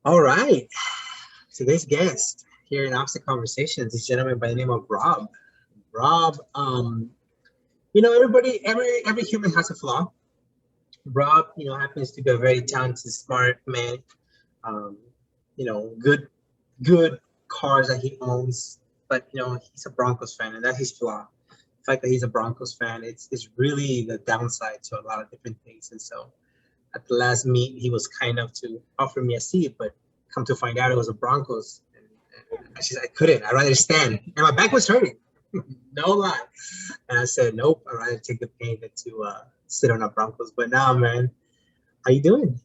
All right. Today's guest here in Opposite Conversations is a gentleman by the name of Rob. Rob, every human has a flaw. Rob, happens to be a very talented, smart man. Um, good cars that he owns, but he's a Broncos fan, and that's his flaw. The fact that he's a Broncos fan, it's really the downside to a lot of different things. And so at the last meet, he was kind enough to offer me a seat, but come to find out it was a Broncos. And I couldn't. I'd rather stand. And my back was hurting. No lie. And I said, nope, I'd rather take the pain than to sit on a Broncos. But now, man, how you doing?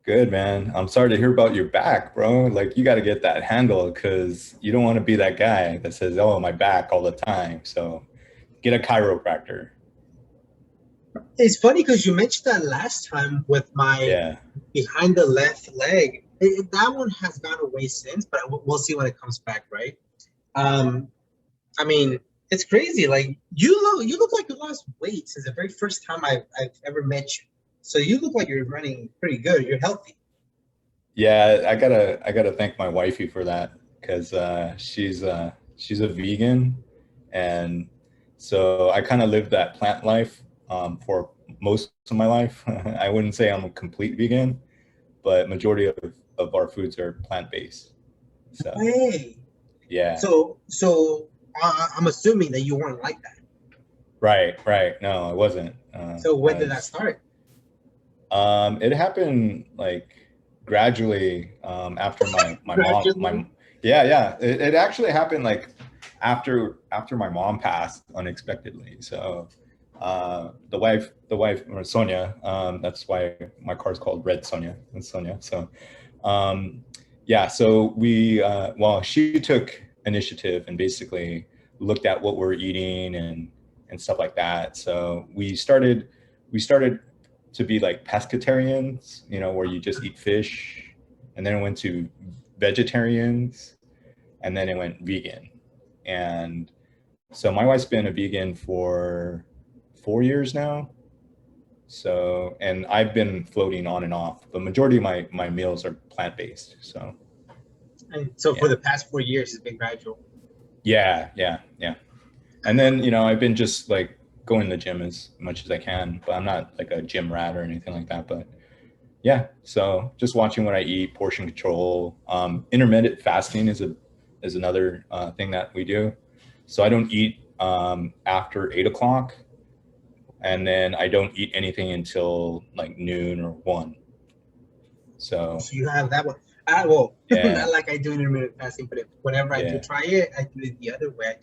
Good, man. I'm sorry to hear about your back, bro. Like, you got to get that handled because you don't want to be that guy that says, "Oh, my back" all the time. So get a chiropractor. It's funny because you mentioned that last time with my Yeah. behind the left leg. That one has gone away since, but we'll see when it comes back, right? Um, I mean, it's crazy. Like you look like you lost weight since the very first time I've ever met you. So you look like you're running pretty good. You're healthy. Yeah, I gotta thank my wifey for that because she's a vegan, and so I kind of lived that plant life for most of my life. I wouldn't say I'm a complete vegan, but majority of our foods are plant-based. So Hey, yeah. so I'm assuming that you weren't like that. Right, right. No, it wasn't. So when did that As start? It happened like gradually after my mom Gradually. yeah, yeah. It actually happened like after my mom passed unexpectedly. So the wife or Sonia, that's why my car's called Red Sonia and Sonia. So um, yeah, so well, she took initiative and basically looked at what we're eating and stuff like that. So we started to be like pescatarians, where you just eat fish, and then it went to vegetarians, and then it went vegan. And so my wife's been a vegan for 4 years now. So, and I've been floating on and off. The majority of my meals are plant based. So, And so for yeah, the past 4 years, it's been gradual. yeah, yeah, yeah. And then, I've been just like going to the gym as much as I can, but I'm not like a gym rat or anything like that. But yeah, so just watching what I eat, portion control. Intermittent fasting is another thing that we do. So I don't eat after 8 o'clock, and then I don't eat anything until like noon or 1. So So you have that one. Well, not yeah, like I do intermittent fasting, but whenever I do yeah, try it, I do it the other way.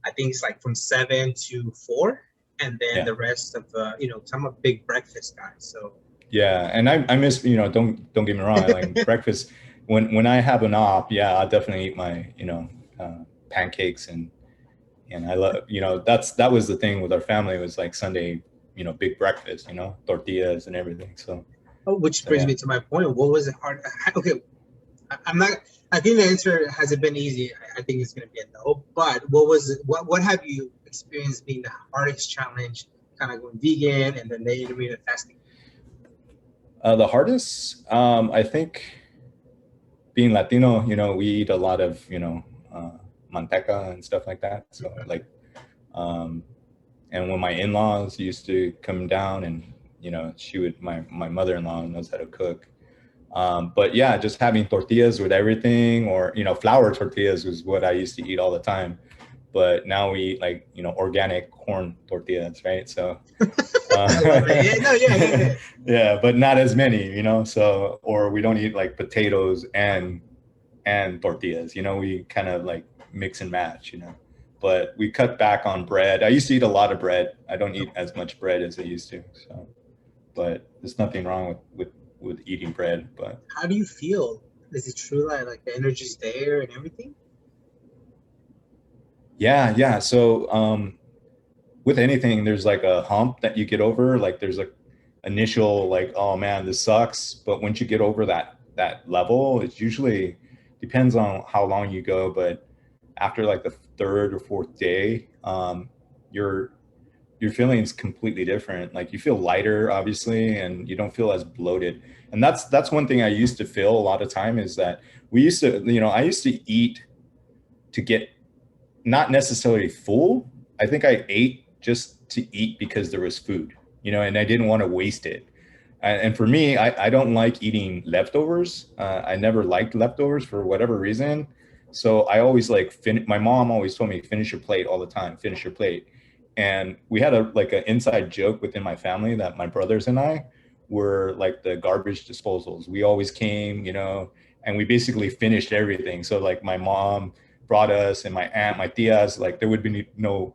I think it's like from 7 to 4, and then yeah, the rest of because I'm a big breakfast guy. So yeah. And I miss, don't get me wrong, like breakfast. When I have an op, yeah, I'll definitely eat my pancakes and I love, that was the thing with our family, was like Sunday, big breakfast, tortillas and everything. which So brings yeah. me to my point. What was it hard? Okay, I'm not. I think the answer hasn't been easy. I think it's going to be a no. But what was it? What have you experienced being the hardest challenge? Kind of going vegan and then the intermittent fasting. The hardest, I think, being Latino, we eat a lot of, manteca and stuff like that. So like, um, and when my in-laws used to come down, and my mother-in-law knows how to cook. But yeah, just having tortillas with everything, or flour tortillas was what I used to eat all the time. But now we eat like organic corn tortillas, right? So I love it. Yeah, no, yeah. yeah, but not as many, so, or we don't eat like potatoes and tortillas, we kind of like mix and match, but we cut back on bread. I used to eat a lot of bread. I don't eat as much bread as I used to. So, but there's nothing wrong with eating bread. But How do you feel? Is it true that like the energy's there and everything? yeah, yeah. So with anything, there's like a hump that you get over. Like there's like initial like, oh man, this sucks. But once you get over that level, it's usually depends on how long you go. But after like the third or fourth day, you're your feeling's completely different. Like you feel lighter, obviously, and you don't feel as bloated. And that's one thing I used to feel a lot of time is that we used to, I used to eat to get not necessarily full. I think I ate just to eat because there was food, and I didn't want to waste it. And for me, I don't like eating leftovers. I never liked leftovers for whatever reason. So I always my mom always told me, finish your plate all the time, finish your plate. And we had an inside joke within my family that my brothers and I were like the garbage disposals. We always came, and we basically finished everything. So like my mom brought us and my aunt, my tias, like there would be no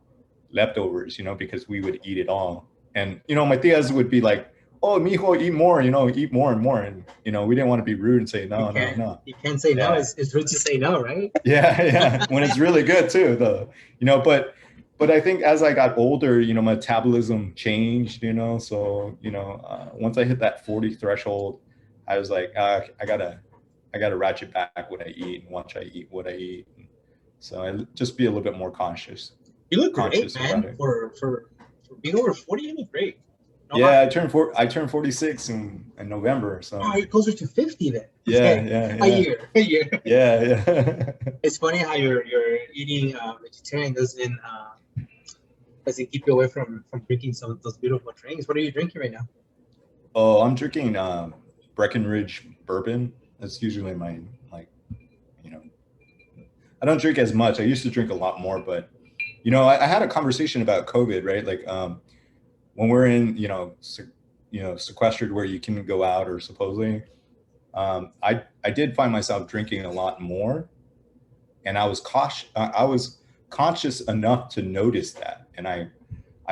leftovers, because we would eat it all. And, my tias would be like, oh, mijo, eat more, eat more and more. And, we didn't want to be rude and say, no. You can't say no. It's rude to say no, right? Yeah. When it's really good too, though, but I think as I got older, metabolism changed, so, once I hit that 40 threshold, I was like, I gotta ratchet back what I eat and watch I eat what I eat. So I just be a little bit more conscious. You look great, man. For being over 40, you look great. Yeah, I turned 46 in November. So you're closer to 50 then. Yeah. A year. Yeah. It's funny how you're eating vegetarian doesn't keep you away from drinking some of those beautiful drinks. What are you drinking right now? Oh, I'm drinking Breckenridge bourbon. That's usually my I don't drink as much. I used to drink a lot more, but I had a conversation about COVID, right? Like when we're in, sequestered where you can go out or supposedly, I did find myself drinking a lot more, and I was conscious enough to notice that, and I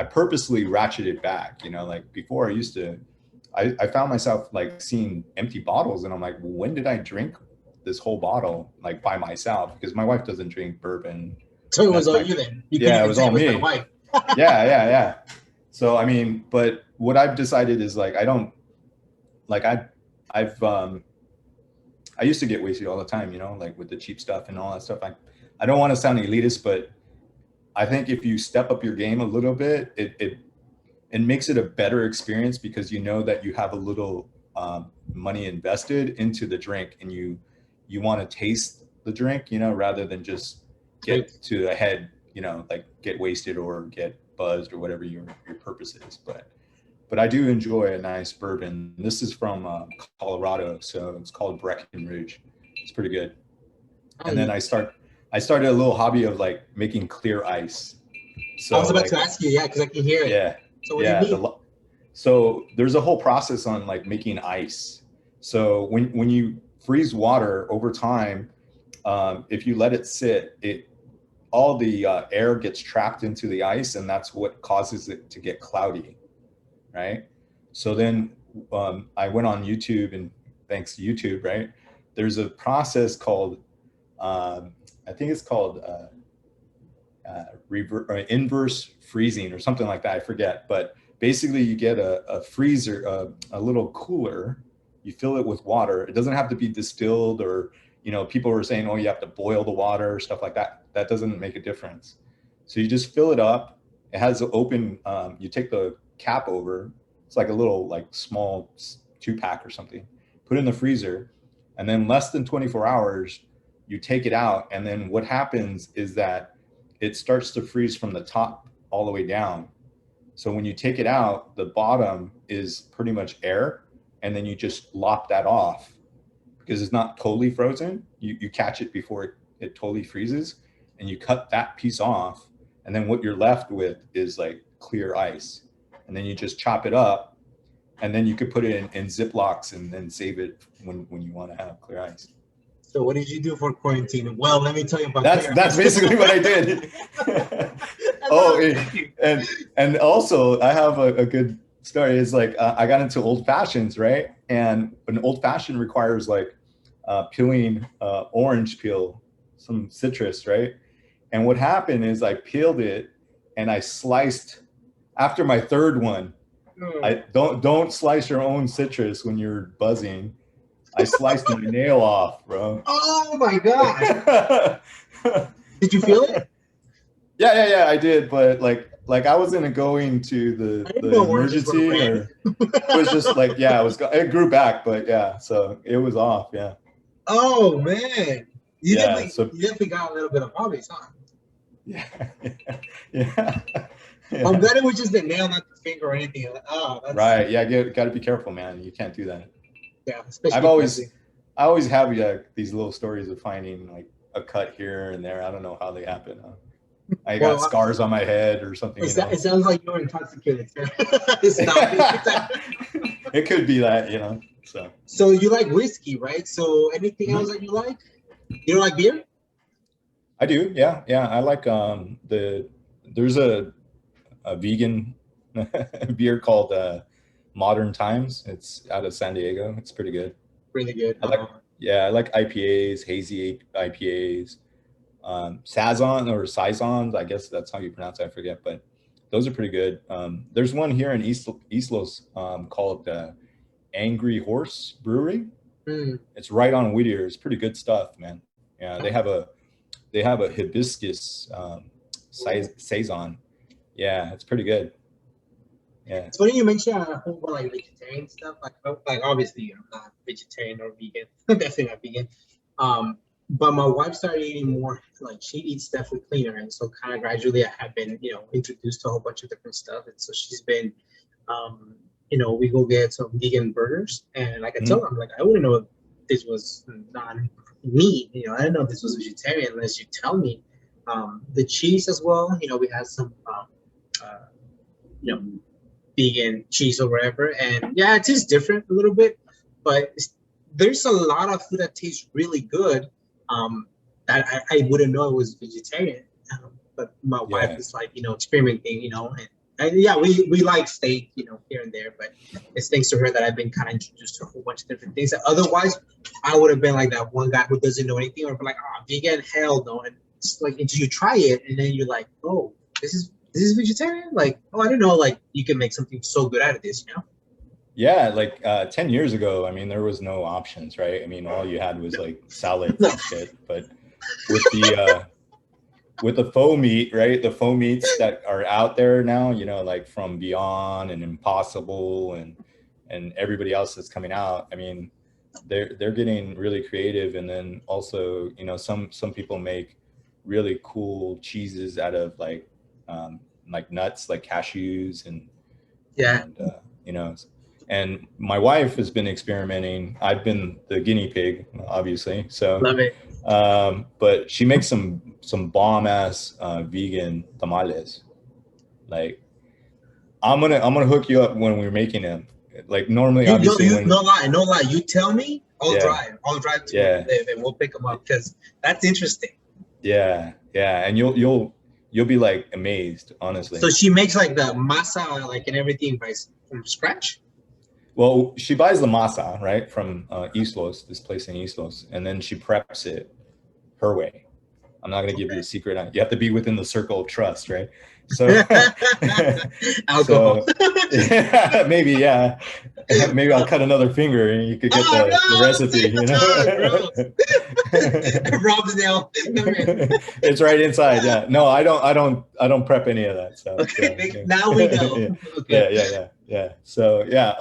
purposely ratcheted back. Like before I used to, I found myself like seeing empty bottles, and I'm like, well, when did I drink this whole bottle like by myself? Because my wife doesn't drink bourbon. So it was all you then. Yeah, it was all me. My wife. Yeah. So I mean, but what I've decided is like I don't like I used to get wasted all the time, like with the cheap stuff and all that stuff. I don't want to sound elitist, but I think if you step up your game a little bit, it makes it a better experience because you know that you have a little money invested into the drink, and you want to taste the drink, rather than just get to the head, like get wasted or get buzzed or whatever your purpose is. But I do enjoy a nice bourbon. This is from Colorado, so it's called Breckenridge. It's pretty good. And then I started a little hobby of like making clear ice. So I was about to ask you, because I can hear it. Yeah. So what do you mean? So there's a whole process on like making ice. So when you freeze water over time, if you let it sit, all the air gets trapped into the ice, and that's what causes it to get cloudy, right? So then I went on YouTube, and thanks to YouTube, right, there's a process called, I think it's called inverse freezing or something like that. I forget, but basically you get a freezer, a little cooler, you fill it with water. It doesn't have to be distilled or, people were saying, oh, you have to boil the water, stuff like that. That doesn't make a difference. So you just fill it up. It has an open, you take the cap over. It's like a little small 2-pack or something, put it in the freezer, and then less than 24 hours, you take it out. And then what happens is that it starts to freeze from the top all the way down. So when you take it out, the bottom is pretty much air, and then you just lop that off because it's not totally frozen. You catch it before it totally freezes, and you cut that piece off, and then what you're left with is like clear ice. And then you just chop it up, and then you could put it in Ziplocs and then save it when you want to have clear ice. So what did you do for quarantine? Well, let me tell you about that's basically what I did. And also I have a good story. Is like I got into old fashions, right? And an old fashioned requires like peeling orange peel, some citrus, right? And what happened is I peeled it and I sliced after my third one. I don't slice your own citrus when you're buzzing. I sliced my nail off, bro. Oh my god! Did you feel it? Yeah, I did. But like Like I wasn't going to I didn't the know oranges were emergency, red. or it was just like, yeah, it grew back, but yeah, so it was off. Yeah. Oh man, Yeah. So you definitely got a little bit of hobbies, huh? yeah. Yeah. I'm Yeah. glad it was just the nail, not the finger or anything. Oh, that's Right. Yeah. Got to be careful, man. You can't do that. yeah, I've especially always, fasting. I always have these little stories of finding like a cut here and there. I don't know how they happen. I got Well, scars on my head or something, you know. it sounds like you're intoxicated. It's not me. It could be that, you know. So So you like whiskey, right? So anything else mhm. that you like? You don't like beer? I do. Yeah. Yeah. I like there's a vegan beer called Modern Times. It's out of San Diego. It's pretty good. Really good. I like, yeah, I like IPAs, hazy IPAs, Sazon or Saisons. I guess that's how you pronounce it. I forget, but those are pretty good. There's one here in East Los called Angry Horse Brewery. Mm. It's right on Whittier. It's pretty good stuff, man. Yeah, they have a hibiscus saison. Yeah, it's pretty good. Yeah. It's funny you mentioned a whole bunch like vegetarian stuff. Like obviously I'm not vegetarian or vegan. Definitely not vegan. But my wife started eating more. Like she eats definitely cleaner, and so kind of gradually I have been introduced to a whole bunch of different stuff. And so she's been, we go get some vegan burgers, and like I tell her, I'm like I wouldn't know if this was non meat. I didn't know if this was vegetarian unless you tell me. The cheese as well. We had some. Uh, you know vegan cheese or whatever. And yeah, it tastes different a little bit, but there's a lot of food that tastes really good that I wouldn't know it was vegetarian. But my wife Yeah. is like, experimenting, and yeah, we like steak, here and there, but it's thanks to her that I've been kind of introduced to a whole bunch of different things. That otherwise, I would have been like that one guy who doesn't know anything, or be like, oh, vegan, hell no. And it's like until you try it, and then you're like, oh, this is vegetarian? Like, oh, I didn't know, like, you can make something so good out of this. Yeah, like 10 years ago, I mean, there was no options, right? I mean, all you had was like salads and shit. But with the faux meat, right? The faux meats that are out there now, like from Beyond and Impossible and everybody else that's coming out. I mean, they're getting really creative, and then also, some people make really cool cheeses out of like nuts, like cashews Yeah. and and my wife has been experimenting. I've been the guinea pig, obviously. So Love it. but she makes some bomb ass vegan tamales. Like I'm gonna hook you up when we're making them. Like normally, obviously, when no lie. You tell me, I'll yeah drive to where you yeah live, and we'll pick them up because that's interesting. yeah, and you'll be like amazed, honestly. So she makes like the masa, like, and everything from scratch. Well, she buys the masa, right, from East Los, this place in East Los, and then she preps it her way. I'm not going to give you the secret. You have to be within the circle of trust, right? So, Alcohol. Yeah, maybe, yeah. Maybe I'll cut another finger and you could get the recipe, Rob's nail. It's right inside. Yeah. No, I don't prep any of that. So okay, yeah. Now we know. Yeah. Okay. Yeah. So yeah.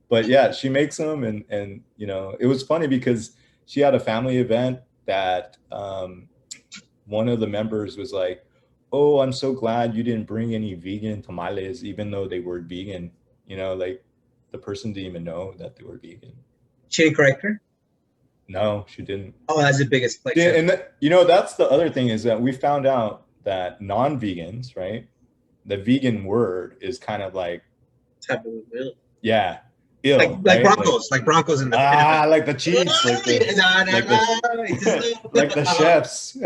But yeah, she makes them, and it was funny because she had a family event that one of the members was like, "Oh, I'm so glad you didn't bring any vegan tamales, even though they were vegan." Like the person didn't even know that they were vegan. She didn't correct her? No, she didn't. Oh, that's the biggest flex. Yeah, and that's the other thing, is that we found out that non-vegans, right? The vegan word is kind of like taboo. Yeah. Ill, like right? Broncos, like Broncos in the like the Chiefs, like the chefs.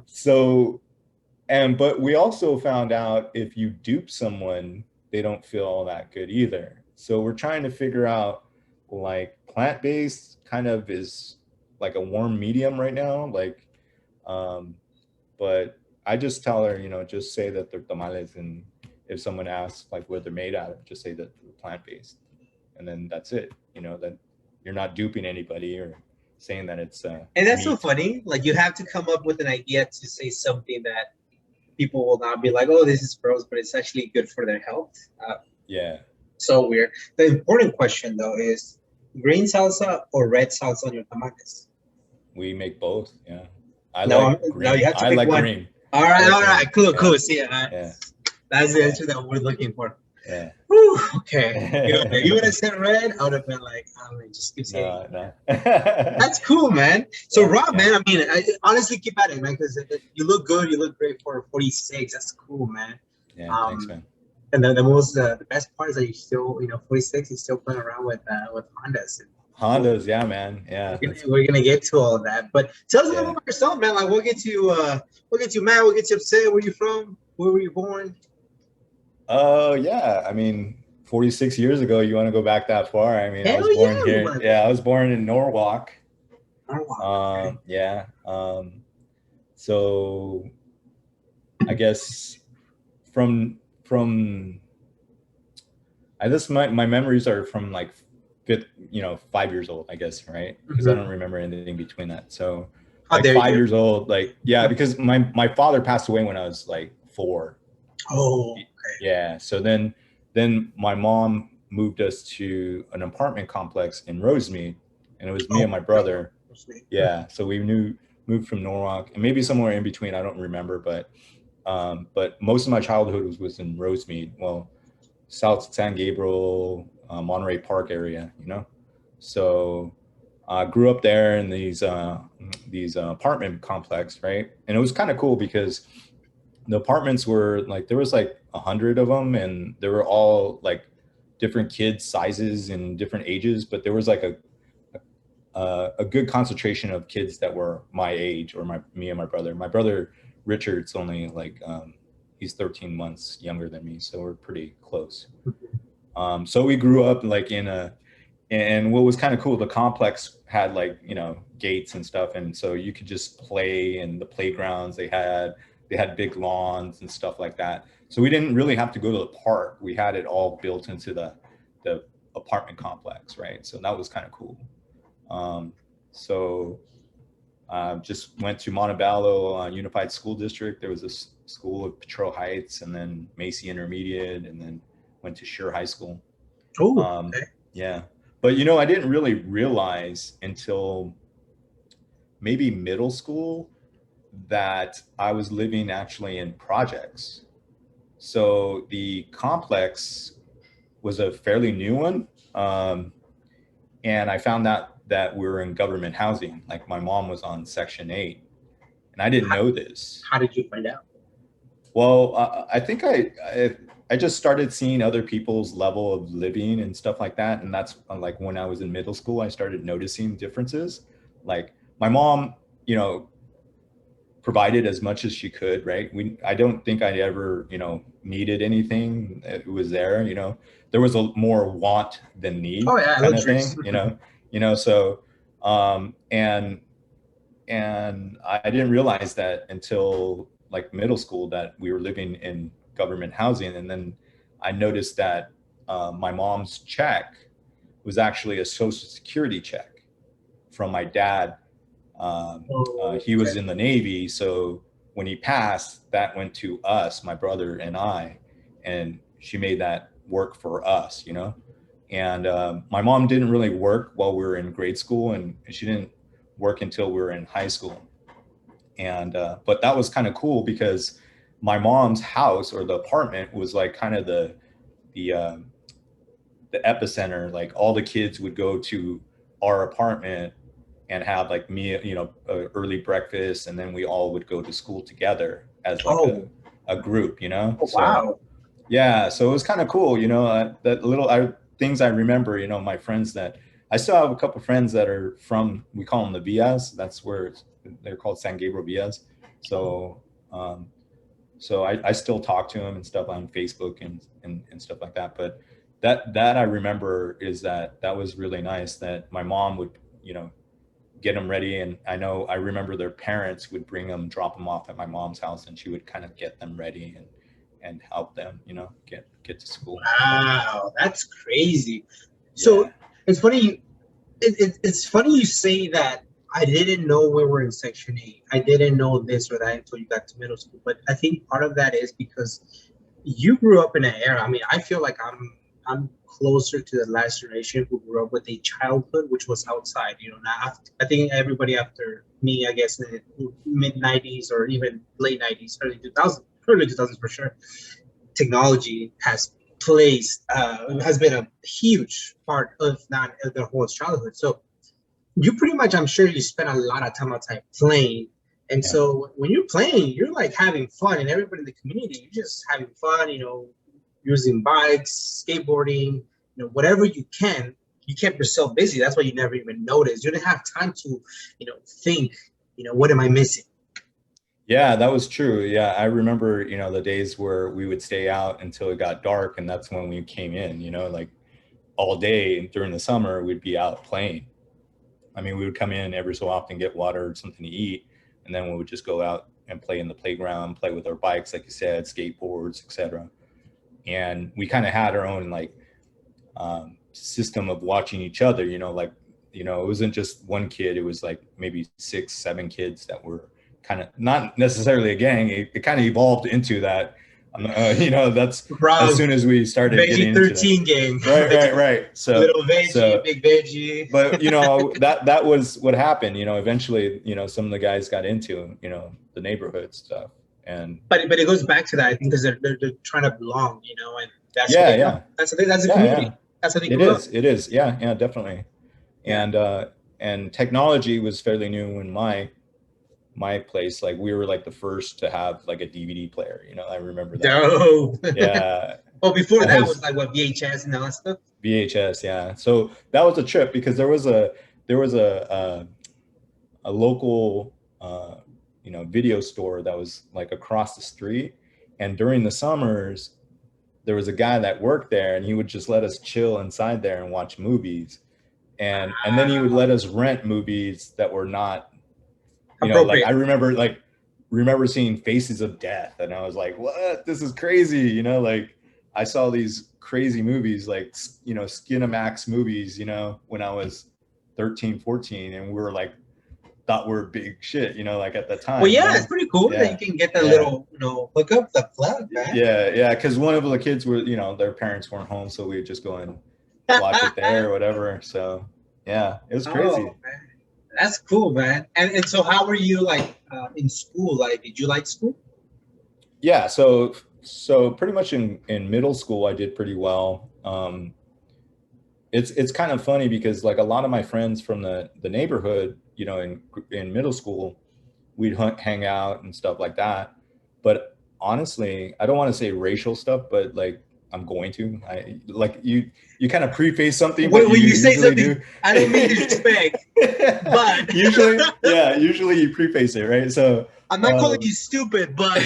So, but we also found out if you dupe someone, they don't feel all that good either. So we're trying to figure out, like, plant-based kind of is like a warm medium right now. Like, but I just tell her, just say that they're tamales, and if someone asks like what they're made out of, just say that they're plant-based, and then that's it. That you're not duping anybody or saying that it's and that's meat. So funny. Like, you have to come up with an idea to say something that people will not be like, oh, this is gross, but it's actually good for their health. Yeah. So weird. The important question though is green salsa or red salsa on your tamales? We make both. Yeah. I No, like now you green. have to I pick like one. green. All I right, like all right, green. cool, Yeah. cool. See, Yeah. that's the Yeah. answer that we're looking for. Yeah. Whew, okay. You would have said red, I would have been like, oh, man, just keep saying. No. That's cool, man. So Yeah. Rob, Yeah. man, I mean, honestly, keep at it, man, because you look good. You look great for 46. That's cool, man. Yeah. Thanks, man. And the best part is that you still, 46, you're still playing around with Hondas. Hondas, yeah, man. Yeah. We're gonna get to all of that, but tell us a little Yeah. about yourself, man. Like, we'll get you mad, we'll get you upset. Where you from? Where were you born? Yeah. I mean, 46 years ago, you want to go back that far? I mean, I was Hell born yeah, here. man. Yeah, I was born in Norwalk. Okay. Yeah. So I guess from I guess my memories are from like 5 years old, I guess, right? Because I don't remember anything between that. So How like dare 5 years you? old, like, yeah, because my father passed away when I was like 4. Oh, Yeah. So then my mom moved us to an apartment complex in Rosemead, and it was me and my brother. Yeah. So we moved from Norwalk and maybe somewhere in between. I don't remember, but most of my childhood was in Rosemead. Well, South San Gabriel, Monterey Park area, So I grew up there in these apartment complex, right? And it was kind of cool because the apartments were like, there was like 100 of them, and they were all like different kids sizes and different ages, but there was like a good concentration of kids that were my age, or me and my brother. My brother Richard's only like he's 13 months younger than me, so we're pretty close. So we grew up like and what was kind of cool, the complex had like, gates and stuff, and so you could just play in the playgrounds. They had big lawns and stuff like that, so we didn't really have to go to the park. We had it all built into the apartment complex, right? So that was kind of cool. So just went to Montebello Unified School District. There was a school at Petro Heights, and then Macy Intermediate, and then went to Sure High School. Oh, okay. Yeah. But, I didn't really realize until maybe middle school that I was living actually in projects. So the complex was a fairly new one. And I found out that we were in government housing. Like, my mom was on Section 8, and I didn't know this. How did you find out? Well, I think I just started seeing other people's level of living and stuff like that. And that's like when I was in middle school, I started noticing differences. Like, my mom, provided as much as she could, right? I don't think I ever, needed anything. It was there, there was a more want than need kind of thing, so, and I didn't realize that until like middle school, that we were living in government housing. And then I noticed that my mom's check was actually a Social Security check from my dad. He was in the Navy, so when he passed, that went to us, my brother and I, and she made that work for us, And my mom didn't really work while we were in grade school, and she didn't work until we were in high school. And but that was kind of cool because my mom's house, or the apartment, was like kind of the epicenter. Like, all the kids would go to our apartment and have like early breakfast, and then we all would go to school together as like a group, Oh, wow. So, yeah, so it was kind of cool, that little things I remember. My friends that I still have a couple of friends that are from, we call them the Villas. That's where they're called San Gabriel Villas. So so I still talk to them and stuff on Facebook and stuff like that. But that I remember is that was really nice, that my mom would get them ready. And I remember their parents would bring them, drop them off at my mom's house, and she would kind of get them ready and help them, get to school. Wow, that's crazy. So Yeah. it's funny. It's funny you say that I didn't know we were in Section 8. I didn't know this or that until you got to middle school. But I think part of that is because you grew up in an era. I mean, I feel like I'm closer to the last generation who grew up with a childhood which was outside. You know, now I think everybody after me, I guess, in the mid '90s or even late '90s, early 2000s for sure, technology has been a huge part of not of their whole childhood. So you pretty much, I'm sure you spend a lot of time outside playing. And Yeah. so when you're playing, you're like having fun, and everybody in the community, you're just having fun, using bikes, skateboarding, whatever you can. You kept yourself busy. That's why you never even noticed. You didn't have time to, think, what am I missing? Yeah, that was true. Yeah, I remember, the days where we would stay out until it got dark, and that's when we came in, like all day during the summer, we'd be out playing. I mean, we would come in every so often, get water, something to eat, and then we would just go out and play in the playground, play with our bikes, like you said, skateboards, etc. And we kind of had our own system of watching each other. It wasn't just one kid; it was like maybe 6, 7 kids that were kind of not necessarily a gang. It kind of evolved into that. That's as Rob, soon as we started getting Veggie into that. 13 gang. Right. So Little veggie, big veggie. but that was what happened. Eventually, some of the guys got into the neighborhood stuff, and But it goes back to that, I think, because they're trying to belong, and that's what they know. That's the thing. That's the community. Yeah. That's how they It grew up. is. It is. Yeah, definitely. And technology was fairly new in my place. Like we were like the first to have like a DVD player. I remember that. Dope. Yeah. Well, before that was like what, VHS and all that stuff. VHS, yeah. So that was a trip because there was a local video store that was like across the street, and during the summers there was a guy that worked there, and he would just let us chill inside there and watch movies, and then he would let us rent movies that were not like I remember seeing Faces of Death, and I was like, what, this is crazy. Like I saw these crazy movies like Skinamax movies when I was 13, 14, and we were like thought were big shit, like at the time. Well, yeah, it's pretty cool that you can get that little, hook up the plug, man. Yeah, because one of the kids were, their parents weren't home, so we'd just go and watch it there or whatever. So yeah, it was crazy. Oh, man. That's cool, man. And so how were you like in school? Like, did you like school? Yeah, so pretty much in middle school I did pretty well. It's kind of funny because like a lot of my friends from the neighborhood, in middle school, we'd hang out and stuff like that. But honestly, I don't want to say racial stuff, but like I'm going to. I like you kind of preface something. When you say something, I don't mean disrespect, but usually you preface it, right? So I'm not calling you stupid, but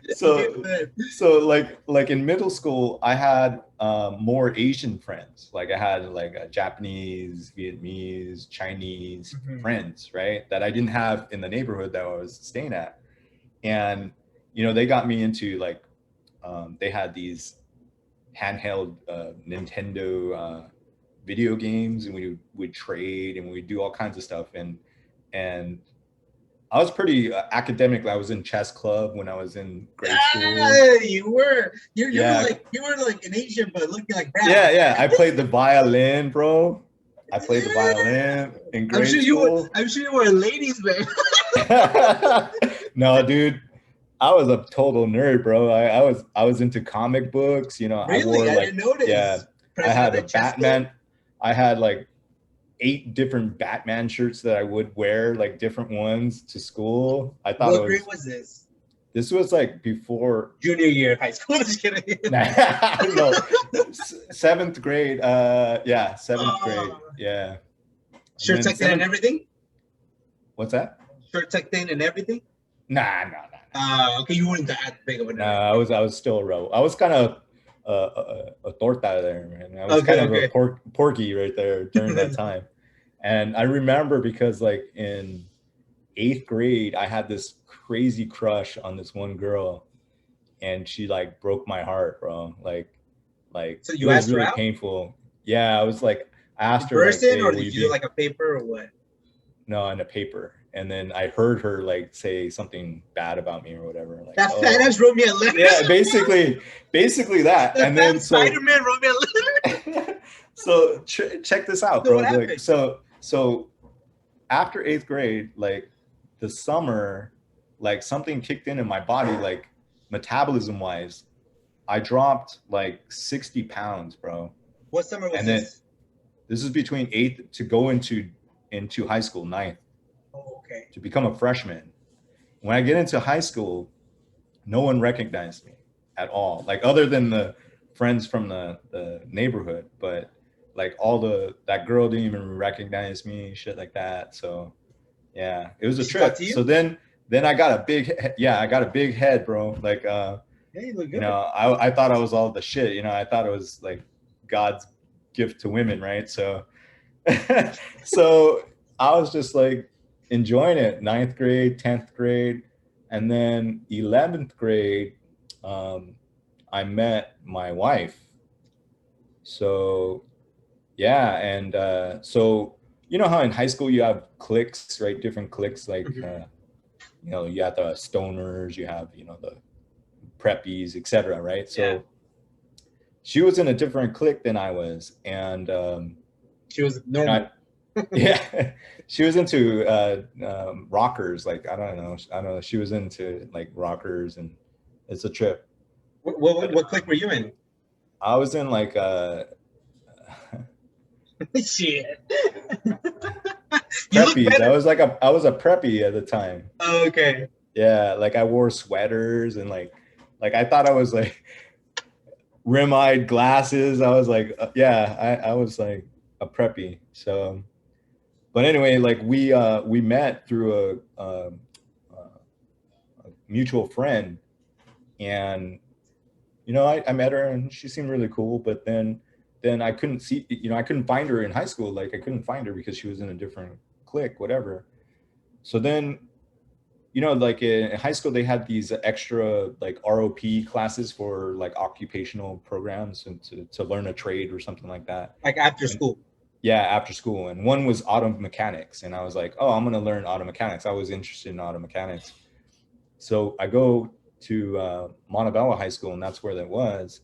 so like in middle school, I had more Asian friends. Like I had like Japanese, Vietnamese, Chinese friends, right? That I didn't have in the neighborhood that I was staying at. And, they got me into like, they had these handheld Nintendo video games, and we would trade and we'd do all kinds of stuff. And I was pretty academic. I was in chess club when I was in grade school. You were like an Asian, but looking like Brad. Yeah. I played the violin, bro. I played the violin in grade school. I'm sure you were a ladies' man. No, dude. I was a total nerd, bro. I was into comic books. Really? I wore like, didn't notice. Yeah. I had a Batman. I had like 8 different Batman shirts that I would wear, like different ones to school. I thought. What grade was this? This was like before junior year of high school. Just kidding. No, 7th grade. Yeah, 7th grade. Yeah. Shirt tucked in and everything. What's that? Shirt tucked in and everything. Nah. Okay, you weren't that big of a nerd. No, I was still a rebel. I was kind of a torta there, man. I was kind of a porky right there during that time. And I remember because like in 8th grade, I had this crazy crush on this one girl, and she like broke my heart, bro. Like so you asked really her out? Painful. Yeah, I was like, I asked her. Person, like, hey, or did you do like a paper or what? No, in a paper. And then I heard her like say something bad about me or whatever. Like, That fat oh, ass wrote me a letter. yeah, basically that. That And fat then Spider-Man wrote me a letter. so check this out, So bro. what Like, happened? so after 8th grade, like the summer, like something kicked in my body, like metabolism wise. I dropped like 60 pounds, bro. What summer was And then this? this is between 8th to go into high school, 9th, Oh, okay. to become a freshman. When I get into high school, no one recognized me at all. Like other than the friends from the neighborhood, but like that girl didn't even recognize me, shit like that. So yeah, it was a Did she talk trip. to So you? then I got a big head, bro. Like Yeah, you look you good. know, I thought I was all the shit, you know, I thought it was like God's gift to women, right? So so I was just like enjoying it. 9th grade, 10th grade, and then 11th grade, um, I met my wife. So yeah, and so you know how in high school you have cliques, right? Different cliques, like Mhm. you know, you have the stoners, you have, you know, the preppies, etc. Right? Yeah. So she was in a different clique than I was, and She was you know, normal. yeah, she was into rockers. Like I don't know. She was into like rockers, and it's a trip. But What clique were you in? I was in like Shit. You look preppies. better. I was a preppy at the time. Oh, okay. Yeah, like I wore sweaters and like I thought I was like rim-eyed glasses. I was like, yeah, I was like a preppy. So, but anyway, like we met through a mutual friend, and you know, I met her and she seemed really cool, but then I couldn't see, you know, I couldn't find her in high school. Like I couldn't find her because she was in a different clique, whatever. So then, you know, like in high school, they had these extra like ROP classes for like occupational programs and to learn a trade or something like that. Like after And school. yeah, after school. And one was auto mechanics. And I was like, oh, I'm going to learn auto mechanics. I was interested in auto mechanics. So I go to Montebello High School, and that's where that was.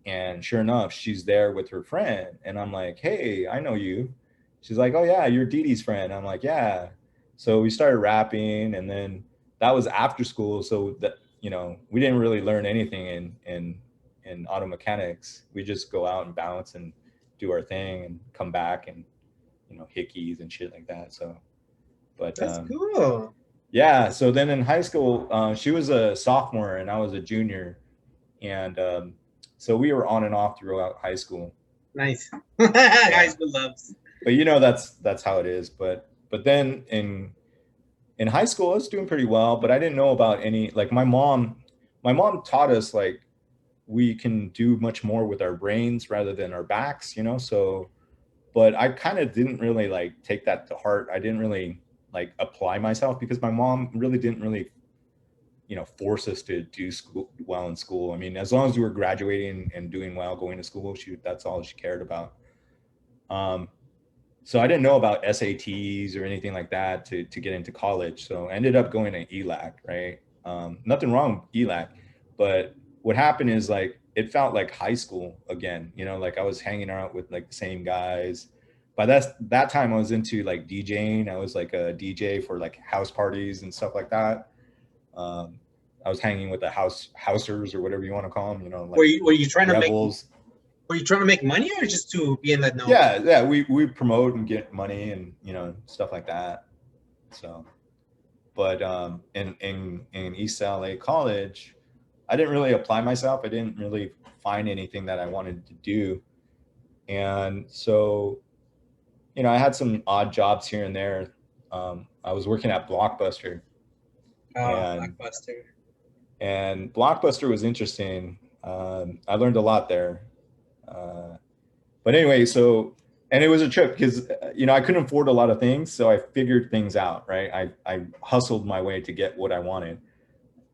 And sure enough, she's there with her friend. And I'm like, hey, I know you. She's like, oh, yeah, you're Dee Dee's friend. I'm like, yeah. So we started rapping. And then that was after school. So that, you know, we didn't really learn anything in auto mechanics. We just go out and bounce and do our thing and come back and, you know, hickeys and shit like that. So, but That's cool. yeah. So then in high school, she was a sophomore and I was a junior. And so we were on and off throughout high school. Nice. High Yeah. school loves. But you know, that's how it is. But then in high school, I was doing pretty well, but I didn't know about any, like my mom taught us like we can do much more with our brains rather than our backs, you know? So, but I kind of didn't really like take that to heart. I didn't really like apply myself because my mom really didn't really, you know, force us to do school well in school. I mean, as long as we were graduating and doing well, going to school, that's all she cared about. Um, so I didn't know about SATs or anything like that to get into college. So I ended up going to ELAC, right? Nothing wrong with ELAC, but what happened is like it felt like high school again. You know, like I was hanging out with like the same guys. By that time, I was into like DJing. I was like a DJ for like house parties and stuff like that. Um, I was hanging with the housers or whatever you want to call them. You know, like Were you trying to make rebels. were you trying to make money or just to be in that know? Yeah, we promote and get money and, you know, stuff like that. So, but in East LA College, I didn't really apply myself. I didn't really find anything that I wanted to do, and so, you know, I had some odd jobs here and there. I was working at Blockbuster, and Blockbuster. Blockbuster was interesting. I learned a lot there. Uh, But anyway, so, and it was a trip because, you know, I couldn't afford a lot of things. So I figured things out, right? I hustled my way to get what I wanted,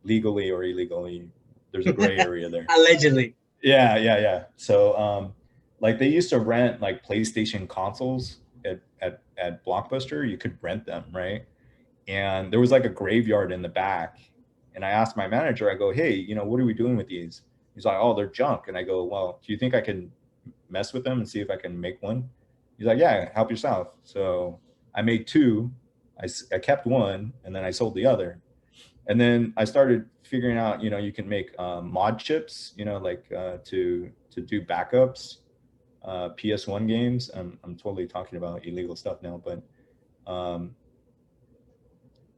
legally or illegally. There's a gray area there. Allegedly. Yeah. So, like they used to rent like PlayStation consoles at Blockbuster, you could rent them, right? And there was like a graveyard in the back. And I asked my manager, I go, hey, you know, what are we doing with these? He's like, oh, they're junk. And I go, well, do you think I can mess with them and see if I can make one? He's like, yeah, help yourself. So I made two. I kept one, and then I sold the other. And then I started figuring out, you know, you can make mod chips, you know, like to do backups, PS1 games. I'm totally talking about illegal stuff now, but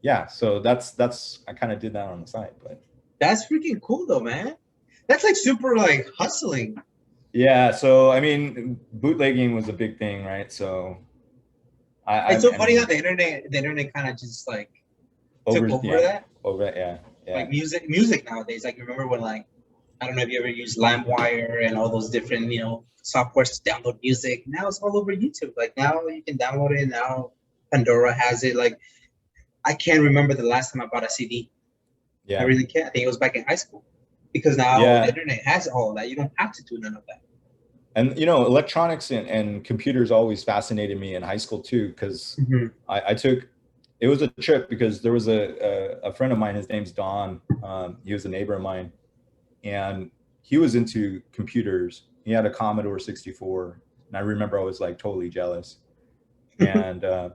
yeah. So that's I kind of did that on the side, but that's freaking cool though, man. That's like super like hustling. yeah. So I mean, bootlegging was a big thing, right? So It's so funny how the internet kind of just like took over that. Over that, yeah. Like music nowadays. Like remember when like I don't know if you ever used LimeWire and all those different, you know, softwares to download music. Now it's all over YouTube. Like now you can download it. Now Pandora has it. Like I can't remember the last time I bought a CD. Yeah, I really can't. I think it was back in high school because now the internet has all of that. You don't have to do none of that. And you know, electronics and computers always fascinated me in high school too, because I took. It was a trip because there was a friend of mine. His name's Don. He was a neighbor of mine, and he was into computers. He had a Commodore 64, and I remember I was like totally jealous. And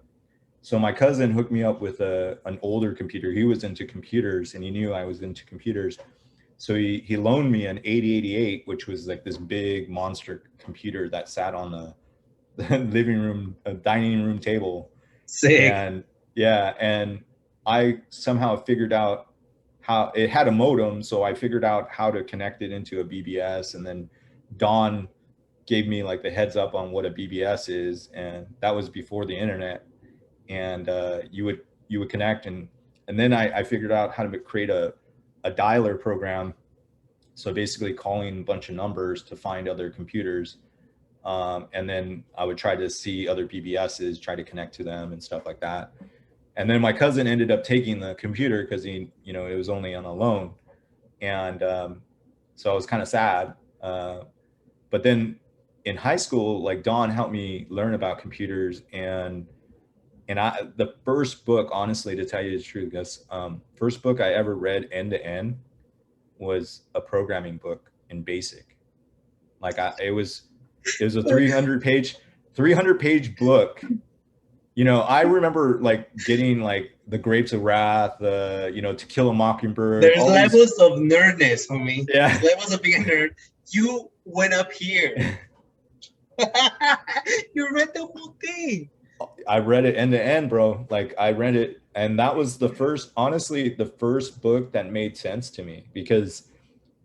so my cousin hooked me up with an older computer. He was into computers, and he knew I was into computers. So he loaned me an 8088, which was like this big monster computer that sat on the living room, dining room table. Sick. And yeah, and I somehow figured out how it had a modem, so I figured out how to connect it into a BBS, and then Don gave me like the heads up on what a BBS is, and that was before the internet. And you would connect, and then I figured out how to create a dialer program. So basically calling a bunch of numbers to find other computers, and then I would try to see other BBSs, try to connect to them and stuff like that. And then my cousin ended up taking the computer because he, you know, it was only on a loan. And so I was kind of sad. But then in high school, like Don helped me learn about computers. And the first book, honestly, to tell you the truth, guys, first book I ever read end to end was a programming book in BASIC. Like it was a 300 page book. You know, I remember like getting like the Grapes of Wrath, you know, To Kill a Mockingbird. There's levels of nerdness, homie. Yeah. There's levels of being a nerd. You went up here. You read the whole thing. I read it end to end, bro. Like I read it, and that was the first book that made sense to me, because,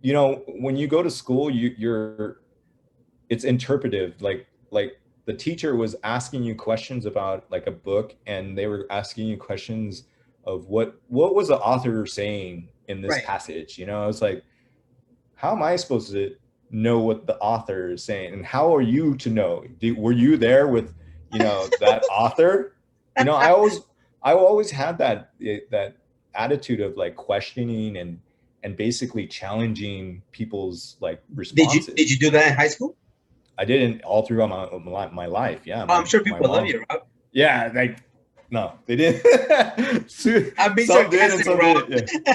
you know, when you go to school, it's interpretive. Like the teacher was asking you questions about like a book, and they were asking you questions of what was the author saying in this passage. You know, it's like, how am I supposed to know what the author is saying, and how are you to know? Were you there with, you know, that author? You know, I always had that attitude of like questioning and basically challenging people's like responses. Did you do that in high school? I didn't all throughout my life. Yeah. I'm sure people love you, Rob. Yeah. Like, no, they didn't. I'm being sarcastic, Rob.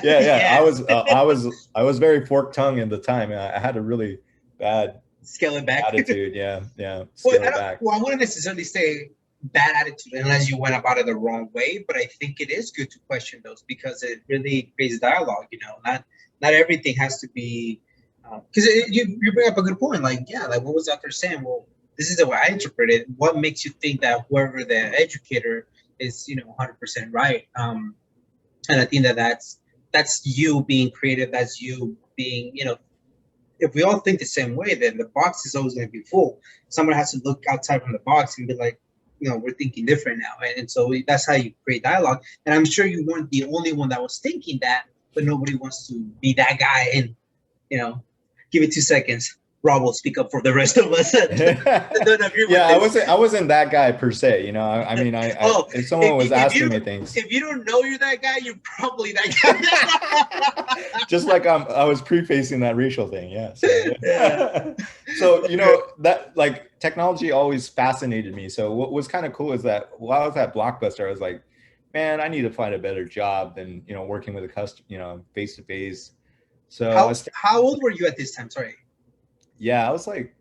Yeah. I was very fork tongued at the time. I had a really bad scale it back attitude. Yeah. Well, I wouldn't necessarily say bad attitude unless you went about it the wrong way, but I think it is good to question those, because it really creates dialogue. You know, not everything has to be, because you bring up a good point. Like, yeah, like what was the author saying? Well, this is the way I interpret it. What makes you think that whoever the educator is, you know, 100% right? And I think that's you being creative. That's you being, you know, if we all think the same way, then the box is always going to be full. Someone has to look outside from the box and be like, you know, we're thinking different now. And so that's how you create dialogue. And I'm sure you weren't the only one that was thinking that, but nobody wants to be that guy and, you know, give it 2 seconds. Rob will speak up for the rest of us. Don't agree with Yeah, this. I wasn't that guy per se, you know. I mean, if someone was asking me things, if you don't know you're that guy, you're probably that guy. Just like I was prefacing that racial thing, yeah. So, yeah. So you know that like technology always fascinated me. So what was kind of cool is that while I was at Blockbuster, I was like, man, I need to find a better job than working with a customer, face to face. So how old were you at this time? Sorry. Yeah, I was like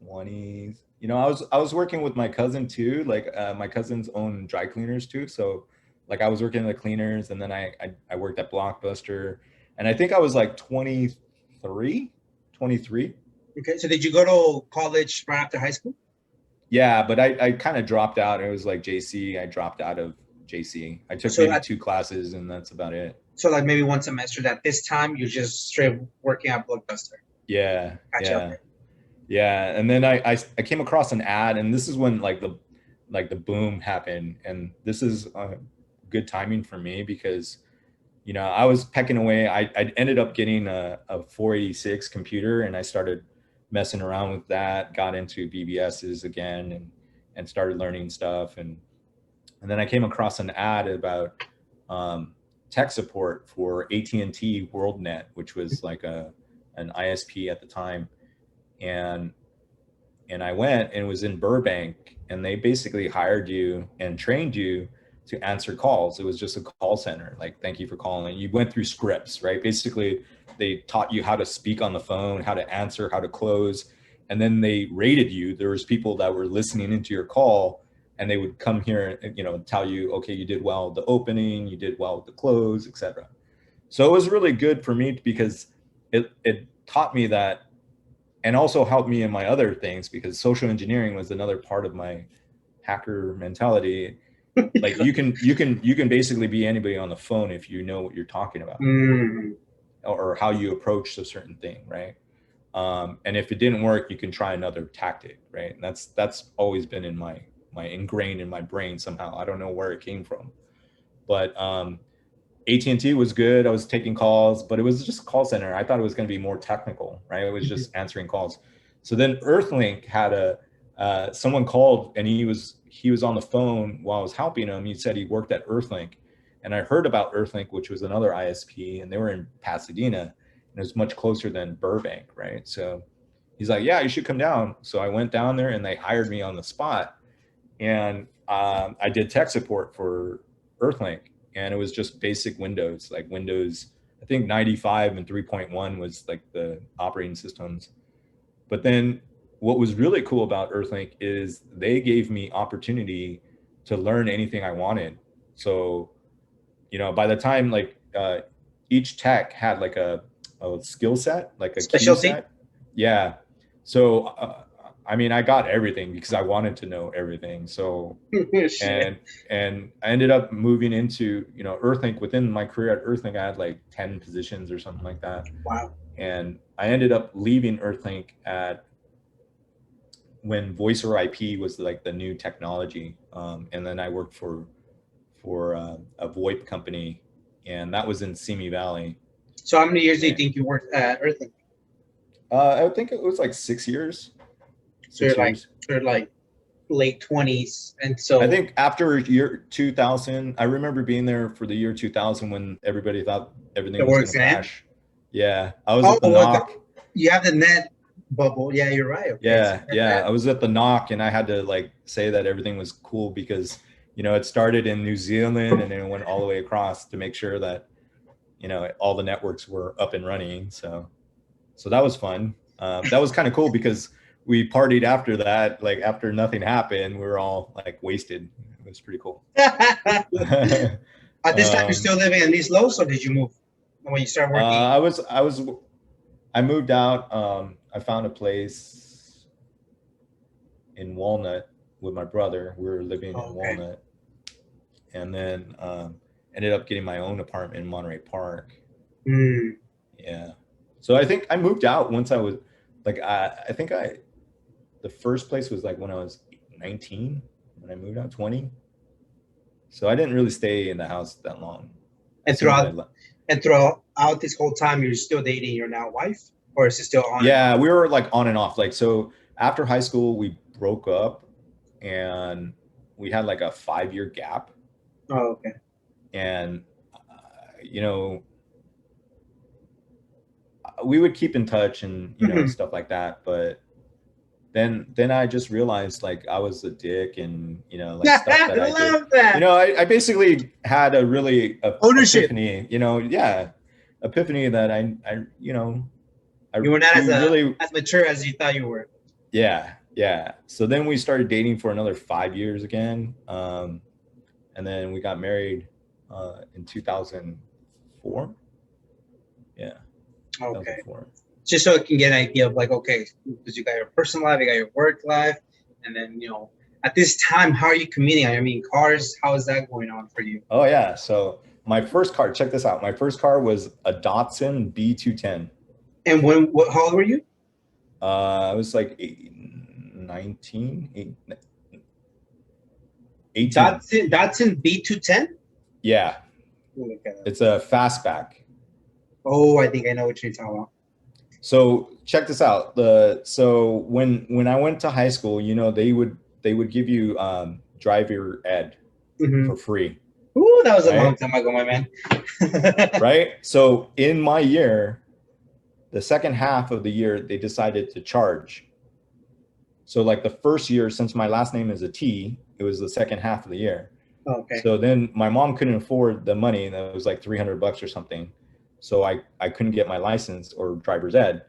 20s. I was working with my cousin too. Like my cousins own dry cleaners too. So like I was working in the cleaners, and then I worked at Blockbuster, and I think I was like 23. Okay. So did you go to college right after high school? Yeah, but I kind of dropped out. It was like JC. I dropped out of JC. I took maybe 2 classes, and that's about it. So like maybe one semester. At this time, you're just straight working at Blockbuster. Yeah. Gotcha. Yeah. And then I came across an ad, and this is when like the boom happened, and this is good timing for me because I was pecking away. I ended up getting a 486 computer, and I started messing around with that, got into BBSs again, and started learning stuff. And then I came across an ad about tech support for AT&T WorldNet, which was like an ISP at the time. And I went, and it was in Burbank, and they basically hired you and trained you to answer calls. It was just a call center. Like, thank you for calling. You went through scripts, right? Basically, they taught you how to speak on the phone, how to answer, how to close. And then they rated you. There was people that were listening into your call, and they would come here and, tell you, okay, you did well with the opening, you did well with the close, etc. So it was really good for me because it taught me that, and also helped me in my other things, because social engineering was another part of my hacker mentality. Like you can basically be anybody on the phone if you know what you're talking about, or how you approach a certain thing, right? And if it didn't work, you can try another tactic, right? And that's always been in my ingrained in my brain somehow. I don't know where it came from, but AT&T was good. I was taking calls, but it was just a call center. I thought it was going to be more technical, right? It was just answering calls. So then Earthlink had someone called, and he was on the phone while I was helping him. He said he worked at Earthlink, and I heard about Earthlink, which was another ISP, and they were in Pasadena, and it was much closer than Burbank, right? So he's like, yeah, you should come down. So I went down there, and they hired me on the spot, and I did tech support for Earthlink. And it was just basic Windows, like Windows, I think 95 and 3.1 was like the operating systems. But then what was really cool about Earthlink is they gave me opportunity to learn anything I wanted. So, by the time like each tech had like a skill set, like a specialty. key set. Yeah. So, I mean, I got everything because I wanted to know everything. So, and I ended up moving into, Earthlink. Within my career at Earthlink, I had like 10 positions or something like that. Wow. And I ended up leaving Earthlink when voice over IP was like the new technology. And then I worked for a VoIP company, and that was in Simi Valley. So how many years do you think you worked at Earthlink? I think it was like 6 years. So you're like late 20s, and so I think after year 2000, I remember being there for the year 2000 when everybody thought everything was going to crash. Yeah, I was at the knock. You have the net bubble. Yeah, you're right. Okay. Yeah. I was at the knock, and I had to like say that everything was cool because it started in New Zealand, and then it went all the way across to make sure that all the networks were up and running. So that was fun. That was kind of cool because we partied after that. Like after nothing happened, we were all like wasted. It was pretty cool. At this time, you're still living in East Los, or did you move when you started working? I moved out. I found a place in Walnut with my brother. We were living in Walnut, and then ended up getting my own apartment in Monterey Park. Yeah. So I think I moved out once I was like, the first place was like when I was 19, when I moved out 20. So I didn't really stay in the house that long. And throughout this whole time, you're still dating your now wife? or is it still on? Yeah, we were like on and off. Like, so after high school, we broke up and we had like a 5-year gap. Oh, okay. And, you know, we would keep in touch and, you know, stuff like that. But then I just realized like I was a dick and, you know, like stuff that I did. Love that. You know, I basically had a really Ownership. epiphany, you know, epiphany that I you know, you were not really as mature as you thought you were. Yeah. So then we started dating for another 5 years again. And then we got married in 2004. Yeah. Okay. 2004. Just so I can get an idea of like, okay, because you got your personal life, you got your work life, and then, you know, at this time, how are you commuting? I mean, cars, how is that going on for you? Oh, yeah. So my first car, check this out. My first car was a Datsun B210. And how old were you? I was like 19, 18. Datsun B210? Yeah. It's a fastback. Oh, I think I know what you're talking about. So check this out. So when I went to high school, you know, they would give you driver ed for free. Ooh, that was a long time ago, my man. Right? So in my year, the second half of the year, they decided to charge. So like the first year, since my last name is a T, it was the second half of the year. Okay. So then my mom couldn't afford the money, and it was like $300 or something. So I couldn't get my license or driver's ed.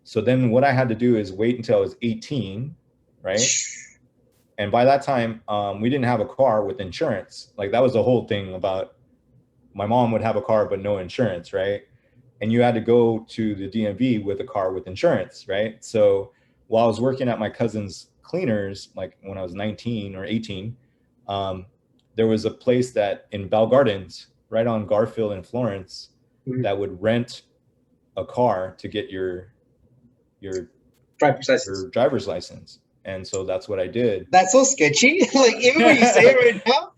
So then what I had to do is wait until I was 18, right? And by that time, we didn't have a car with insurance. Like that was the whole thing about my mom would have a car but no insurance, right? And you had to go to the DMV with a car with insurance, right? So while I was working at my cousin's cleaners, like when I was 19 or 18, there was a place that in Bell Gardens, right on Garfield and Florence, that would rent a car to get your driver's license. And so that's what I did. That's so sketchy. Like even when you say it right now,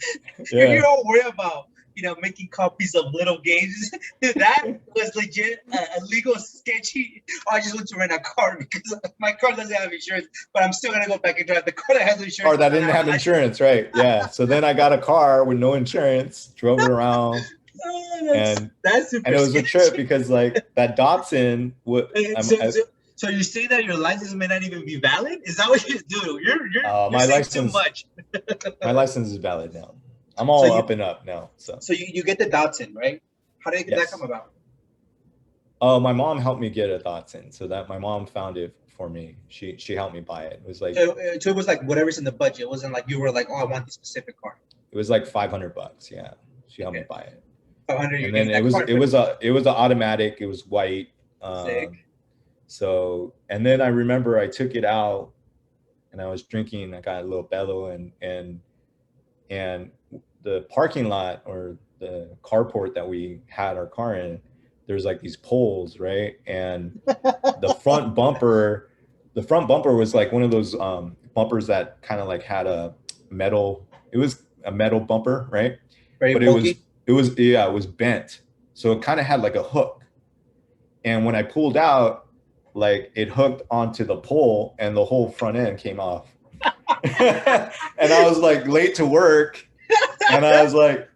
you don't worry about, you know, making copies of little games. That was legit illegal, sketchy. I just want to rent a car because my car doesn't have insurance, but I'm still gonna go back and drive the car that has insurance. Or that didn't have insurance, right? Yeah. So then I got a car with no insurance, drove it around. And it was a trip because like that Datsun so you say that your license may not even be valid? Is that what you do? You're my saying license, too much. My license is valid now. I'm all up and up now. So you get the Datsun, right? How did that come about? Oh, my mom helped me get a Datsun. So that my mom found it for me. She helped me buy it. It was like so it was like whatever's in the budget. It wasn't like you were like, oh, I want this specific car. It was like $500. Yeah, she helped me buy it. 500. And then it was an automatic. It was white. So and then I remember I took it out and I was drinking. I got a little bellow and the parking lot or the carport that we had our car in, there's like these poles, right? And the front bumper was like one of those bumpers that kind of like had a metal. It was a metal bumper, right? Very but bulky. it was bent, so it kind of had like a hook. And when I pulled out, like it hooked onto the pole, and the whole front end came off. And I was like late to work, and I was like,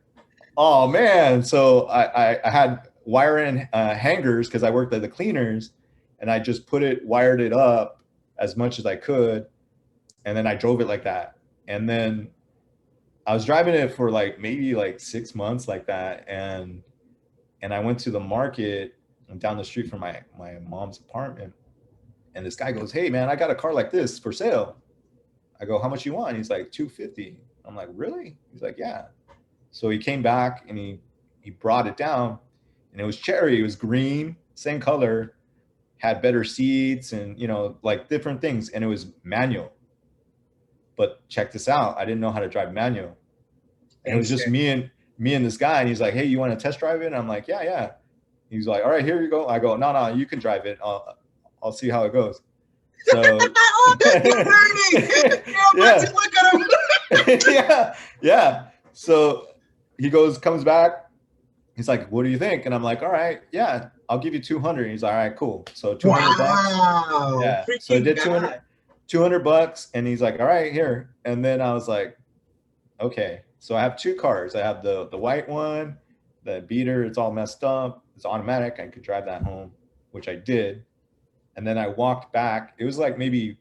oh man. So I had wire-in hangers because I worked at the cleaners, and I just wired it up as much as I could, and then I drove it like that. And then I was driving it for like maybe like 6 months like that, and I went to the market down the street from my mom's apartment, and this guy goes, hey man, I got a car like this for sale. I go, how much you want? He's like, $250. I'm like, really? He's like, yeah. So he came back and he brought it down, and it was cherry. It was green, same color, had better seats and, you know, like different things. And it was manual. But check this out. I didn't know how to drive manual. And it was just me and this guy. And he's like, hey, you want to test drive it? And I'm like, yeah. He's like, all right, here you go. I go, no, you can drive it. I'll see how it goes. So yeah. So he comes back. He's like, what do you think? And I'm like, all right, yeah. I'll give you 200. He's like, all right, cool. So $200. Wow, Yeah. So I freaking did 200, God. $200, and he's like, all right, here. And then I was like, okay. So I have two cars. I have the white one, the beater. It's all messed up. It's automatic. I could drive that home, which I did. And then I walked back. It was like maybe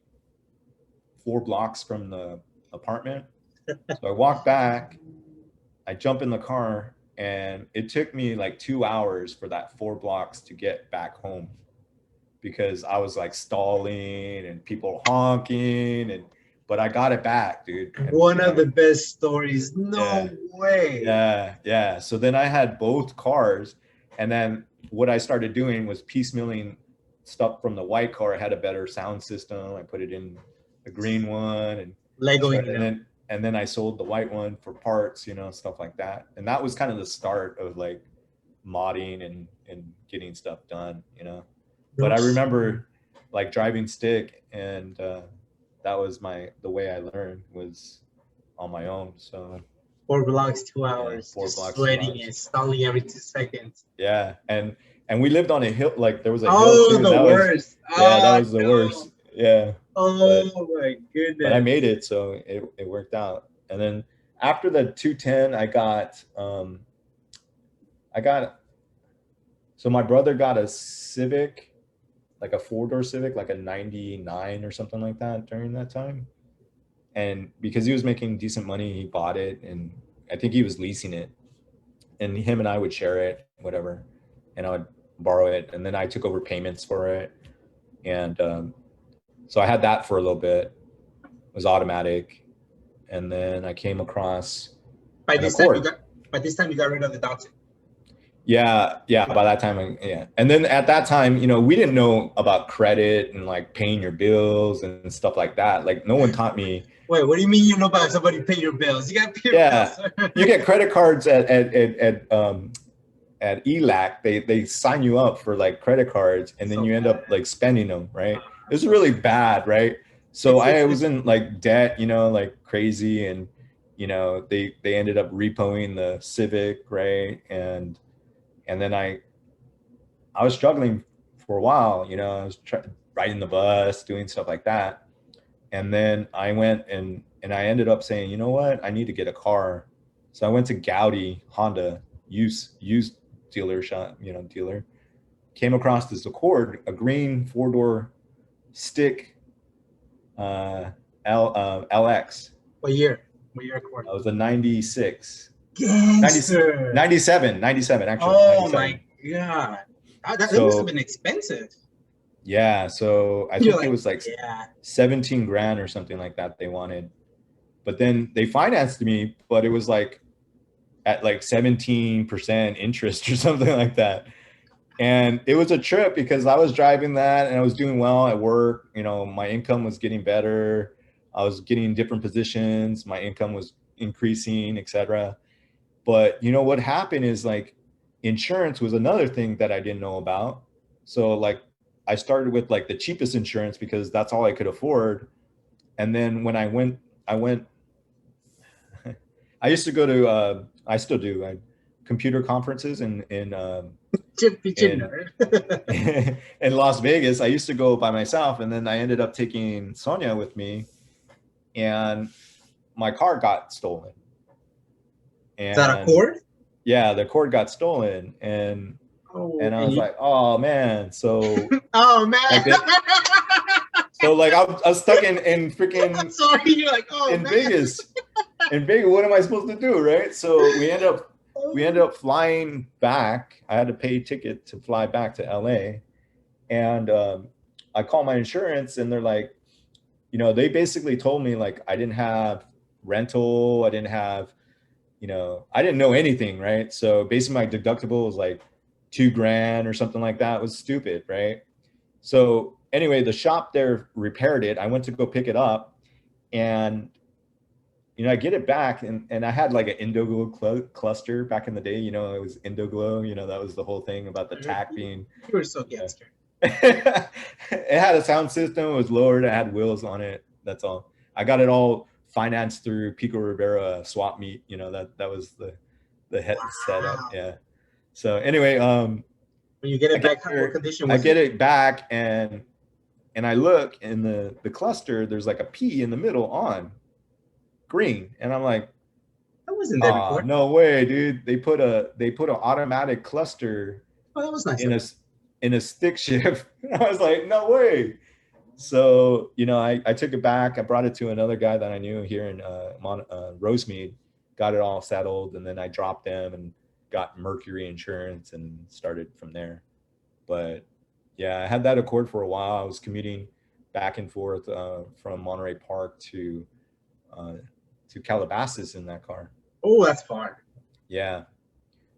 4 blocks from the apartment. So I walked back. I jump in the car, and it took me like 2 hours for that 4 blocks to get back home, because I was like stalling and people honking, but I got it back, dude. And One of the best stories. yeah, No way. yeah. So then I had both cars, and then what I started doing was piecemealing stuff from the white car. I had a better sound system. I put it in the green one, and Legoing and them. then I sold the white one for parts, stuff like that. And that was kind of the start of like modding and getting stuff done. But No I shit. remember like driving stick, and that was the way I learned was on my own. So 4 blocks, two yeah, hours, four just blocks, two sweating hours. and stalling every 2 seconds. Yeah, and we lived on a hill. Like there was a hill Oh, too, and the worst. that Ah, was the no. worst. Yeah, but Oh my I goodness. made it, so it worked out. And then after the 210, I got so my brother got a Civic, like a 4-door Civic, like a 99 or something like that during that time. And because he was making decent money, he bought it, and I think he was leasing it. And him and I would share it, whatever, and I would borrow it, and then I took over payments for it. And so I had that for a little bit. It was automatic, and then I came across By an this time you Accord. got by this time you got rid of the Datsun. Yeah. By that time, yeah. And then at that time, we didn't know about credit and like paying your bills and stuff like that. Like no one taught me. Wait, what do you mean you know about somebody pay your bills? You got to pay your Yeah, bills. you get credit cards at ELAC. They sign you up for like credit cards, and then So you end bad. up like spending them, right? It was really bad, right? So I was It's in like debt, like crazy, and they ended up repoing the Civic, right? And then I was struggling for a while, I was riding the bus, doing stuff like that. And then I went and I ended up saying, you know what, I need to get a car. So I went to Gaudi Honda used dealer shop, dealer. Came across this Accord, a green 4-door stick LX. what year? What year Accord? It was a 96. 90, Gangster. 97 actually, Oh 97. my god. That must have So been expensive. yeah, so I You're think it like, was like yeah. 17 grand or something like that they wanted. But then they financed me, but it was like at like 17% interest or something like that. And it was a trip because I was driving that and I was doing well at work. My income was getting better. I was getting different positions. My income was increasing, etc. But what happened is like insurance was another thing that I didn't know about. So like I started with like the cheapest insurance because that's all I could afford. And then when I went, I used to go to, I still do, computer conferences in Nerd. in Las Vegas. I used to go by myself, and then I ended up taking Sonia with me, and my car got stolen. Is that And Accord? yeah, the cord got stolen, and Oh, and I and was you. like, oh man. So Oh man. like it, so like I was stuck in I'm freaking sorry. You're like, oh in man. Vegas. In Vegas, what am I supposed to do, right? So we ended up flying back. I had to pay a ticket to fly back to LA, and I called my insurance, and they're like, they basically told me like I didn't have rental, I didn't have, I didn't know anything, right? So basically my deductible was like 2 grand or something like that. It was stupid, right? So anyway, the shop there repaired it. I went to go pick it up, and I get it back, and I had like an Indoglow cluster back in the day. It was Indoglow. That was the whole thing about the tack being. You were so gangster. It had a sound system. It was lowered. It had wheels on it. That's all. I got it all financed through Pico Rivera swap meet. That was the head setup. Wow. Yeah. So anyway, When you get I it get back, what there, condition I was get it? it back, and I look in the cluster. There's like a P in the middle on green, and I'm like, That wasn't there ah, before. no way, dude. They put an automatic cluster Oh, that was nice in of a them. stick shift. I was like, no way. So, I took it back. I brought it to another guy that I knew here in Rosemead, got it all settled, and then I dropped them and got Mercury insurance and started from there. But yeah, I had that Accord for a while. I was commuting back and forth from Monterey Park uh, to Calabasas in that car. Oh, that's far. Yeah.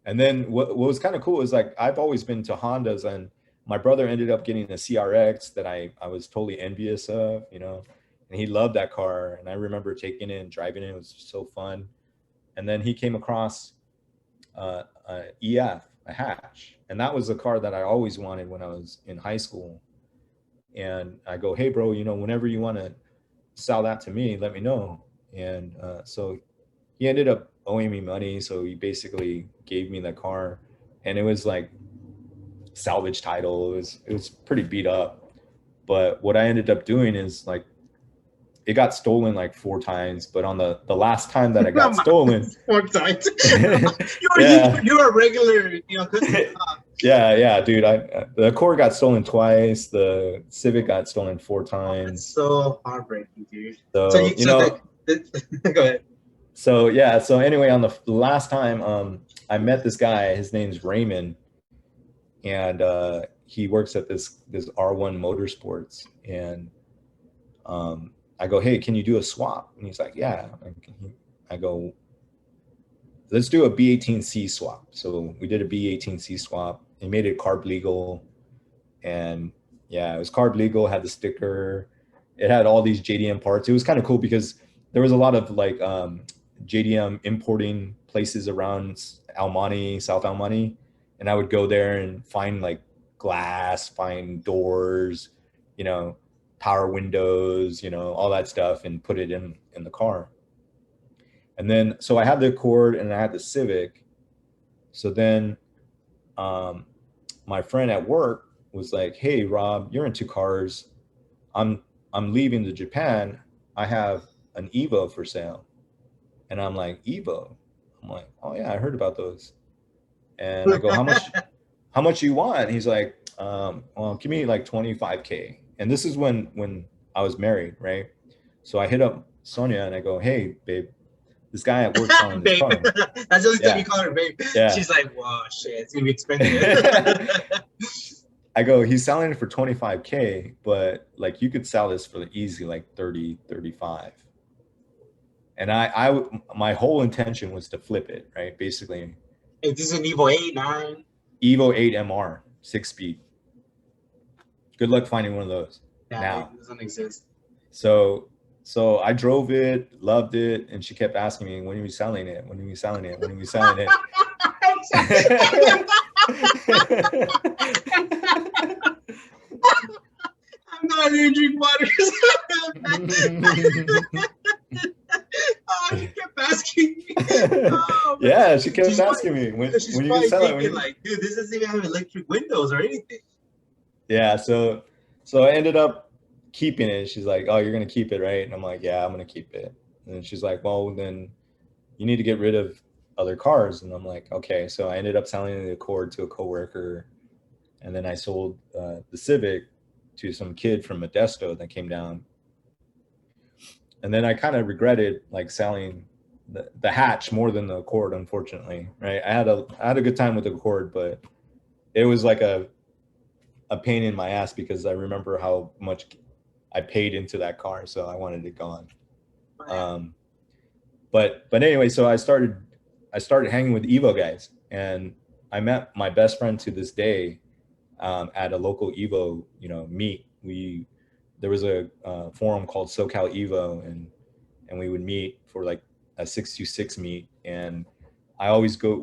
And then what was kind of cool is like I've always been to Hondas, and my brother ended up getting a CRX that I was totally envious of, and he loved that car. And I remember taking it and driving it. It was so fun. And then he came across a EF, a hatch. And that was a car that I always wanted when I was in high school. And I go, hey, bro, whenever you want to sell that to me, let me know. And so he ended up owing me money. So he basically gave me the car. And it was like salvage title. It was pretty beat up. But what I ended up doing is like it got stolen like 4 times. But on the last time that it got stolen, 4 times. yeah, You're a regular, yeah, dude. The Accord got stolen twice. The Civic got stolen 4 times. That's so heartbreaking, dude. So So go ahead. So yeah. So anyway, on the last time, I met this guy. His name's Raymond, and he works at this R1 Motorsports. And I go, hey, can you do a swap? And he's like, yeah. I go, let's do a B18c swap. So we did a B18c swap. He made it carb legal, and yeah, it was carb legal. Had the sticker. It had all these JDM parts. It was kind of cool because there was a lot of like JDM importing places around Almani, South Almani, and I would go there and find like glass, find doors, power windows, all that stuff, and put it in the car. And then so I had the Accord and I had the Civic. So then my friend at work was like, hey, Rob, you're into cars. I'm leaving to Japan. I have an Evo for sale. And I'm like, Evo? I'm like, oh yeah, I heard about those. And I go, how much you want? And he's like, well, give me like 25K. And this is when I was married, right? So I hit up Sonia and I go, hey, babe, this guy at work selling this Babe. car. That's the only time Yeah. you call her babe. Yeah. She's like, wow, shit, it's gonna be expensive. I go, he's selling it for 25K, but like you could sell this for easy like 30, 35. And my whole intention was to flip it, right? Basically, Hey, this is an Evo 8, 9. Evo 8 MR, 6-speed. Good luck finding one of those now. It doesn't exist. So I drove it, loved it, and she kept asking me, when are you selling it? When are you selling it? When are you selling it? I'm not here to drink water. Oh, she kept asking me. Oh, yeah, she kept asking me when you sell it. Like, dude, this doesn't even have electric windows or anything. Yeah, so I ended up keeping it. She's like, oh, you're gonna keep it, right? And I'm like, yeah, I'm gonna keep it. And she's like, well, then you need to get rid of other cars. And I'm like, okay. So I ended up selling the Accord to a coworker, and then I sold the Civic to some kid from Modesto that came down. And then I kind of regretted like selling the hatch more than the Accord, unfortunately, right? I had a good time with the Accord, but it was like a pain in my ass because I remember how much I paid into that car, so I wanted it gone. But anyway, so I started hanging with Evo guys, and I met my best friend to this day at a local Evo meet. There was a forum called SoCal Evo, and we would meet for like a 626 meet, and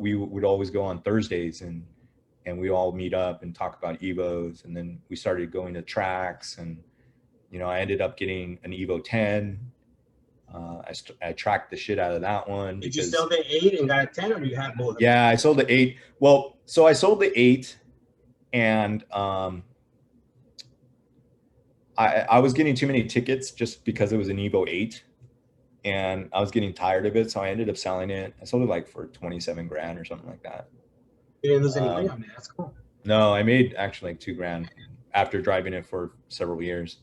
we would always go on Thursdays, and we all meet up and talk about Evos. And then we started going to tracks, and I ended up getting an Evo 10. I tracked the shit out of that one. Did you sell the 8 and got a 10, or you have both? Yeah, I sold the 8. Well, so I sold the 8, and I was getting too many tickets just because it was an Evo 8, and I was getting tired of it, so I ended up selling it. I sold it like for 27 grand or something like that. You didn't lose any money on it. That's cool. No, I made actually like 2 grand after driving it for several years.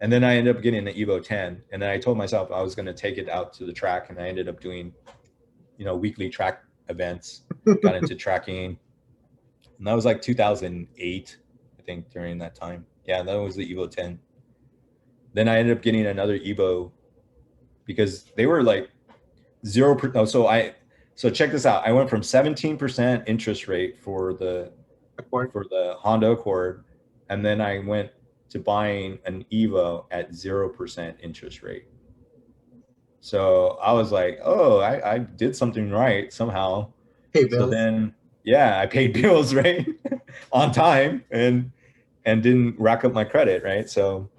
And then I ended up getting the Evo 10. And then I told myself I was going to take it out to the track. And I ended up doing, weekly track events, got into tracking. And that was like 2008, I think, during that time. Yeah, that was the Evo 10. Then I ended up getting another Evo because they were like 0%. So check this out. I went from 17% interest rate for the Honda Accord, and then I went to buying an Evo at 0% interest rate. So I was like, oh, I did something right somehow. Pay bills. So then, yeah, I paid bills, right, on time, and didn't rack up my credit, right? So,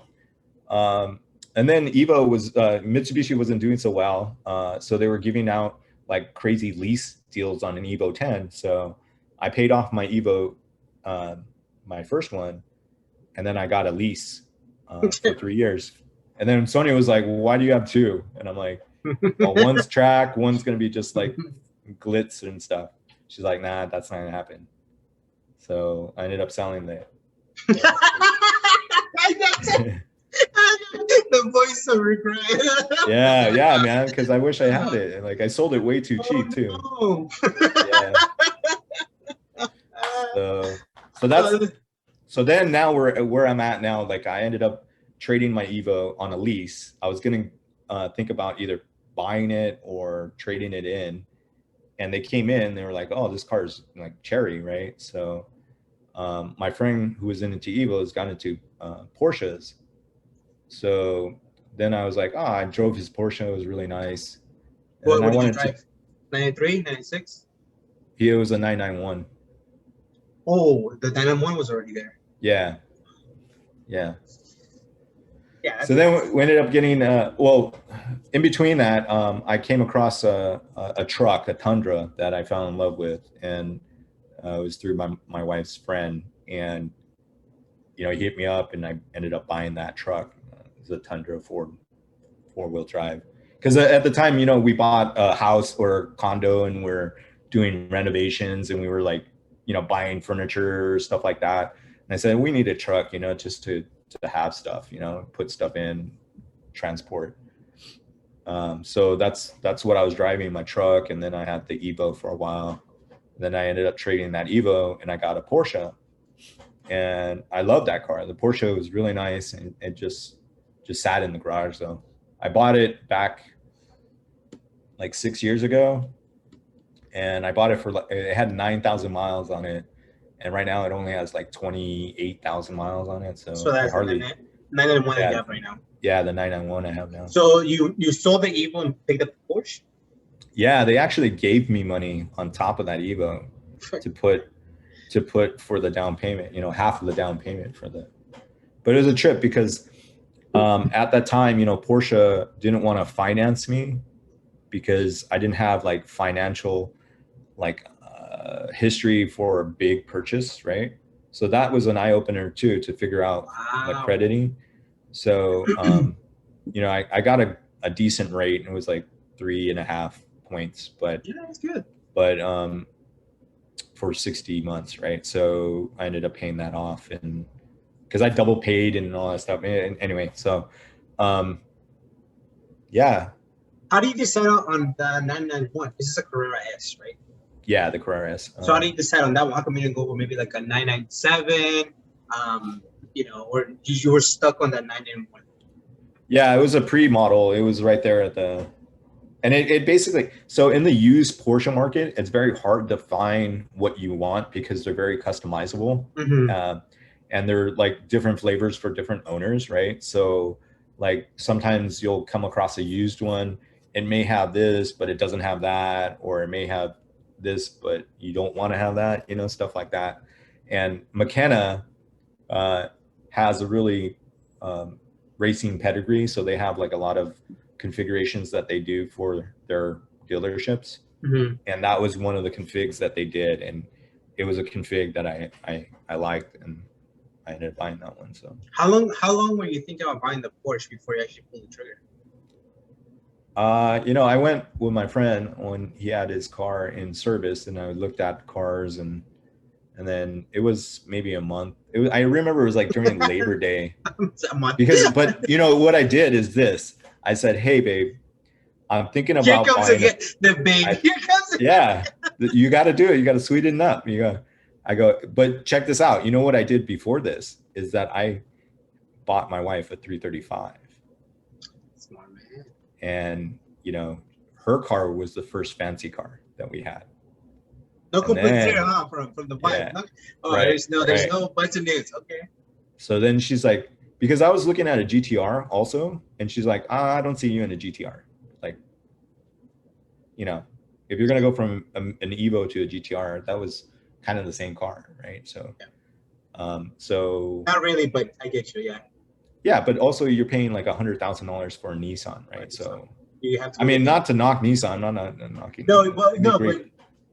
and then Evo was Mitsubishi wasn't doing so well, so they were giving out like crazy lease deals on an Evo 10. So I paid off my Evo, my first one, and then I got a lease for 3 years. And then Sonia was like, well, why do you have two? And I'm like, well, one's track, one's going to be just like glitz and stuff. She's like, nah, that's not going to happen. So I ended up selling that. The voice of regret. yeah, man, because I wish I had it. And like I sold it way too cheap too. No. Yeah. So then now where I'm at now, like I ended up trading my Evo on a lease. I was gonna think about either buying it or trading it in, and they came in, they were like, oh, this car is like cherry, right? So my friend who was into Evos got into Porsches. So then I was like, oh, I drove his Porsche. It was really nice. What did you drive? 93, 96? It was a 991. Oh, the 991 was already there. Yeah. So then we ended up getting, in between that, I came across a truck, a Tundra, that I fell in love with. And it was through my wife's friend. And, he hit me up, and I ended up buying that truck. It was a Tundra four-wheel drive. Because at the time, we bought a house or a condo, and we're doing renovations, and we were like, buying furniture, stuff like that. And I said, we need a truck, just to have stuff, put stuff in, transport. So that's what I was driving, my truck. And then I had the Evo for a while. Then I ended up trading that Evo, and I got a Porsche. And I love that car. The Porsche was really nice, and it just sat in the garage. So I bought it back like 6 years ago, and I bought it for, it had 9,000 miles on it. And right now it only has like 28,000 miles on it. So that's hardly 991 I have right now. Yeah, the 991 I have now. So you sold the Evo and picked up the Porsche? Yeah, they actually gave me money on top of that Evo to put for the down payment, half of the down payment for the, but it was a trip because at that time, Porsche didn't want to finance me because I didn't have like financial, history for a big purchase, right? So that was an eye opener too, to figure out the crediting. So, I got a decent rate, and it was like 3.5 points, but yeah, that's good. But for 60 months, right? So I ended up paying that off, and because I double paid and all that stuff. And anyway, so yeah. How do you decide on the 991? This is a Carrera S, right? Yeah, the Carrera S. So how do you decide on that one? How come you didn't go with maybe like a 997? Or you were stuck on that 991? Yeah, it was a pre-model. It was right there at the, and it basically, so in the used Porsche market, it's very hard to find what you want because they're very customizable. Mm-hmm. And they're like different flavors for different owners, right? So like sometimes you'll come across a used one. It may have this, but it doesn't have that, or it may have this, but you don't want to have that, stuff like that. And McKenna has a really racing pedigree, so they have like a lot of configurations that they do for their dealerships. Mm-hmm. And that was one of the configs that they did, it was a config that I liked, and I ended up buying that one. So how long were you thinking about buying the Porsche before you actually pulled the trigger? you know, I went with my friend when he had his car in service, and I looked at cars, and then it was maybe a month. I remember it was like during Labor Day. A month. But you know what I did is this. I said, "Hey, babe, I'm thinking Here about comes buying again the baby. Here comes again. Yeah, you got to do it. You got to sweeten it up. I go, but check this out. You know what I did before this is that I bought my wife a 335. Smart man. And, you know, her car was the first fancy car that we had. No complaints here, huh? From the wife. Yeah, No, there's no button names. Okay. So then she's like, because I was looking at a GTR also, and she's like, I don't see you in a GTR. Like, you know, if you're gonna go from an Evo to a GTR, that was kind of the same car, right? So, so not really, but I get you. Yeah. Yeah, but also you're paying like $100,000 for a Nissan, right? So you have to. I mean, not to knock Nissan, I'm not knocking. No,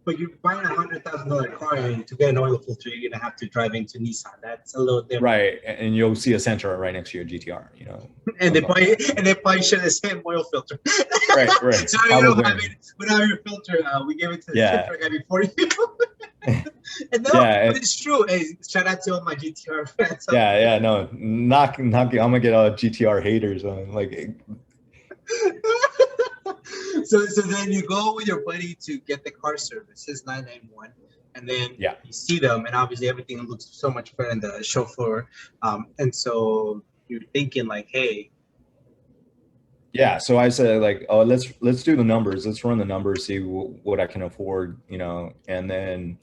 but you're buying $100,000 car, and to get an oil filter, you're gonna have to drive into Nissan. That's a little different, right? And you'll see a Sentra right next to your GTR, you know. and they probably share the same oil filter. Right. So you know, I mean, without your filter, we gave it to the Sentra guy before you. And no, but it's true. Hey, shout out to all my GTR fans. Yeah, no, knock. I'm gonna get all GTR haters on like. So then you go with your buddy to get the car service, his 991, and then you see them, and obviously everything looks so much better in the show floor. And so you're thinking like, hey. Yeah, so I said like, oh, let's do the numbers. Let's run the numbers, see what I can afford, you know, and then.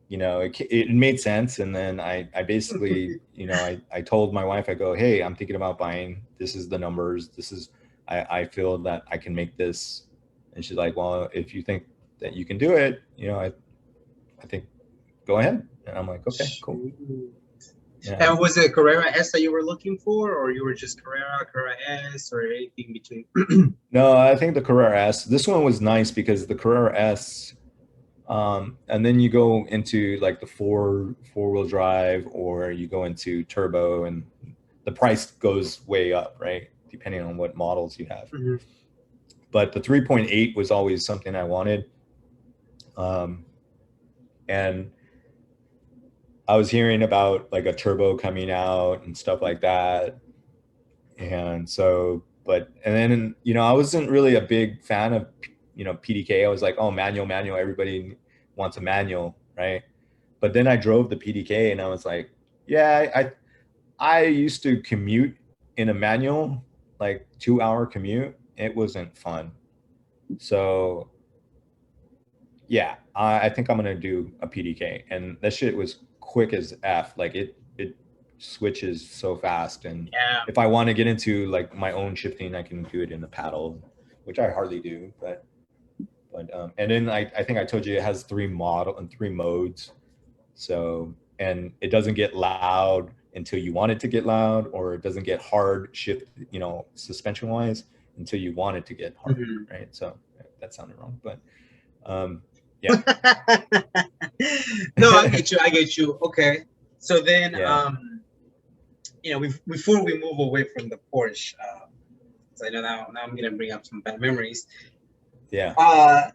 You know, it made sense. And then I basically, you know, I told my wife, I go, hey, I'm thinking about buying, this is the numbers. This is, I feel that I can make this. And she's like, well, if you think that you can do it, you know, I think go ahead. And I'm like, okay, cool. Yeah. And was it Carrera S that you were looking for, or you were just Carrera S, or anything between? No, I think the Carrera S, this one was nice because the Carrera S, and then you go into like the four-wheel drive, or you go into turbo, and the price goes way up, right? Depending on what models you have. Mm-hmm. But the 3.8 was always something I wanted. And I was hearing about like a turbo coming out and stuff like that. And so, and then, you know, I wasn't really a big fan of, you know, PDK. I was like, oh, manual, everybody wants a manual, right? But then I drove the PDK and I was like, yeah, I used to commute in a manual, like 2-hour commute. It wasn't fun. So yeah, I think I'm gonna do a PDK, and that shit was quick as F. Like it switches so fast, and if I want to get into like my own shifting, I can do it in the paddle, which I hardly do, but and then I think I told you it has 3 modes. So, and it doesn't get loud until you want it to get loud, or it doesn't get hard shift, you know, suspension wise until you want it to get hard, mm-hmm. Right? So that sounded wrong, but yeah. No, I get you. Okay. So then, you know, before we move away from the Porsche, because I know now I'm gonna bring up some bad memories. Yeah.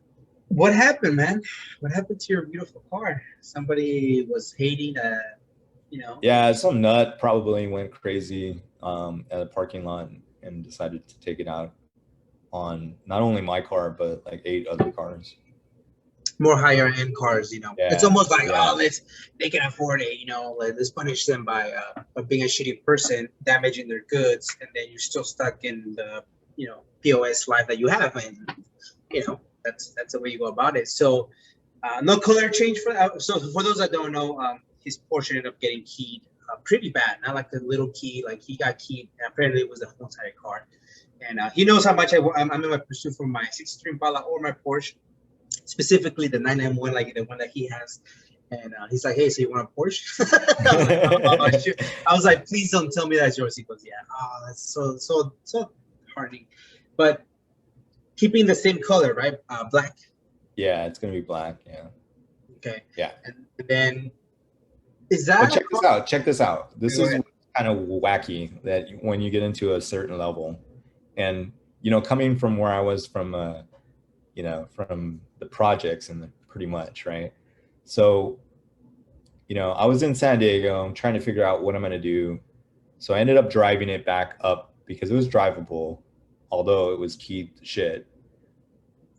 What happened, man? What happened to your beautiful car? Somebody was hating, you know. Yeah, some nut probably went crazy at a parking lot and decided to take it out on not only my car but like 8 other cars. More higher end cars, you know. Yeah. It's almost like, they can afford it, you know. Like, let's punish them by being a shitty person, damaging their goods, and then you're still stuck in the, you know, POS life that you have, and you know that's the way you go about it. So, no color change for that. So for those that don't know, his Porsche ended up getting keyed pretty bad. Not like a little key, like he got keyed. Apparently, it was the whole entire car, and he knows how much I'm in my pursuit for my 63 Impala or my Porsche. Specifically the 991, like the one that he has, and he's like, hey, so you want a Porsche? I was like, please don't tell me that's yours. He goes, yeah. Oh, that's so heartening. But keeping the same color, right? Black. Yeah, it's gonna be black. Yeah. Okay. Yeah. And then is But that a check this car? out. Check this out. This Go is ahead. kind of wacky that when you get into a certain level, and coming from where I was from, from the projects and pretty much, right? So, I was in San Diego. I'm trying to figure out what I'm going to do. So I ended up driving it back up because it was drivable, although it was keyed to shit.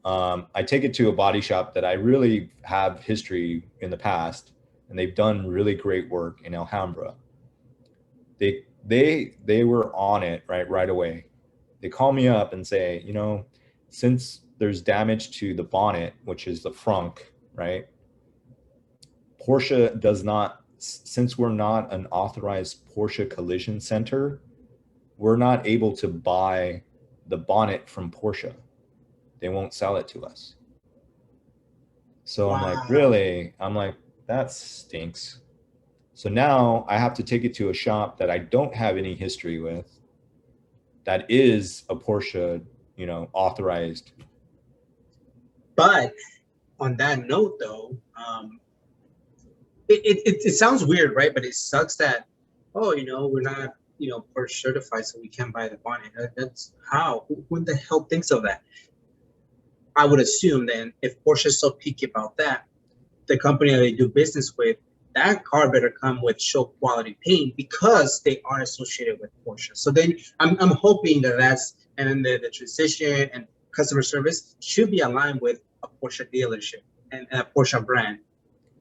I take it to a body shop that I really have history in the past, and they've done really great work in Alhambra. They were on it right away. They call me up and say, since there's damage to the bonnet, which is the frunk, right? Porsche does not, since we're not an authorized Porsche collision center, we're not able to buy the bonnet from Porsche. They won't sell it to us. So I'm like, Wow. really? I'm like, that stinks. So now I have to take it to a shop that I don't have any history with, that is a Porsche, authorized. But on that note, though, it sounds weird, right? But it sucks that, oh, we're not, Porsche certified, so we can't buy the bonnet. That's how. Who the hell thinks of that? I would assume then, if Porsche is so picky about that, the company that they do business with, that car better come with show quality paint because they are associated with Porsche. So then I'm hoping and then the transition and customer service should be aligned with a Porsche dealership and a Porsche brand.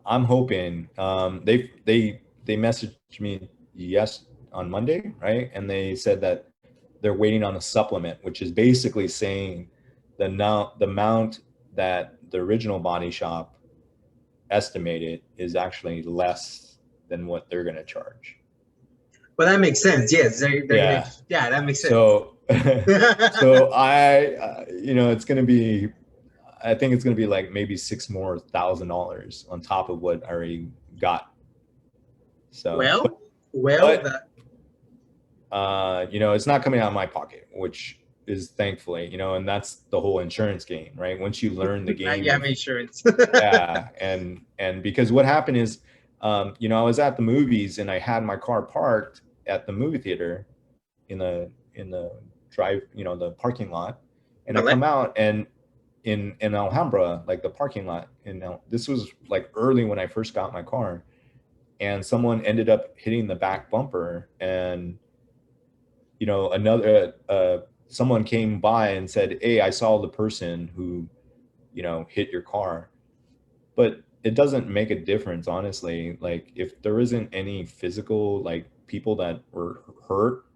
I'm hoping they messaged me on Monday, right? And they said that they're waiting on a supplement, which is basically saying the amount that the original body shop estimated is actually less than what they're going to charge. Well, that makes sense. Yes, they're Yeah. gonna. Yeah, that makes sense. So, so it's going to be, I think it's going to be like maybe $6,000 on top of what I already got. So, it's not coming out of my pocket, which is thankfully, and that's the whole insurance game, right? Once you learn the game, you have insurance. yeah, and because what happened is, I was at the movies and I had my car parked at the movie theater in the drive, the parking lot, and I come out and in Alhambra, like the parking lot, this was like early when I first got my car, and someone ended up hitting the back bumper, and someone came by and said, "Hey, I saw the person who, hit your car." But it doesn't make a difference, honestly. Like, if there isn't any physical, like, people that were hurt,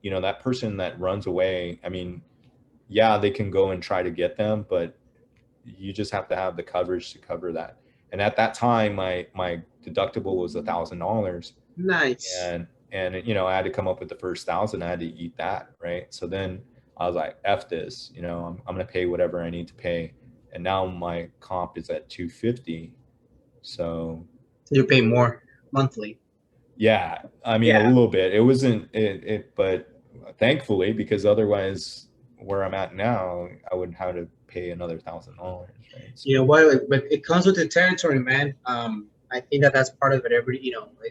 that person that runs away, I mean, yeah, they can go and try to get them, but you just have to have the coverage to cover that. And at that time, my deductible was $1,000. Nice. And I had to come up with the first 1,000. I had to eat that, right? So then I was like, F this, I'm gonna pay whatever I need to pay. And now my comp is at $250. So you pay more monthly. Yeah, I mean, a little bit. It wasn't it, but thankfully, because otherwise, where I'm at now, I would have to pay another $1,000. Right? So, you know what? But it comes with the territory, man. I think that's part of it.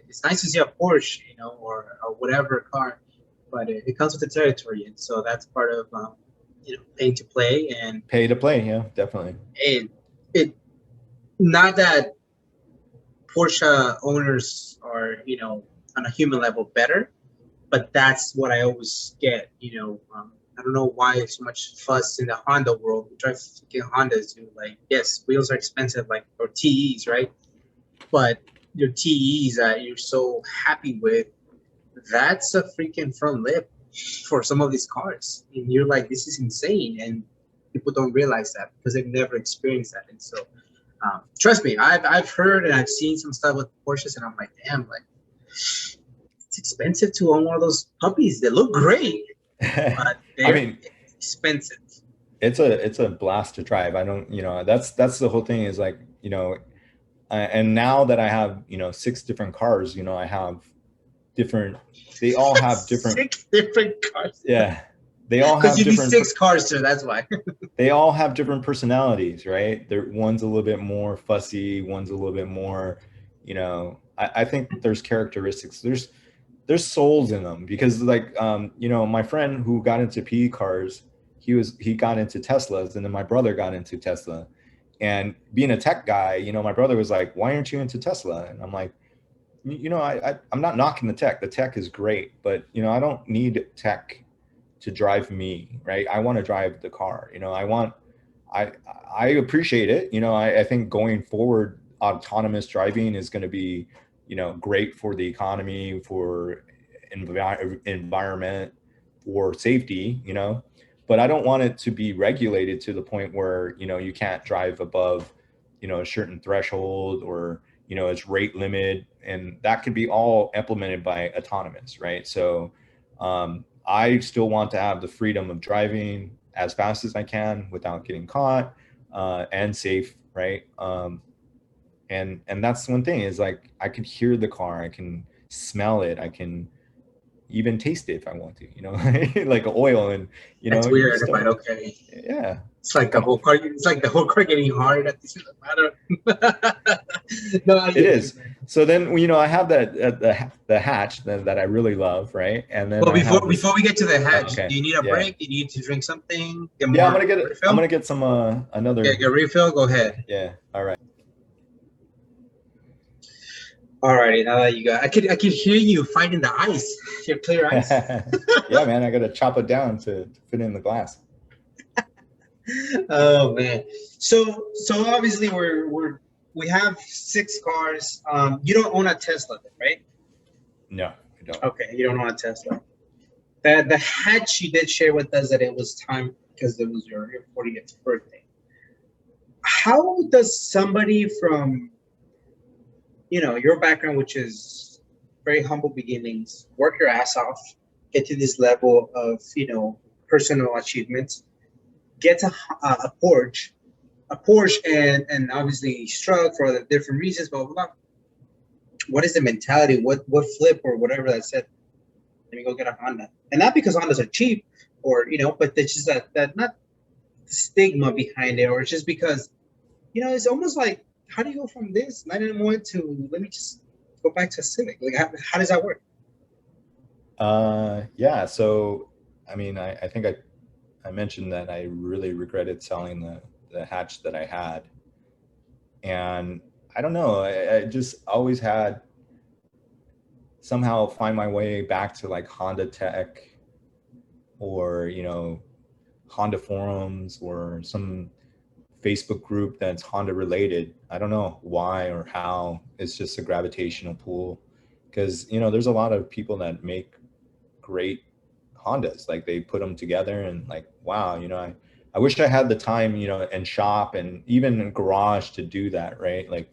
It's nice to see a Porsche, or whatever car, but it comes with the territory, and so that's part of paying to play and pay to play. Yeah, definitely. And it not that Porsche owners are on a human level better, but that's what I always get. I don't know why so much fuss in the Honda world. We drive Hondas, dude. Like, yes, wheels are expensive, like, or TEs, right? But your TEs that you're so happy with, that's a freaking front lip for some of these cars. And you're like, this is insane. And people don't realize that because they've never experienced that. And so, trust me, I've heard and I've seen some stuff with Porsches, and I'm like, damn, like, it's expensive to own one of those puppies. They look great, but they're expensive. It's a blast to drive. I don't, that's the whole thing is like, and now that I have, 6 different cars, I have different, they all have different 6 different cars. Yeah. They all have different 6 cars, sir. That's why. They all have different personalities, right? One's a little bit more fussy, one's a little bit more, you know, I think there's characteristics. There's souls in them, because like, you know, my friend who got into PE cars, he got into Teslas, and then my brother got into Tesla. And being a tech guy, you know, my brother was like, why aren't you into Tesla? And I'm like, you know, I'm not knocking the tech. The tech is great, but you know, I don't need tech to drive me, right? I want to drive the car. You know, I I appreciate it. You know, I think going forward, autonomous driving is going to be, you know, great for the economy, for environment, for safety. You know, but I don't want it to be regulated to the point where, you know, you can't drive above, you know, a certain threshold, or you know, it's rate limit, and that could be all implemented by autonomous, right? So I still want to have the freedom of driving as fast as I can without getting caught, and safe, right? And that's one thing, is like, I can hear the car, I can smell it, I can even taste it if I want to, you know, like oil, and you That's know, you weird, just but don't. okay. Yeah, It's like the whole car. It's like the whole car getting hard at the matter. No, I it get you, is. man. So then, you know, I have that the hatch that I really love, right? And then Well, I have this. before we get to the hatch, Okay, do you need a yeah, break? Do you need to drink something? Get yeah. more I'm refill? gonna get some Get another. your refill. Go ahead. Yeah. All right. Alrighty, now that you got, I could hear you fighting the ice. Your clear ice. Yeah, man, I gotta chop it down to fit in the glass. Oh man. So obviously we have 6 cars. You don't own a Tesla, right? No, I don't. Okay, you don't own a Tesla. The hatch you did share with us that it was time because it was your 40th birthday. How does somebody from your background, which is very humble beginnings, work your ass off, get to this level of personal achievements, get a Porsche, and obviously struck for the different reasons, blah blah blah. What is the mentality? What flip or whatever that said? Let me go get a Honda, and not because Hondas are cheap, or but it's just that not the stigma behind it, or it's just because it's almost like, how do you go from this 911 to let me just go back to Civic? Like, how does that work? Yeah. So, I mean, I think I mentioned that I really regretted selling the hatch that I had, and I don't know. I just always had somehow find my way back to like Honda Tech, or Honda forums, or some Facebook group that's Honda related. I don't know why or how. It's just a gravitational pull, because there's a lot of people that make great Hondas. Like, they put them together, and like, wow, I wish I had the time, and shop, and even garage to do that, right? Like,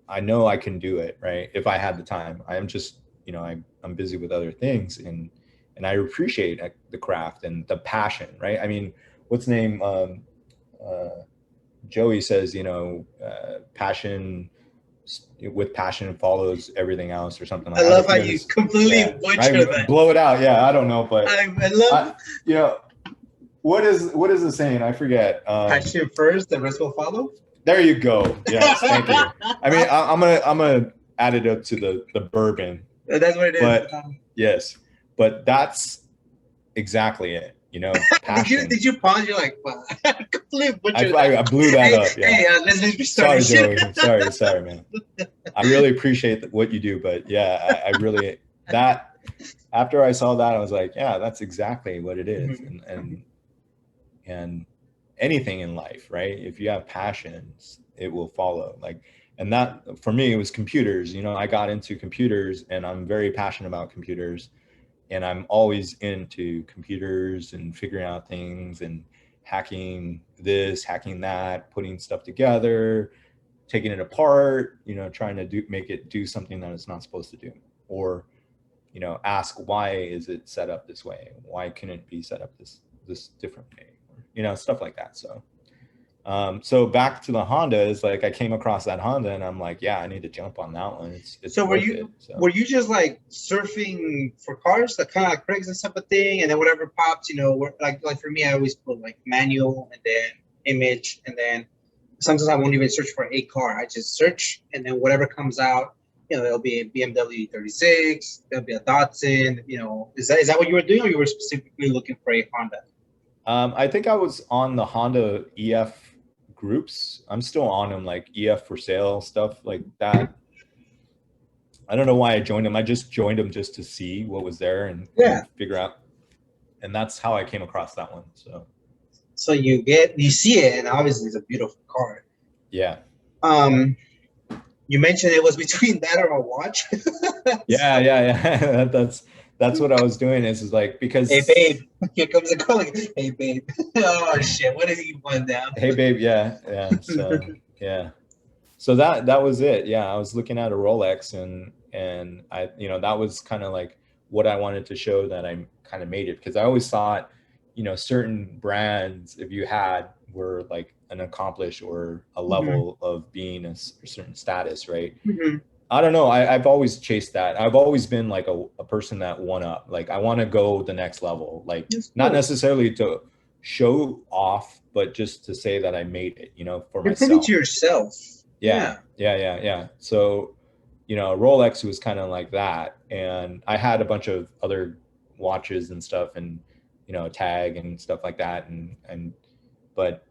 I know I can do it, right? If I had the time. I am just, I'm busy with other things, and I appreciate the craft and the passion, right? I mean, what's name? Joey says, passion, with passion follows everything else, or something I like. love how I you completely butcher right, that. blow it out. Yeah, I don't know, but I love what is the saying? I forget. passion first, the rest will follow. There you go. Yes, thank you. I mean, I'm gonna add it up to the bourbon. That's what it is. But yes, but that's exactly it. Passion. Did you pause? You're like, wow, completely butchered I blew that up. Yeah. Hey, let's restart. Sorry, Joey. Sorry, man. I really appreciate what you do, but yeah, I really, that after I saw that, I was like, yeah, that's exactly what it is. Mm-hmm. And anything in life, right? If you have passions, it will follow. Like, and that for me, it was computers. I got into computers, and I'm very passionate about computers, and I'm always into computers and figuring out things and hacking this, hacking that, putting stuff together, taking it apart, trying to make it do something that it's not supposed to do, or ask, why is it set up this way? Why couldn't it be set up this different way? Stuff like that. So back to the Honda, is like, I came across that Honda, and I'm like, yeah, I need to jump on that one. It's So worth it. So were you just like surfing for cars, like kind of like Craigslist type of thing, and then whatever pops, like for me, I always put like manual and then image, and then Sometimes I won't even search for a car. I just search, and then whatever comes out, there'll be a BMW 36, there'll be a Datsun. Is that what you were doing, or you were specifically looking for a Honda? I think I was on the Honda EF groups. I'm still on them, like EF for sale, stuff like that. I don't know why I joined them. I just joined them just to see what was there and figure out. And that's how I came across that one. So you see it, and obviously it's a beautiful car. Yeah. You mentioned it was between that or a watch. Yeah. That's what I was doing. Is like, because hey babe, here comes a call. Like, hey babe, oh shit, what did he want down? Hey babe, yeah. So yeah. So that was it. Yeah, I was looking at a Rolex, and I, that was kind of like what I wanted to show that I kind of made it, because I always thought, certain brands, if you had, were like an accomplished or a level of being a certain status, right? I don't know. I've always chased that. I've always been like a person that one up. Like, I want to go the next level. Like, not necessarily to show off, but just to say that I made it, for You're myself. proving to yourself. Yeah. So, Rolex was kind of like that. And I had a bunch of other watches and stuff, and, Tag and stuff like that. But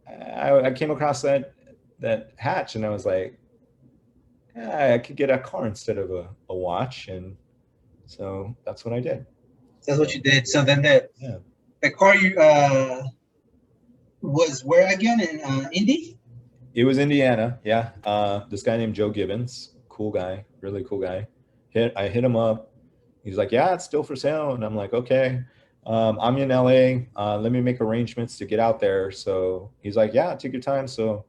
I came across that hatch, and I was like, I could get a car instead of a watch. And so that's what I did. That's what you did. So then the car you was where again, in Indy? It was Indiana. Yeah. This guy named Joe Gibbons, cool guy, really cool guy. I hit him up. He's like, yeah, it's still for sale. And I'm like, okay. I'm in LA. Let me make arrangements to get out there. So he's like, yeah, take your time. So,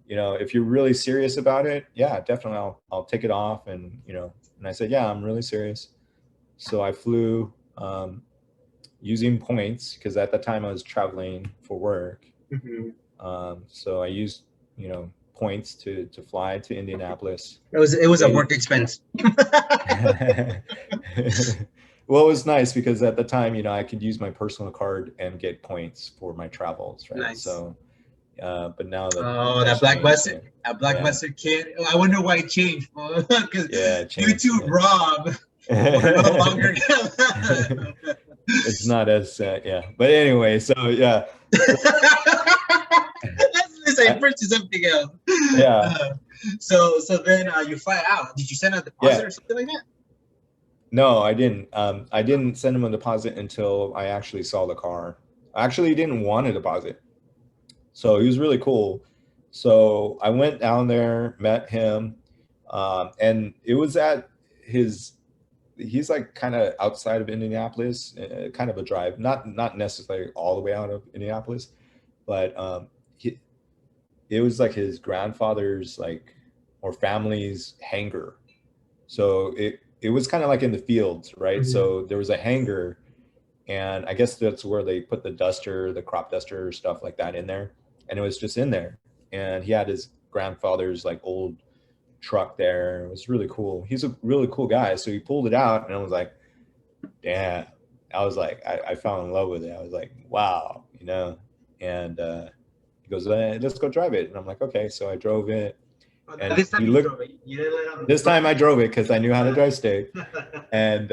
if you're really serious about it, yeah, definitely I'll take it off. And, and I said, yeah, I'm really serious. So I flew, using points, because at the time I was traveling for work. So I used, points to fly to Indianapolis. It was a work expense. Well, it was nice because at the time, I could use my personal card and get points for my travels, right? Nice. So, but now that that Blackbuster kid. I wonder why it changed, because YouTube Rob no longer. It's not as but anyway, so yeah. Let's say purchase something else. Yeah. So then you fly out. Did you send a deposit or something like that? No, I didn't. I didn't send him a deposit until I actually saw the car. I actually didn't want a deposit. So he was really cool. So I went down there, met him, and it was at he's like kind of outside of Indianapolis, kind of a drive, not necessarily all the way out of Indianapolis, but it was like his grandfather's or family's hangar. So it was kind of like in the fields, right? So there was a hangar, and I guess that's where they put the crop duster, stuff like that in there. And it was just in there. And he had his grandfather's old truck there. It was really cool. He's a really cool guy. So he pulled it out, and I was like, damn. I was like, I fell in love with it. I was like, wow, and he goes, let's go drive it. And I'm like, okay. So I drove it. And this time you drove it. You didn't let him. This time I drove it because I knew how to drive state. And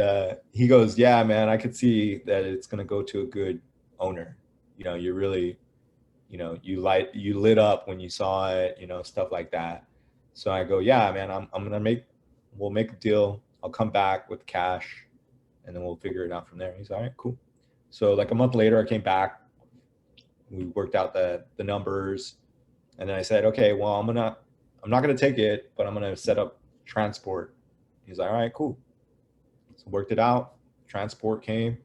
he goes, yeah, man, I could see that it's going to go to a good owner. You really, you lit up when you saw it, stuff like that. So I go, yeah, man, we'll make a deal. I'll come back with cash, and then we'll figure it out from there. He's all right, cool. So a month later, I came back. We worked out the numbers, and then I said, okay, well, I'm not going to take it, but I'm going to set up transport. He's like, all right, cool. So worked it out. Transport came,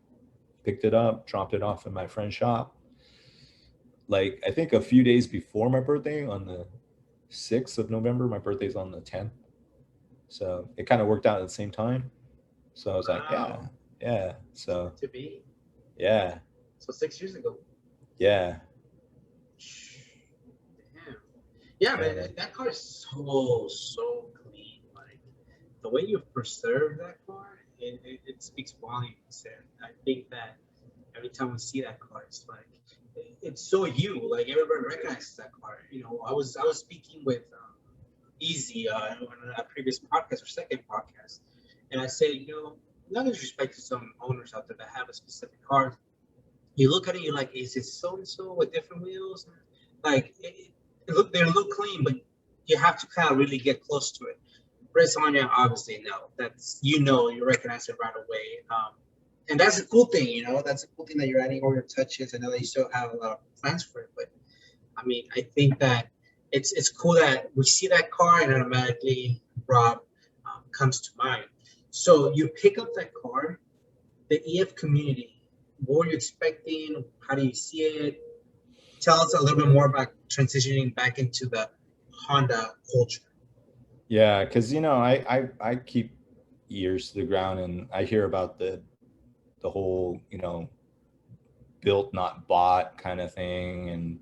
picked it up, dropped it off in my friend's shop. I think a few days before my birthday, on the 6th of November, my birthday's on the 10th. So it kind of worked out at the same time. So I was like, yeah. So to be. Yeah. So 6 years ago. Yeah. Damn. Yeah, man, that car is so clean. The way you preserve that car, it speaks volumes. And I think that every time we see that car, it's so you, like everybody recognizes that car. I was speaking with Easy on a previous podcast or second podcast, and I said, not disrespect to some owners out there that have a specific car. You look at it, you're like, is it so and so with different wheels? Like they look clean, but you have to kind of really get close to it. Red Sonja, obviously, no. That's you recognize it right away. And that's a cool thing, That's a cool thing that you're adding all your touches. I know that you still have a lot of plans for it, but I mean, I think that it's cool that we see that car and automatically Rob comes to mind. So you pick up that car, the EF community. What were you expecting? How do you see it? Tell us a little bit more about transitioning back into the Honda culture. Yeah, because I keep ears to the ground, and I hear about the whole built not bought kind of thing, and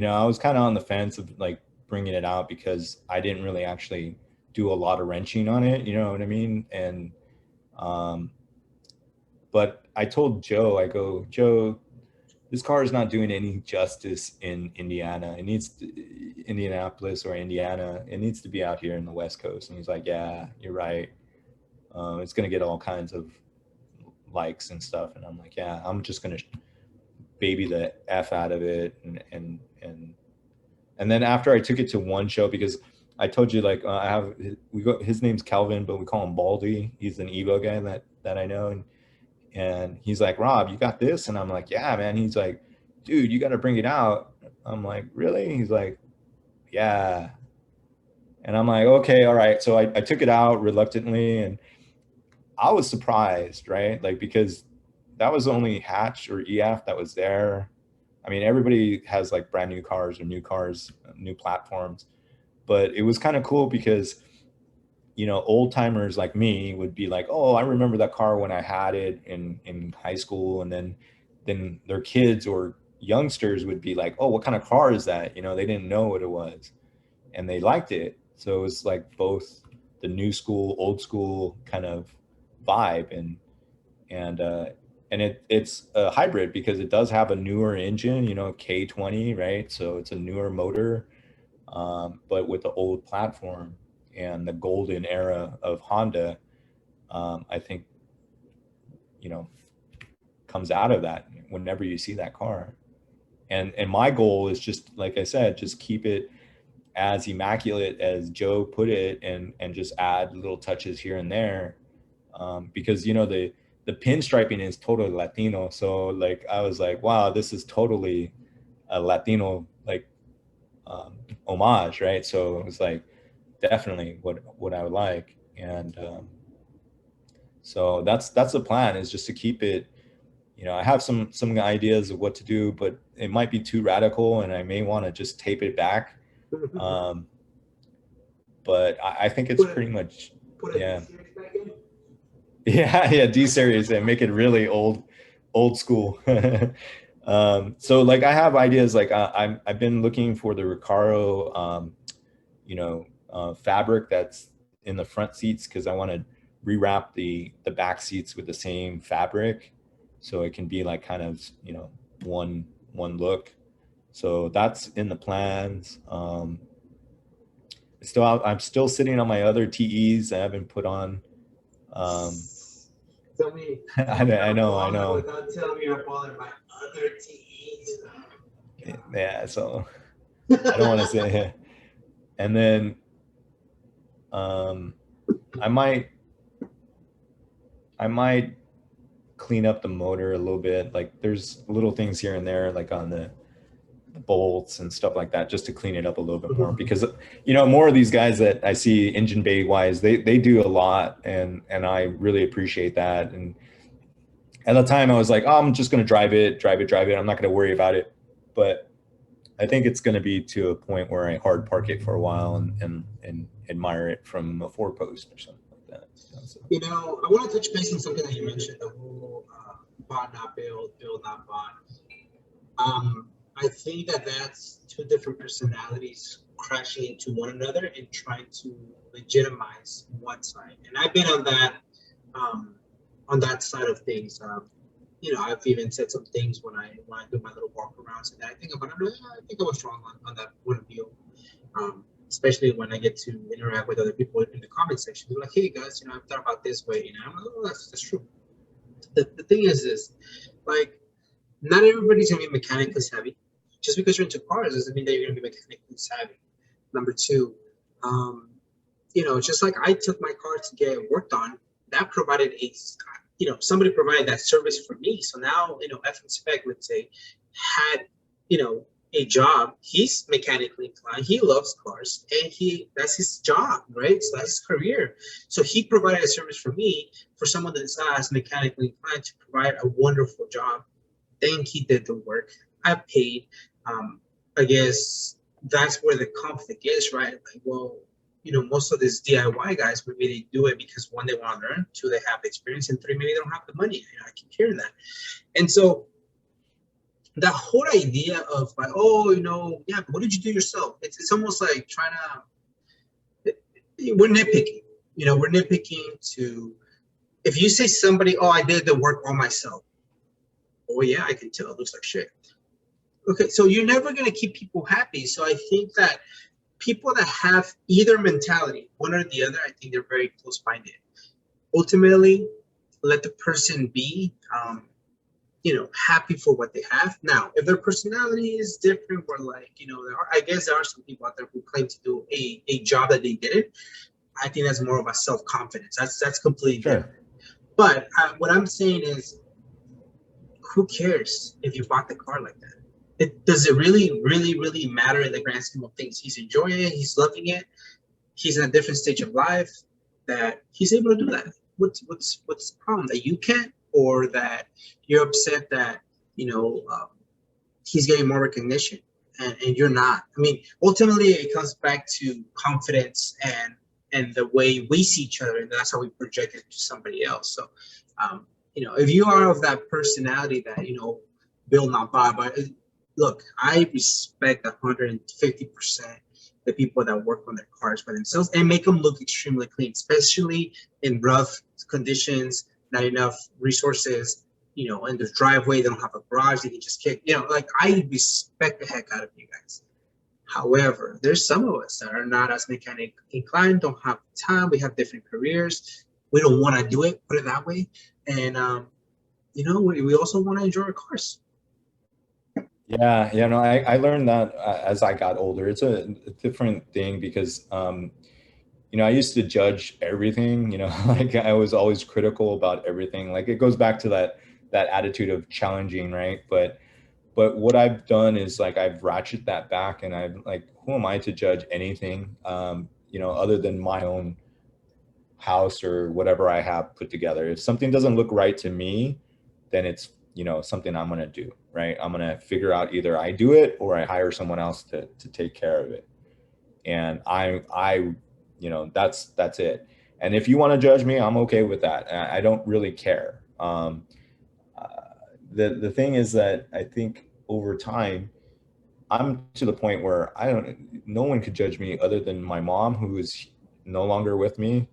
I was kind of on the fence of like bringing it out because I didn't really actually do a lot of wrenching on it, you know what I mean? And but I told Joe, I go, Joe, this car is not doing any justice in Indiana. It needs Indianapolis or Indiana. It needs to be out here in the West Coast. And he's like, yeah, you're right. It's going to get all kinds of likes and stuff. And I'm like, yeah, I'm just going to baby the F out of it. And then after I took it to one show, because I told you, like, his name's Kelvin, but we call him Baldy. He's an Evo guy that I know. And he's like, Rob, you got this? And I'm like, yeah, man. He's like, dude, you got to bring it out. I'm like, really? He's like, yeah. And I'm like, okay, all right. So I took it out reluctantly, and I was surprised, right? Like, because that was the only hatch or EF that was there. I mean, everybody has like brand new cars or new cars, new platforms, but it was kind of cool because old timers like me would be like, oh, I remember that car when I had it in high school. And then their kids or youngsters would be like, oh, what kind of car is that? They didn't know what it was and they liked it. So it was like both the new school, old school kind of vibe. And it's a hybrid because it does have a newer engine, K20, right? So it's a newer motor, but with the old platform. And the golden era of Honda, I think, comes out of that whenever you see that car. And my goal is just, like I said, just keep it as immaculate as Joe put it, and just add little touches here and there, because the pinstriping is totally Latino. So like I was like, wow, this is totally a Latino like homage, right? So it was like definitely what I would like. And so that's the plan, is just to keep it, I have some ideas of what to do, but it might be too radical and I may want to just tape it back. But I think it's pretty much, yeah. Yeah, D-series, and make it really old school. So like I have ideas, like I've been looking for the Recaro, fabric that's in the front seats, because I want to rewrap the back seats with the same fabric, so it can be like kind of one look. So that's in the plans. I'm still sitting on my other TEs. I haven't put on. Tell me. I know. Without telling me you're following my other TEs. Yeah, so I don't want to say. And then I might clean up the motor a little bit. Like there's little things here and there, like on the bolts and stuff like that, just to clean it up a little bit more, because more of these guys that I see engine bay wise, they do a lot, and I really appreciate that. And at the time I was like, oh, I'm just going to drive it. I'm not going to worry about it. But I think it's going to be to a point where I hard park it for a while and admire it from a 4-post or something like that. So. I want to touch base on something that you mentioned, the whole bought not build not bought. I think that's two different personalities crashing into one another and trying to legitimize one side. And I've been on that side of things. I've even said some things when I do my little walk arounds, and I think about it. I think I was wrong on that point of view. Especially when I get to interact with other people in the comment section. They're like, "Hey guys, I've thought about this way." I'm like, "Oh, that's true." The thing is this, like, not everybody's gonna be mechanically savvy. Just because you're into cars doesn't mean that you're gonna be mechanically savvy. Number two, um, just like I took my car to get worked on, that provided somebody provided that service for me. So now, F Spec, let's say, had, a job. He's mechanically inclined. He loves cars, and that's his job, right? So that's his career. So he provided a service for me, for someone that's not as mechanically inclined, to provide a wonderful job. Then he did the work. I paid. I guess that's where the conflict is, right? Like, well, most of these DIY guys, maybe they do it because one, they want to learn, two, they have experience, and three, maybe they don't have the money. I keep hearing that. And so that whole idea of like, oh, yeah, but what did you do yourself? It's almost like trying to, we're nitpicking. We're nitpicking to, if you say somebody, oh, I did the work all myself. Oh, yeah, I can tell. It looks like shit. Okay, so you're never going to keep people happy. So I think that people that have either mentality, one or the other, I think they're very close-minded. Ultimately, let the person be, happy for what they have. Now, if their personality is different, or like, I guess there are some people out there who claim to do a job that they didn't. I think that's more of a self-confidence. That's completely different. But what I'm saying is, who cares if you bought the car like that? Does it really, really, really matter in the grand scheme of things? He's enjoying it. He's loving it. He's in a different stage of life that he's able to do that. What's the problem? That you can't, or that you're upset that he's getting more recognition and you're not? I mean, ultimately, it comes back to confidence and the way we see each other, and that's how we project it to somebody else. So, if you are of that personality that build not buy, but look, I respect 150% the people that work on their cars by themselves and make them look extremely clean, especially in rough conditions, not enough resources, in the driveway, they don't have a garage, they can just kick, like, I respect the heck out of you guys. However, there's some of us that are not as mechanic inclined, don't have time, we have different careers, we don't want to do it, put it that way. And, we also want to enjoy our cars. Yeah, I learned that as I got older. It's a different thing because, I used to judge everything, like I was always critical about everything. Like it goes back to that attitude of challenging, right? But what I've done is like I've ratcheted that back, and I'm like, who am I to judge anything, other than my own house or whatever I have put together. If something doesn't look right to me, then it's something I'm going to do, right? I'm going to figure out either I do it or I hire someone else to take care of it. And I that's it. And if you want to judge me, I'm okay with that. I don't really care. The thing is that I think over time, I'm to the point where no one could judge me other than my mom, who is no longer with me.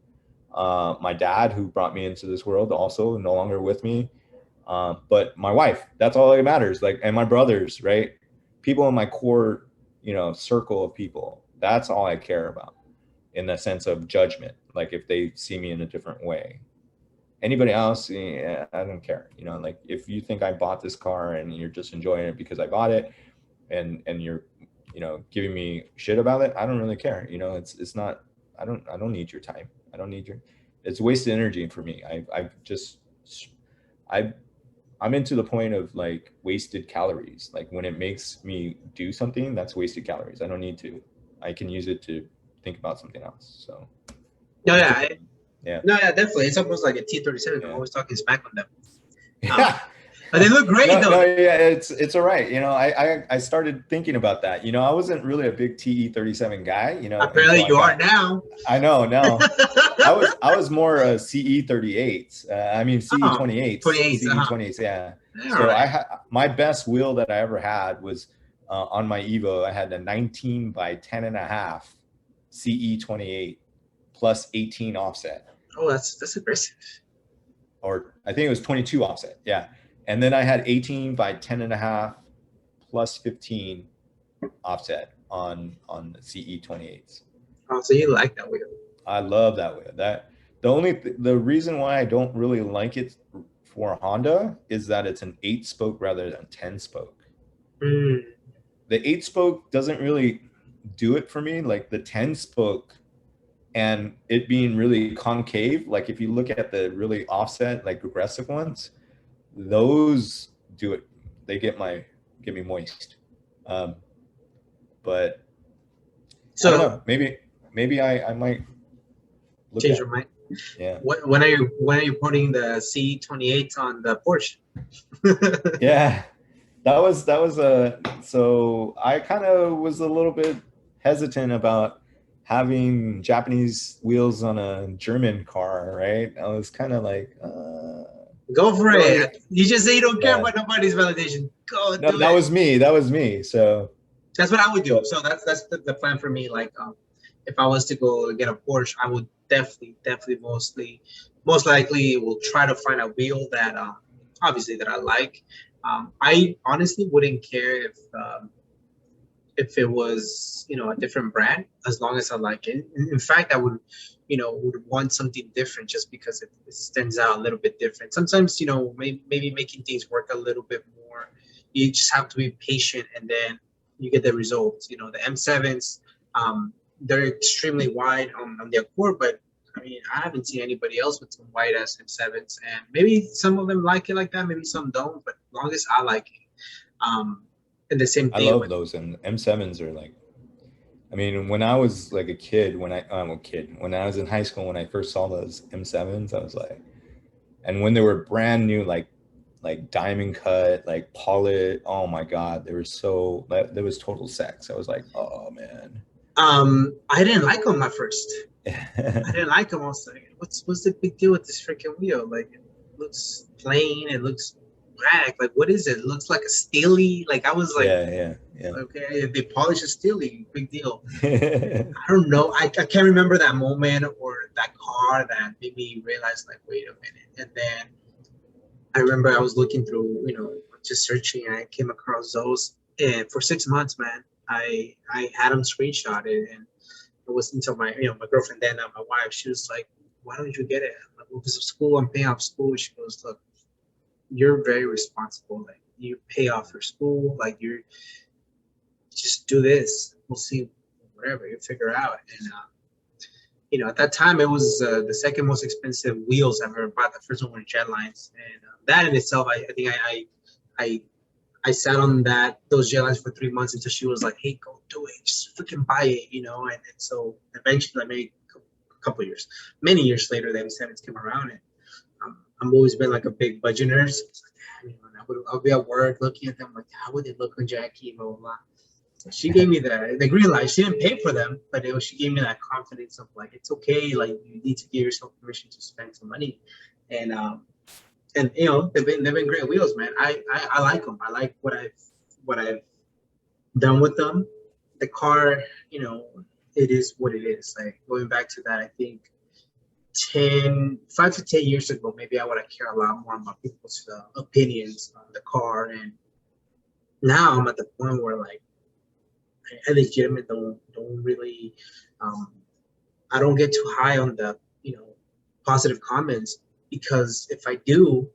My dad, who brought me into this world, also no longer with me. But my wife, that's all that matters. Like, and my brothers, right? People in my core, circle of people. That's all I care about in the sense of judgment. Like if they see me in a different way. Anybody else, I don't care. Like if you think I bought this car and you're just enjoying it because I bought it, and you're, giving me shit about it, I don't really care. It's not. I don't need your time. I don't need it's wasted energy for me. I'm into the point of like wasted calories. Like when it makes me do something, that's wasted calories. I don't need to. I can use it to think about something else. So. No, yeah. No, yeah, definitely. It's almost like a T37. I'm always talking smack on them. Yeah. But they look great though. No, yeah, it's all right. I started thinking about that. I wasn't really a big TE37 guy. Apparently you are now. I know now. I was more a CE38s. I mean CE28s. CE28s. Yeah. So right. My best wheel that I ever had was on my Evo. I had a 19 by 10.5 CE28 plus 18 offset. Oh, that's impressive. Or I think it was 22 offset. Yeah. And then I had 18 by 10.5 plus 15 offset on the CE 28s. Oh, so you like that wheel? I love that wheel. The reason why I don't really like it for Honda is that it's an 8-spoke rather than 10-spoke. Mm. The 8-spoke doesn't really do it for me. Like the 10-spoke and it being really concave, like if you look at the really offset, like aggressive ones, those do it. They get me moist. But So I don't know. Maybe I might look change at your mind. Yeah. When are you putting the C28 on the Porsche? Yeah. That was so I kind of was a little bit hesitant about having Japanese wheels on a German car, right? I was kind of like, Go for really? it. You just say you don't care Yeah. about nobody's validation. Go No, do that it. was me. That was me. So That's what I would do. So that's the plan for me. Like, if I was to go get a Porsche, I would definitely most likely will try to find a wheel that obviously that I like. I honestly wouldn't care if it was, you know, a different brand, as long as I like it. In fact, I would, you know, would want something different just because it stands out a little bit different. Sometimes, you know, maybe making things work a little bit more. You just have to be patient, and then you get the results. You know, the M7s, they're extremely wide on the Accord, but I mean, I haven't seen anybody else with some wide ass M7s, and maybe some of them like it like that, maybe some don't. But as long as I like it, and the same I thing love with those, and M7s are like, I mean, when I was like a kid, when I was in high school, when I first saw those M7s, I was like, and when they were brand new, like diamond cut, like polished, oh my God, they were so, there was total sex. I was like, oh man. I didn't like them at first. I Yeah, didn't like them. I was like, what's the big deal with this freaking wheel? Like, it looks plain. It looks black. Like, what is it? It looks like a steely. Like, I was like, yeah. okay, they polish a steely. Big deal. Yeah. I don't know. I can't remember that moment or that car that made me realize, like, wait a minute. And then I remember I was looking through, you know, just searching, and I came across those. And for 6 months, man, I had them screenshotted, and it was until my, you know, my girlfriend then, my wife, she was like, "Why don't you get it?" I'm like, "Well, because of school. I'm paying off school." She goes, "Look, you're very responsible. Like, you pay off your school. Like, you're just do this. We'll see, whatever you figure out." And you know, at that time, it was the second most expensive wheels I've ever bought. The first one was Jetlines, and that in itself, I think I I sat on those Jetlines for 3 months until she was like, "Hey, go do it, just freaking buy it," you know. And so eventually, I made a couple years, many years later, the M7s came around, and I've always been like a big budget nerd. So it's like, you know, I'll be at work looking at them like, how would they look on Jackie, blah blah blah. So she gave me the green light. She didn't pay for them, but she gave me that confidence of like, it's okay. Like, you need to give yourself permission to spend some money, and you know, they've been great wheels, man. I like them. I like what I've done with them. The car, you know, it is what it is. Like, going back to that, I think 5 to 10 years ago, maybe I would have cared a lot more about people's opinions on the car, and now I'm at the point where like I legitimately don't really um, I don't get too high on the, you know, positive comments, because if I do,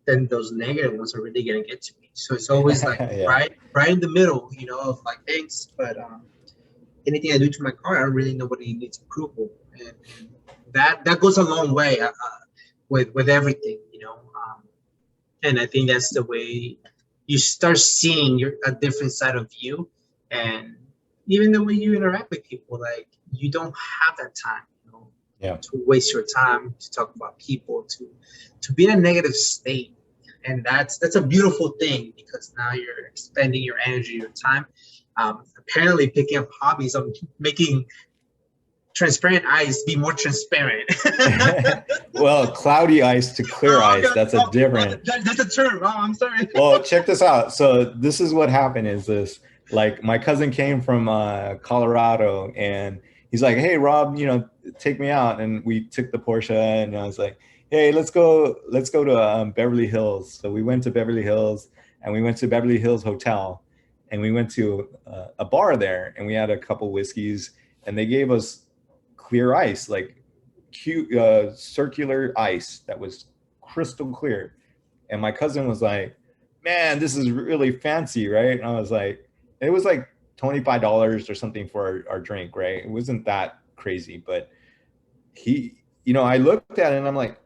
then those negative ones are really gonna get to me. So it's always like Yeah. right in the middle, you know, of like, thanks, but anything I do to my car, I don't really nobody needs approval, and that goes a long way with everything, you know. And I think that's the way you start seeing a different side of you, and even the way you interact with people. Like, you don't have that time, you know, Yeah. to waste your time to talk about people, to be in a negative state. And that's a beautiful thing, because now you're expending your energy, your time, apparently picking up hobbies of making transparent ice be more transparent. Well, cloudy ice to clear Oh, ice, God, that's a oh, different. that's a term. Oh, I'm sorry. Well, check this out. So this is what happened is this, like my cousin came from Colorado and he's like, "Hey Rob, you know, take me out." And we took the Porsche and I was like, hey, let's go to Beverly Hills. So we went to Beverly Hills, and we went to Beverly Hills Hotel, and we went to a bar there, and we had a couple whiskeys, and they gave us clear ice, like cute circular ice that was crystal clear. And my cousin was like, man, this is really fancy, right? And I was like, it was like $25 or something for our drink, right? It wasn't that crazy, but I looked at it and I'm like,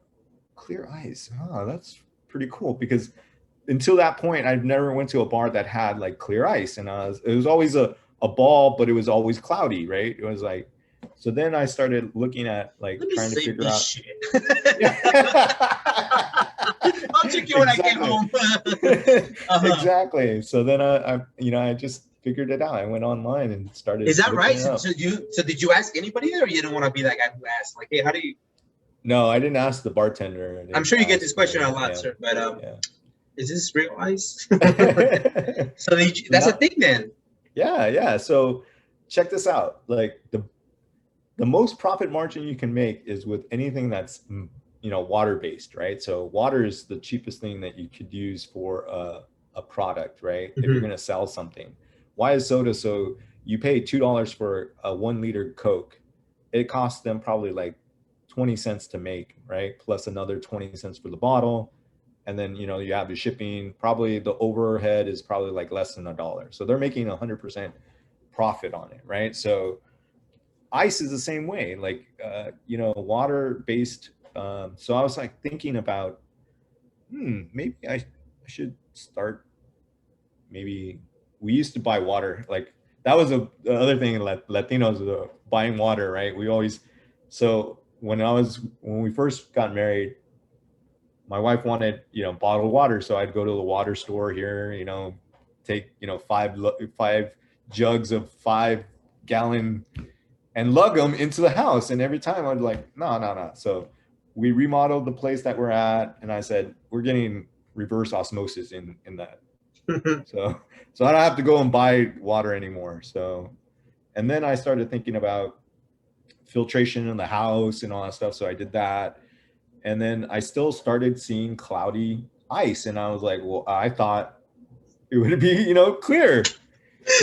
clear ice. Oh, that's pretty cool, because until that point, I've never went to a bar that had like clear ice, and it was always a ball, but it was always cloudy, right? It was like, so then I started looking at like Let me trying to save figure this out. shit. Yeah. I'll check you when I get home. Exactly. So then I just figured it out. I went online and started Is that looking right? it up. So did you ask anybody there, or you didn't want to be that guy who asked? Like, hey, how do you? No, I didn't ask the bartender. I I'm didn't sure you get this ask question a the, lot, sir. But yeah. is this real ice? Yeah. So that's a thing then. Yeah. So check this out. Like the most profit margin you can make is with anything that's water based, right? So water is the cheapest thing that you could use for a product, right? If you're going to sell something. Why is soda so? You pay $2 for a 1 liter Coke. It costs them probably like 20 cents to make, right? Plus another 20 cents for the bottle. And then you have the shipping. Probably the overhead is probably like less than $1. So they're making 100% profit on it, right? So ice is the same way, like water based. So I was like thinking about, maybe I should start. Maybe we used to buy water, like that was the other thing. Latinos buying water, right? We always. So when we first got married, my wife wanted bottled water, so I'd go to the water store here, take five jugs of 5 gallon and lug them into the house. And every time I'd like, no. So we remodeled the place that we're at, and I said, we're getting reverse osmosis in that. So I don't have to go and buy water anymore. So, and then I started thinking about filtration in the house and all that stuff. So I did that. And then I still started seeing cloudy ice. And I was like, well, I thought it would be, clear.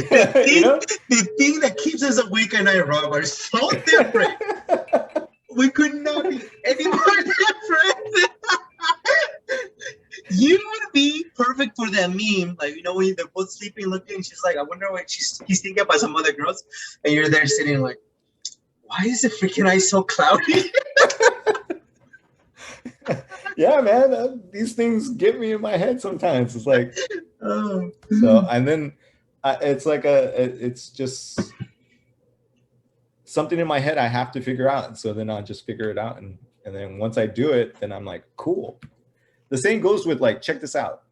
The thing that keeps us awake at night, Rob, are so different. We could not be any more different. You would be perfect for that meme. Like, when they're both sleeping, looking, she's like, I wonder what he's thinking about some other girls. And you're there sitting like, why is the freaking ice so cloudy? Yeah, man, these things get me in my head sometimes. It's like, so, and then it's like it's just something in my head I have to figure out. So then I'll just figure it out. And then once I do it, then I'm like, cool. The same goes with like, check this out,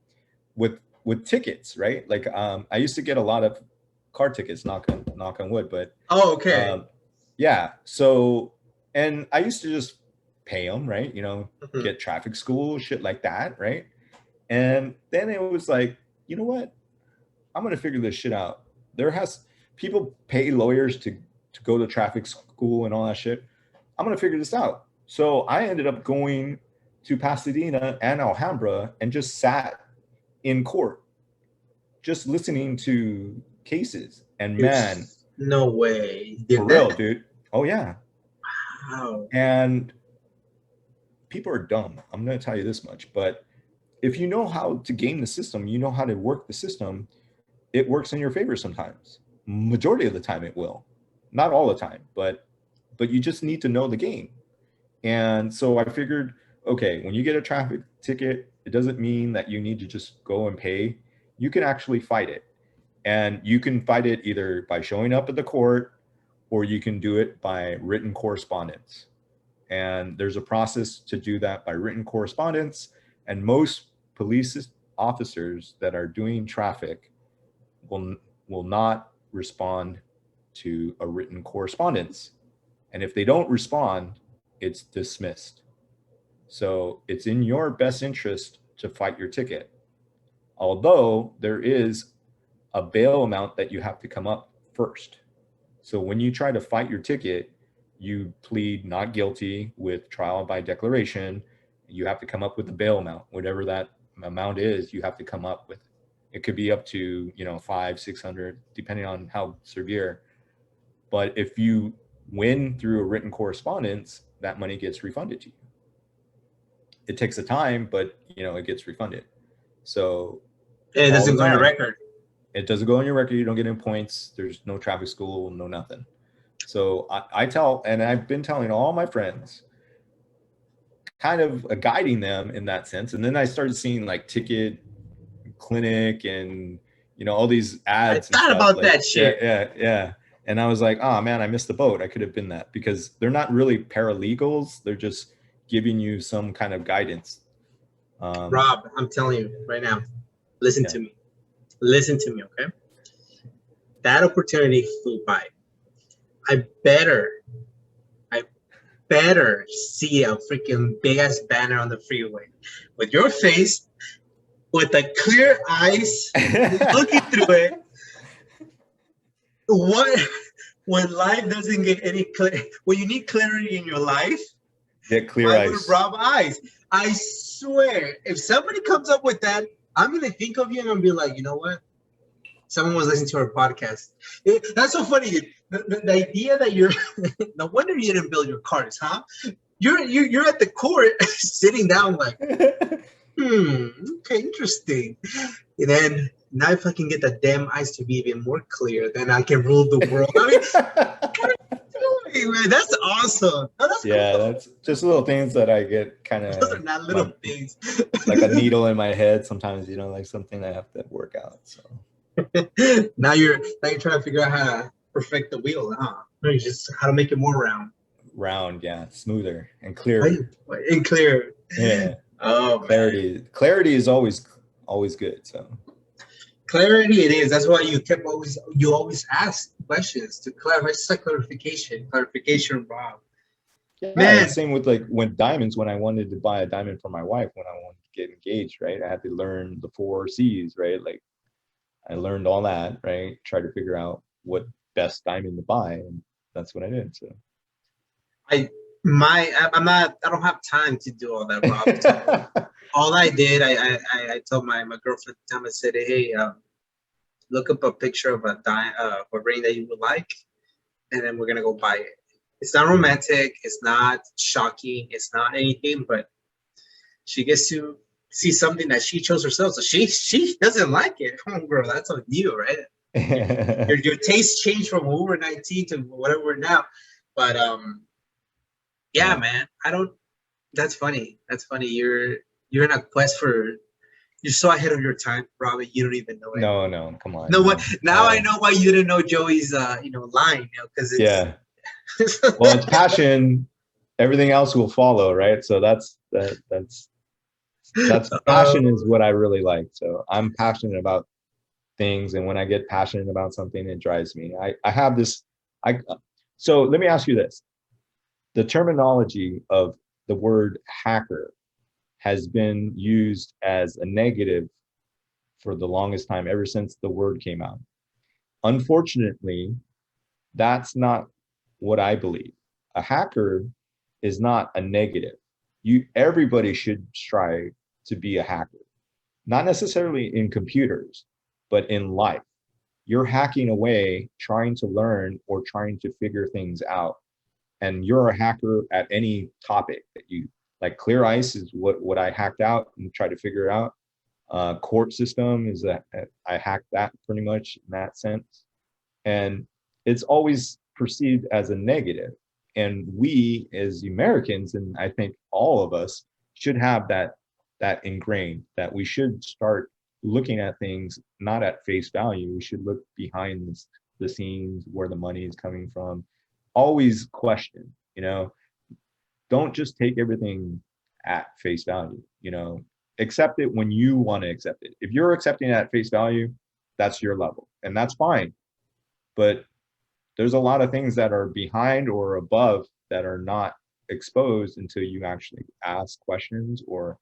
with tickets, right? Like, I used to get a lot of car tickets, knock on wood, but okay. yeah. So, and I used to just pay them, right? Get traffic school, shit like that, right? And then it was like, you know what? I'm gonna figure this shit out. People pay lawyers to go to traffic school and all that shit. I'm gonna figure this out. So I ended up going to Pasadena and Alhambra and just sat in court, just listening to cases. And man, no way. For real, dude. Oh yeah. Wow. And people are dumb. I'm going to tell you this much, but if you know how to game the system, you know how to work the system, it works in your favor sometimes. Majority of the time it will. Not all the time, but you just need to know the game. And so I figured, okay, when you get a traffic ticket, it doesn't mean that you need to just go and pay. You can actually fight it. And you can fight it either by showing up at the court, or you can do it by written correspondence. And there's a process to do that by written correspondence. And most police officers that are doing traffic will not respond to a written correspondence. And if they don't respond, it's dismissed. So it's in your best interest to fight your ticket. Although there is a bail amount that you have to come up first. So when you try to fight your ticket, you plead not guilty with trial by declaration, You have to come up with the bail amount, whatever that amount is, you have to come up with. It could be up to, 500, 600, depending on how severe. But if you win through a written correspondence, that money gets refunded to you. It takes a time, but it gets refunded. So it doesn't go on your record. It doesn't go on your record. You don't get any points. There's no traffic school, no nothing. So I tell, and I've been telling all my friends, kind of guiding them in that sense. And then I started seeing like Ticket Clinic and all these ads. I thought about that shit. Yeah. And I was like, oh man, I missed the boat. I could have been that, because they're not really paralegals. They're just giving you some kind of guidance. Rob, I'm telling you right now, listen to me, okay? That opportunity flew by. I better see a freaking big ass banner on the freeway with your face, with the clear eyes, looking through it. When life doesn't get any clear, when you need clarity in your life, get clear eyes. Rob eyes. I swear, if somebody comes up with that, I'm gonna think of you and I'm gonna be like, you know what? Someone was listening to our podcast. That's so funny. The idea that you're no wonder you didn't build your cars, huh? You're at the court sitting down like, okay, interesting. And then now if I can get the damn eyes to be even more clear, then I can rule the world. I mean, man, that's awesome. Oh, that's cool. That's just little things that I get kind of. Those are not little things. Like a needle in my head sometimes, like something I have to work out. So now you're trying to figure out how to perfect the wheel, huh? Or just how to make it more round. Round, yeah, smoother and clearer. And clear. Yeah. Oh, clarity. Man. Clarity is always good. So. Clarity it is. That's why you always ask questions to clarify. It's like clarification, Rob. Yeah, man. Same with like diamonds. When I wanted to buy a diamond for my wife, when I wanted to get engaged, right? I had to learn the 4 C's, right? Like I learned all that, right? Try to figure out what best diamond to buy, and that's what I did. So I don't have time to do all that, Rob. All I did, I told my girlfriend at the time, I said, hey, look up a picture of a ring that you would like, and then we're gonna go buy it. It's not romantic, it's not shocking, it's not anything, but she gets to see something that she chose herself. So she doesn't like it. Oh, girl, that's on you, right? your taste changed from when we were 19 to whatever we're now. But yeah, man, that's funny. You're in a quest for, you're so ahead of your time, Robert. You don't even know it. No, come on. No, what? Now I know why you didn't know Joey's, line, because it's. Yeah. Well, it's passion. Everything else will follow, right? So that's passion is what I really like. So I'm passionate about things, and when I get passionate about something, it drives me. I have this. So let me ask you this: the terminology of the word hacker has been used as a negative for the longest time, ever since the word came out. Unfortunately, that's not what I believe. A hacker is not a negative. Everybody should strive to be a hacker, not necessarily in computers, but in life. You're hacking away, trying to learn or trying to figure things out. And you're a hacker at any topic that you like. Clear ice is what I hacked out and tried to figure out. Court system is that I hacked that pretty much in that sense. And it's always perceived as a negative. And we as Americans, and I think all of us, should have that ingrained, that we should start looking at things not at face value. We should look behind the scenes, where the money is coming from. Always question, don't just take everything at face value, accept it when you want to accept it. If you're accepting it at face value, that's your level, and that's fine. But there's a lot of things that are behind or above that are not exposed until you actually ask questions, or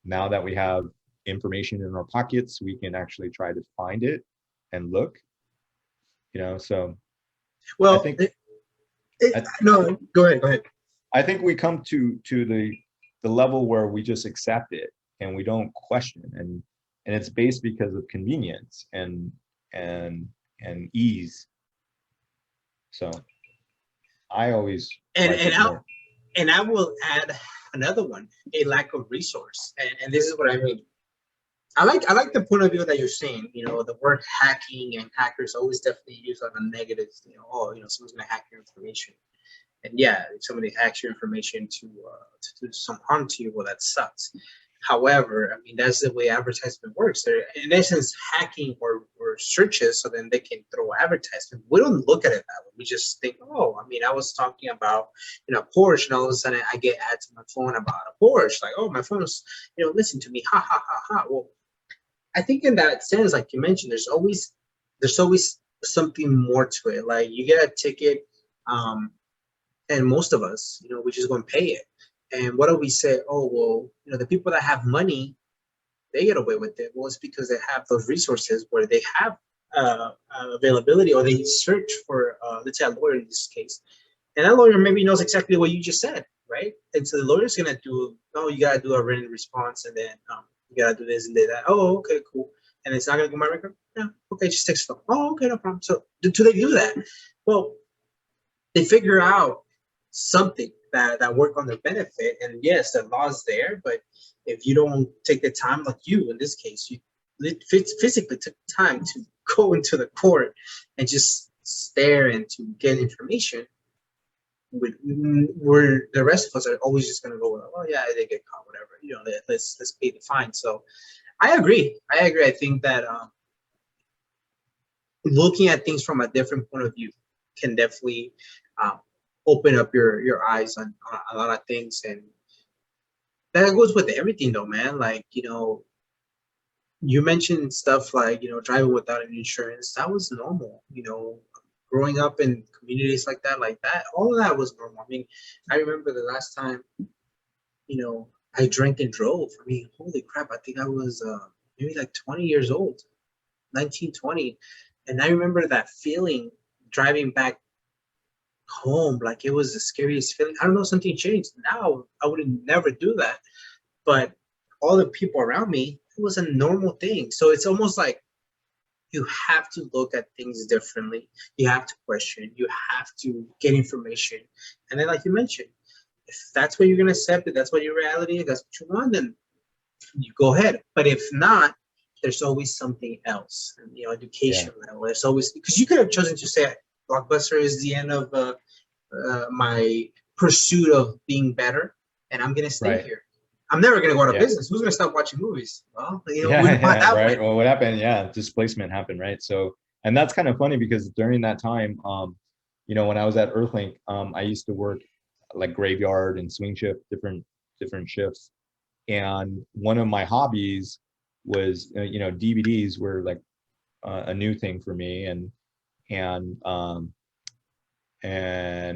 now that we have information in our pockets, we can actually try to find it and look, so. Well, I think, no, go ahead. I think we come to the the level where we just accept it and we don't question, and it's based because of convenience and ease. So I always and like and it I more. and I will add another one: a lack of resource. And this is what I mean. I like the point of view that you're saying. You know, the word hacking and hackers always definitely use on a negative. You know, oh, you know, someone's gonna hack your information. And yeah, if somebody hacks your information to do some harm to you, well, that sucks. However, I mean, that's the way advertisement works. They're in essence hacking or searches, so then they can throw advertisement. We don't look at it that way. We just think, oh, I mean, I was talking about, you know, Porsche, and all of a sudden I get ads on my phone about a Porsche. Like, oh, my phone's, you know, listen to me, ha ha ha ha. Well, I think in that sense, like you mentioned, there's always something more to it. Like you get a ticket, and most of us, you know, we just go and pay it. And what do we say? Oh, well, you know, the people that have money, they get away with it. Well, it's because they have those resources where they have availability, or they search for, let's say, a lawyer in this case. And that lawyer maybe knows exactly what you just said, right? And so the lawyer's going to do, no, you got to do a written response, and then you got to do this and that. Oh, okay, cool. And it's not going to go my record? Yeah, okay, just text them. Oh, okay, no problem. So do they do that? Well, they figure out something that work on their benefit. And yes, the law's there, but if you don't take the time, like you in this case, you physically took time to go into the court and just stare and to get information, where the rest of us are always just going to go, oh yeah, they get caught, whatever, you know, let's pay the fine. So I agree. I think that looking at things from a different point of view can definitely open up your eyes on a lot of things. And that goes with everything though, man. Like, you know, you mentioned stuff like, you know, driving without an insurance. That was normal, you know, growing up in communities like that, all of that was normal. I mean, I remember the last time, you know, I drank and drove. I mean, holy crap, I think I was maybe like 20 years old, 19, 20. And I remember that feeling driving back home, like it was the scariest feeling. I don't know, something changed. Now I would never do that. But all the people around me, it was a normal thing. So it's almost like you have to look at things differently. You have to question. You have to get information. And then, like you mentioned, if that's what you're going to accept, if that's what your reality is, that's what you want, then you go ahead. But if not, there's always something else. And, you know, education level. There's always, because you could have chosen to say Blockbuster is the end of my pursuit of being better, and I'm going to stay here. I'm never going to go out of business. Who's going to stop watching movies? Well, you know, right. Well, what happened? Yeah, displacement happened, right? So, and that's kind of funny because during that time, you know, when I was at Earthlink, I used to work like graveyard and swing shift, different shifts. And one of my hobbies was, you know, DVDs were like a new thing for me, and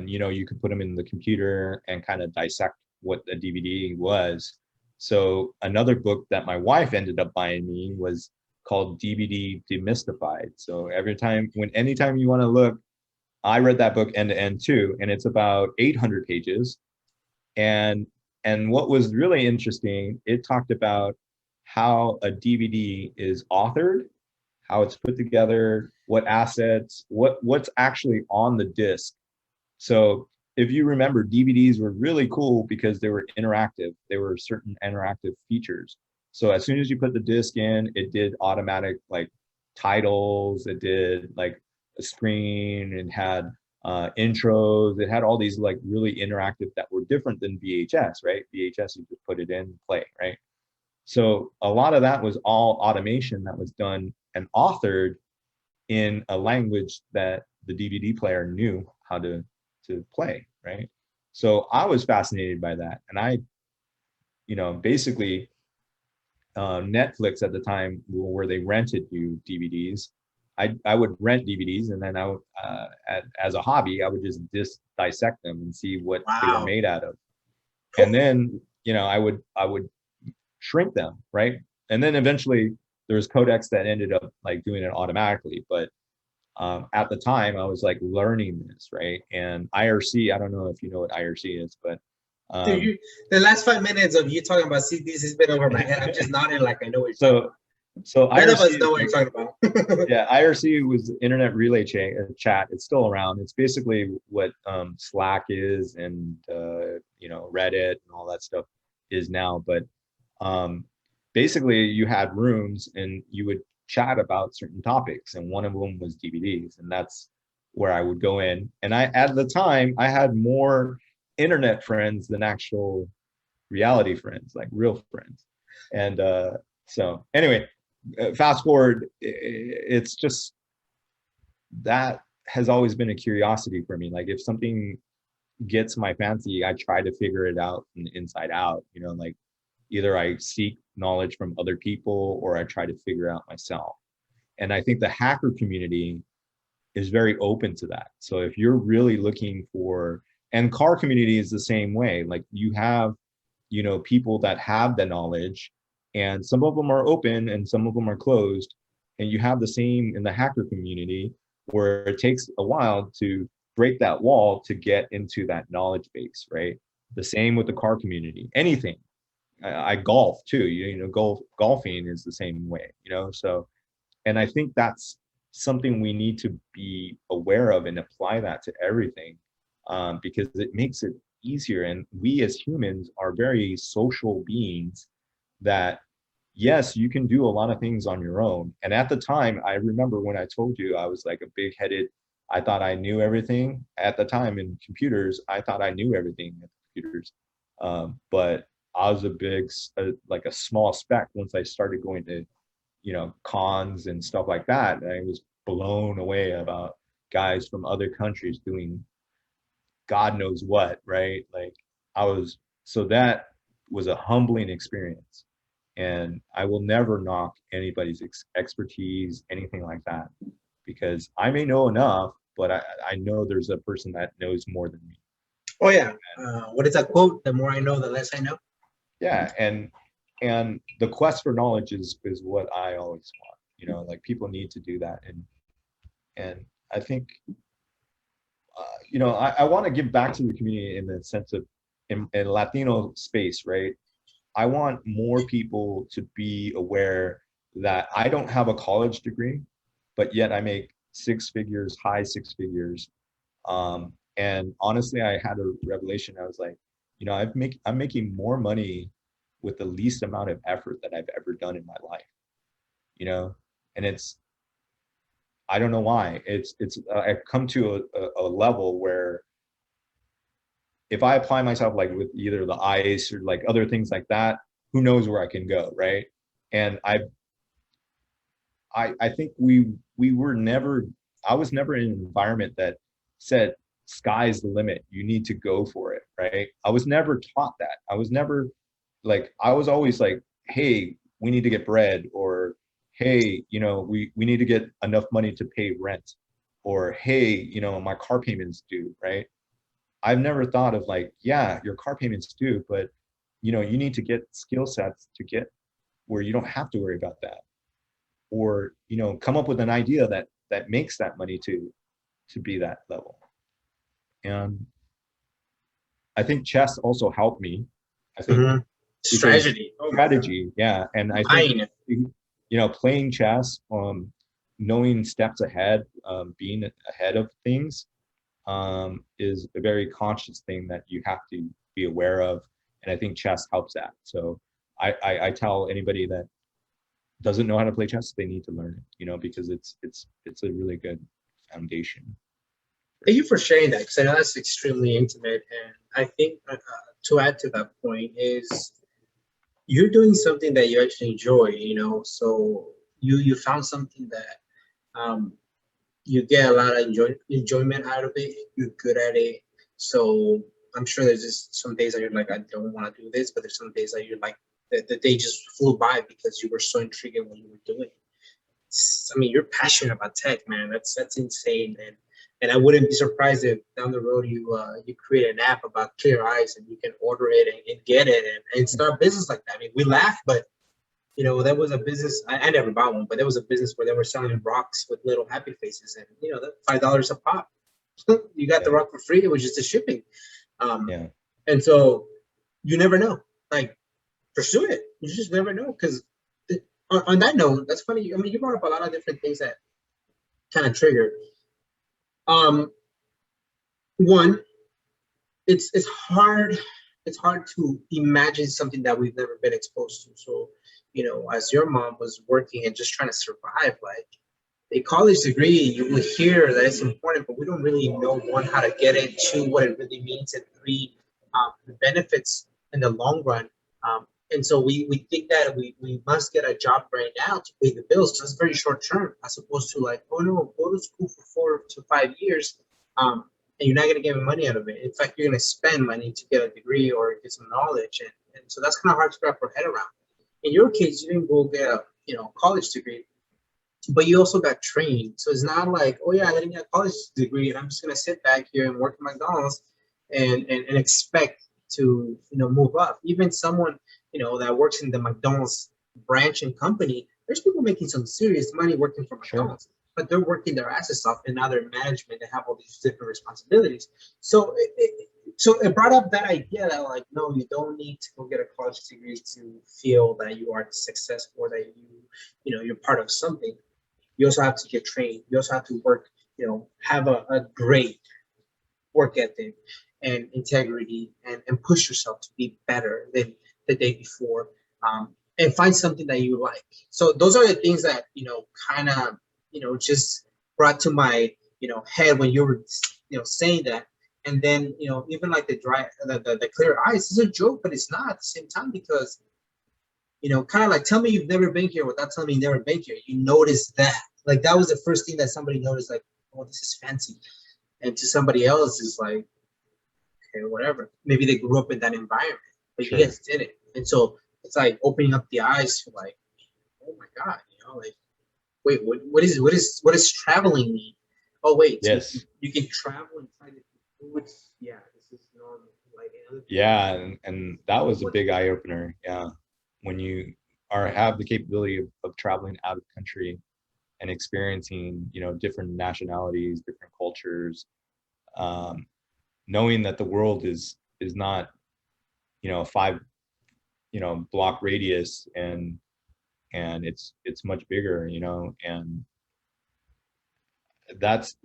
you know, you could put them in the computer and kind of dissect what a DVD was. So another book that my wife ended up buying me was called DVD Demystified. So anytime you want to look, I read that book end to end too, and it's about 800 pages. And what was really interesting, it talked about how a DVD is authored, how it's put together, what assets, what's actually on the disc. So if you remember, DVDs were really cool because they were interactive. There were certain interactive features. So as soon as you put the disc in, it did automatic like titles. It did like a screen. It had intros. It had all these like really interactive that were different than VHS, right? VHS, you just put it in, play, right? So a lot of that was all automation that was done and authored in a language that the DVD player knew how to play, right? So I was fascinated by that. And I, you know, basically Netflix at the time, where they rented you DVDs, I would rent DVDs, and then I would, as a hobby, I would just dissect them and see what they were made out of. And then, you know, I would shrink them, right? And then eventually there's codecs that ended up like doing it automatically. But at the time I was like learning this, right? And IRC, I don't know if you know what IRC is, but Dude, the last 5 minutes of you talking about CDs has been over my head. I'm just nodding like I know what you're talking about. So None of us IRC, know what you're talking about. yeah, IRC was Internet Relay Chat. It's still around. It's basically what Slack is, and Reddit and all that stuff is now. But basically, you had rooms and you would chat about certain topics, and one of them was DVDs, and that's where I would go in. And at the time, I had more internet friends than actual reality friends, like real friends. And so anyway, fast forward, it's just that has always been a curiosity for me. Like if something gets my fancy, I try to figure it out from the inside out, like either I seek knowledge from other people or I try to figure out myself. And I think the hacker community is very open to that. So if you're really looking for, and car community is the same way, like you have, people that have the knowledge, and some of them are open and some of them are closed. And you have the same in the hacker community, where it takes a while to break that wall to get into that knowledge base, right? The same with the car community, anything. I golf too, golfing is the same way, so, and I think that's something we need to be aware of and apply that to everything, because it makes it easier. And we as humans are very social beings that, yes, you can do a lot of things on your own. And at the time, I remember when I told you I was like a big-headed, I thought I knew everything. At the time in computers, I thought I knew everything in computers. But I was like a small speck once I started going to, cons and stuff like that. I was blown away about guys from other countries doing God knows what, right? Like so that was a humbling experience. And I will never knock anybody's expertise, anything like that, because I may know enough, but I know there's a person that knows more than me. Oh yeah. What is that quote? The more I know, the less I know. Yeah, and the quest for knowledge is what I always want. Like people need to do that, and I think I want to give back to the community in the sense of in Latino space, right? I want more people to be aware that I don't have a college degree, but yet I make high six figures. And honestly, I had a revelation. I was like, I'm making more money with the least amount of effort that I've ever done in my life, and I don't know why. I've come to a level where if I apply myself like with either the ICE or like other things like that, who knows where I can go, right? And I think I was never in an environment that said sky's the limit, you need to go for it, right? I was never taught that. I was always like, hey, we need to get bread, or hey, we need to get enough money to pay rent, or hey, my car payment's due, right? I've never thought of like, yeah, your car payment's due, but you need to get skill sets to get where you don't have to worry about that, or come up with an idea that makes that money to be that level. And I think chess also helped me. I think strategy, yeah. And I think playing chess, knowing steps ahead, being ahead of things, is a very conscious thing that you have to be aware of. And I think chess helps that. So I tell anybody that doesn't know how to play chess, they need to learn it, because it's a really good foundation. Thank you for sharing that, because I know that's extremely intimate. And I think to add to that point is you're doing something that you actually enjoy, so you found something that you get a lot of enjoyment out of it. You're good at it. So I'm sure there's just some days that you're like, I don't want to do this, but there's some days that you're like, the day just flew by because you were so intrigued in what you were doing. I mean, you're passionate about tech, man. That's insane, and I wouldn't be surprised if down the road you create an app about clear eyes and you can order it and get it and start business like that. I mean, we laugh, but that was a business. I never bought one, but there was a business where they were selling rocks with little happy faces, and that $5 a pop. You got the rock for free. It was just the shipping. And so you never know. Like, pursue it. You just never know. Because on that note, that's funny. I mean, you brought up a lot of different things that kind of trigger. Um, one, it's hard. It's hard to imagine something that we've never been exposed to. So, as your mom was working and just trying to survive, like a college degree, you will hear that it's important, but we don't really know, one, how to get it, two, what it really means, and three, the benefits in the long run. And so we think that we must get a job right now to pay the bills. That's very short term, as opposed to like, oh no, go to school for 4 to 5 years, and you're not going to get money out of it. In fact, you're going to spend money to get a degree or get some knowledge, and so that's kind of hard to wrap our head around. In your case, you didn't go get a college degree, but you also got trained. So it's not like, oh yeah, I didn't get a college degree and I'm just gonna sit back here and work at McDonald's and expect to move up. Even someone that works in the McDonald's branch and company, there's people making some serious money working for McDonald's, but they're working their asses off, and now they're management. They have all these different responsibilities. So it brought up that idea that, like, no, you don't need to go get a college degree to feel that you are successful or that you're part of something. You also have to get trained. You also have to work, have a great work ethic and integrity, and push yourself to be better than the day before, and find something that you like. So those are the things that, kind of, just brought to my, head when you were, saying that. And then, even like the clear eyes is a joke, but it's not at the same time, because kind of like, tell me you've never been here without telling me you've never been here. You notice that. Like, that was the first thing that somebody noticed, like, oh, this is fancy. And to somebody else, it's like, okay, whatever. Maybe they grew up in that environment, but you guys didn't. And so it's like opening up the eyes to, like, oh my God, like, wait, what is traveling mean? Oh, wait, Yes. So you can travel and try to do foods. Yeah, this is normal. Like, yeah, and that was a big eye opener. Yeah, when you have the capability of traveling out of the country and experiencing, different nationalities, different cultures, knowing that the world is not, a 5, block radius, and it's much bigger, and that's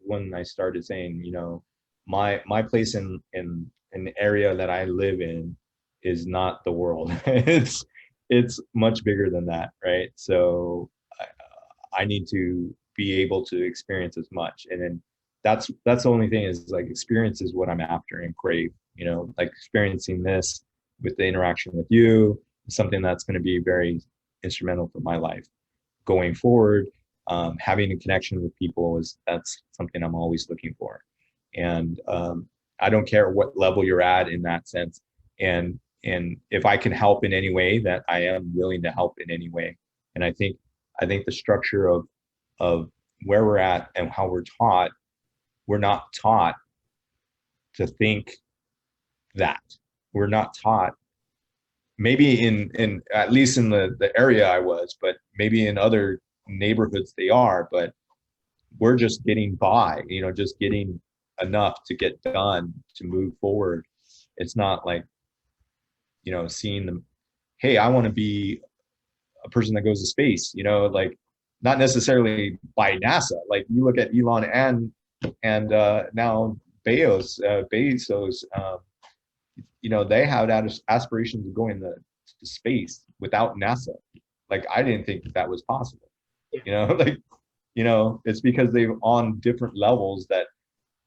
when I started saying, my place in an area that I live in is not the world. It's much bigger than that, right? So I need to be able to experience as much, and then that's the only thing, is like, experience is what I'm after and crave. Like, experiencing this with the interaction with you is something that's going to be very instrumental for my life going forward. Having a connection with people that's something I'm always looking for, and I don't care what level you're at in that sense, and if I can help in any way, that I am willing to help in any way. And I think the structure of where we're at and how we're not taught to think that. We're not taught, maybe in at least in the area I was, but maybe in other neighborhoods they are, but we're just getting by, just getting enough to get done, to move forward. It's not like, seeing them, hey, I want to be a person that goes to space, like, not necessarily by NASA. Like, you look at Elon and now Bezos, they have that aspirations of going to space without NASA. Like, I didn't think that was possible. Like, it's because they're on different levels that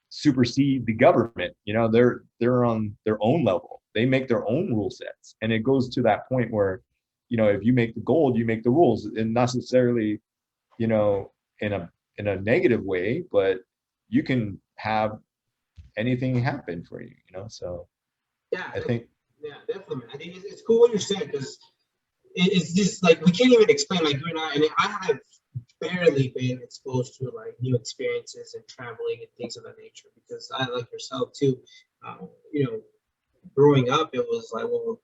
supersede the government. They're on their own level. They make their own rule sets, and it goes to that point where, if you make the gold, you make the rules, and not necessarily, in a negative way, but you can have anything happen for you. So yeah, I think, yeah, definitely. I think it's cool what you're saying, because it's just like, we can't even explain, like, you and I have barely been exposed to, like, new experiences and traveling and things of that nature, because I, like yourself too, you know, growing up, it was like, well,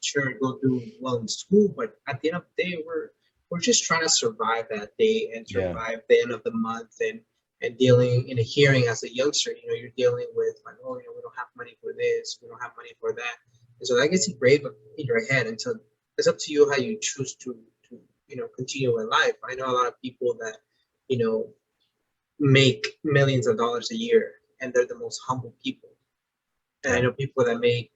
sure, go do well in school, but at the end of the day, we're just trying to survive that day and survive the end of the month, and dealing in a hearing as a youngster, you're dealing with, like, oh, we don't have money for this, we don't have money for that. And so that gets engraved in your head until it's up to you how you choose to continue in life. I know a lot of people that, make millions of dollars a year, and they're the most humble people. And I know people that make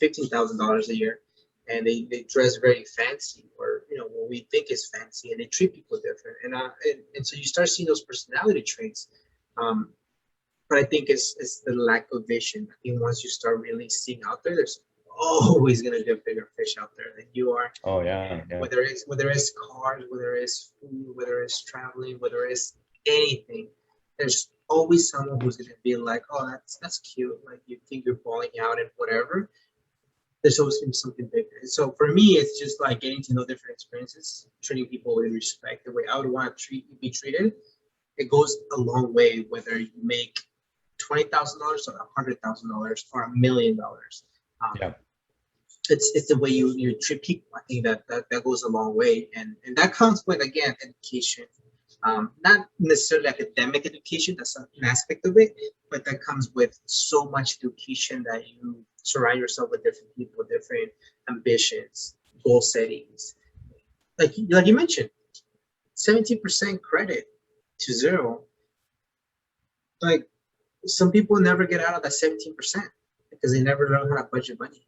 $15,000 a year, and they dress very fancy, or what we think is fancy, and they treat people different. And so you start seeing those personality traits. But I think it's the lack of vision. I think once you start really seeing out there, there's always gonna be a bigger fish out there than you are. Oh yeah. Whether it's cars, whether it's food, whether it's traveling, whether it's anything, there's always someone who's gonna be like, oh, that's cute. Like you think you're balling out and whatever. There's always been something bigger. And so for me, it's just like getting to know different experiences, treating people with respect, the way I would want to be treated. It goes a long way, whether you make $20,000 or $100,000 or $1,000,000. Yeah. It's the way you treat people. I think that goes a long way, and that comes with, again, education. Not necessarily academic education, that's an aspect of it, but that comes with so much education that you surround yourself with different people, different ambitions, goal settings. Like you mentioned, 17% credit to zero. Like some people never get out of that 17% because they never learn how to budget money.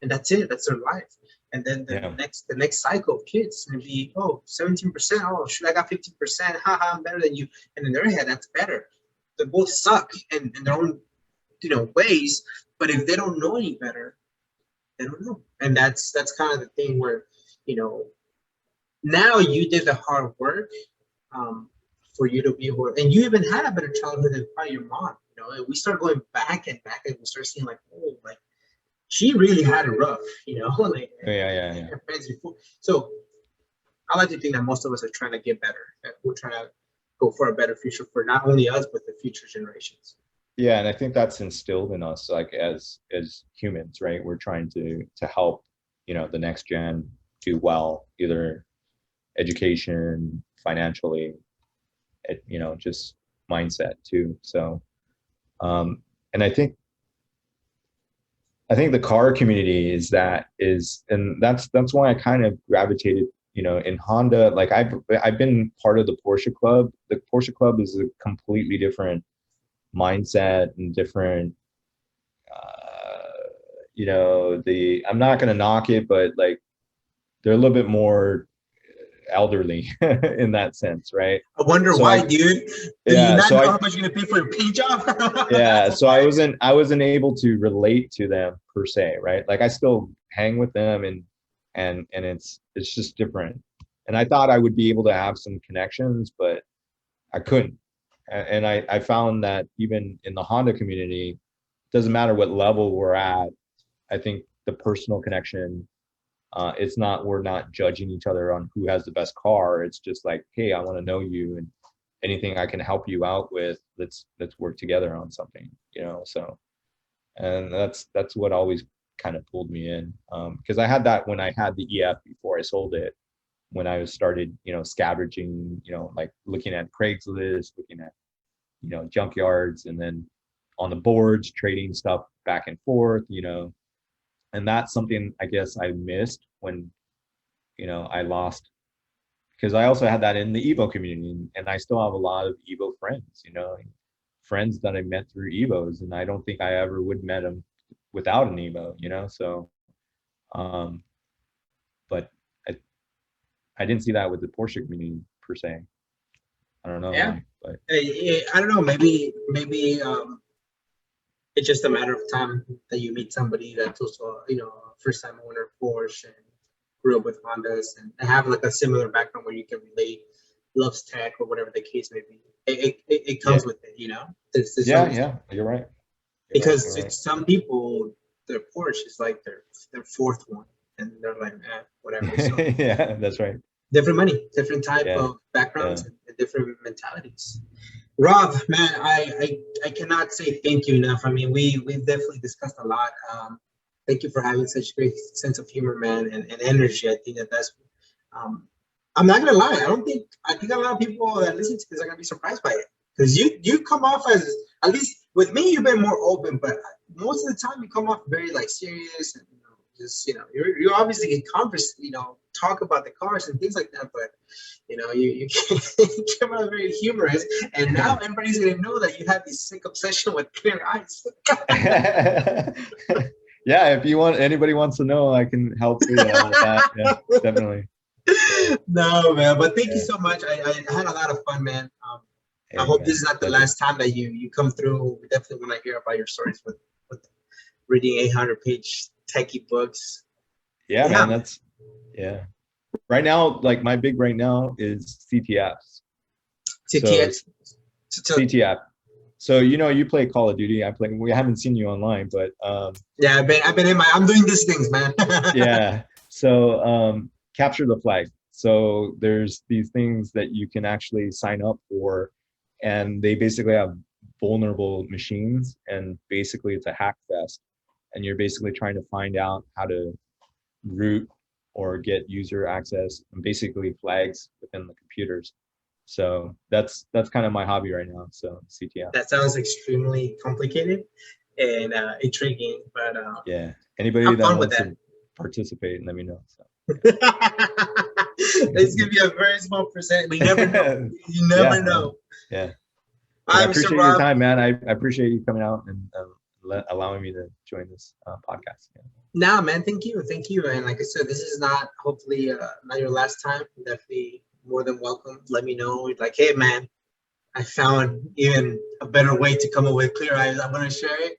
And that's it. That's their life. And then the next cycle of kids is going to be, 17%. Oh, shoot, I got 15%. Haha, I'm better than you. And in their head, that's better. They both suck in their own, ways. But if they don't know any better, they don't know. And that's kind of the thing where, now you did the hard work for you to be able, and you even had a better childhood than probably your mom. And we start going back and we start seeing like, oh, like, she really had it rough, like yeah. So I like to think that most of us are trying to get better. We're trying to go for a better future for not only us, but the future generations. Yeah, and I think that's instilled in us, like as humans, right? We're trying to help, the next gen do well, either education, financially, just mindset too. So, and I think the car community and that's why I kind of gravitated, in Honda. Like I've been part of the Porsche Club. The Porsche Club is a completely different mindset and different, I'm not going to knock it, but like they're a little bit more elderly in that sense, right? I wonder why, dude. Do you not know how much you're gonna pay for your paint job? Yeah, so I wasn't able to relate to them per se, right? Like I still hang with them, and it's just different. And I thought I would be able to have some connections, but I couldn't. And I found that even in the Honda community, doesn't matter what level we're at, I think the personal connection, we're not judging each other on who has the best car. It's just like, hey, I want to know you, and anything I can help you out with, let's work together on something, so. And that's what always kind of pulled me in, because I had that when I had the EF before I sold it, when I started, scavenging, like looking at Craigslist, looking at, junkyards, and then on the boards, trading stuff back and forth, and that's something I guess I missed when, I lost, because I also had that in the Evo community, and I still have a lot of Evo friends, friends that I met through Evos, and I don't think I ever would met them without an Evo, so, but I didn't see that with the Porsche community per se. I don't know. Yeah. Why, but I don't know. Maybe it's just a matter of time that you meet somebody that's also, first time owner of Porsche and grew up with Hondas and have like a similar background where you can relate, loves tech or whatever the case may be. It comes with it, Yeah, you're right. Because some people, their Porsche is like their fourth one, and they're like, whatever. So, yeah, that's right. Different money, different type of backgrounds, and different mentalities. Rob, man, I cannot say thank you enough. I mean, we've definitely discussed a lot. Thank you for having such great sense of humor, man, and energy. I think that's. I'm not gonna lie. I think a lot of people that listen to this are gonna be surprised by it, because you come off as, at least with me, you've been more open, but most of the time you come off very like serious and just you're obviously in converse, talk about the cars and things like that, but you came out very humorous, and now everybody's gonna know that you have this sick obsession with clear eyes. Yeah, if anybody wants to know, I can help with that. Yeah, definitely. No, man, but thank you so much. I had a lot of fun, man. I hope this is not the last time that you come through. We definitely want to hear about your stories with reading 800-page techie books. Yeah, man, right now, like my big right now is CTFs. CTF. So you play Call of Duty. We haven't seen you online, but yeah, I've been I'm doing these things, man. Yeah. So capture the flag. So there's these things that you can actually sign up for, and they basically have vulnerable machines, and basically it's a hack fest, and you're basically trying to find out how to root or get user access and basically flags within the computers. So that's kind of my hobby right now. So CTF. That sounds extremely complicated and intriguing, but yeah, anybody that wants to participate, let me know. So. It's gonna be a very small percent. We never know. You never know. Yeah. I appreciate your time, man. I appreciate you coming out and allowing me to join this podcast. Yeah. Nah, man, thank you. And like I said, this is hopefully not your last time. Definitely more than welcome. Let me know. Like, hey, man, I found even a better way to come up with clear eyes. I want to share it.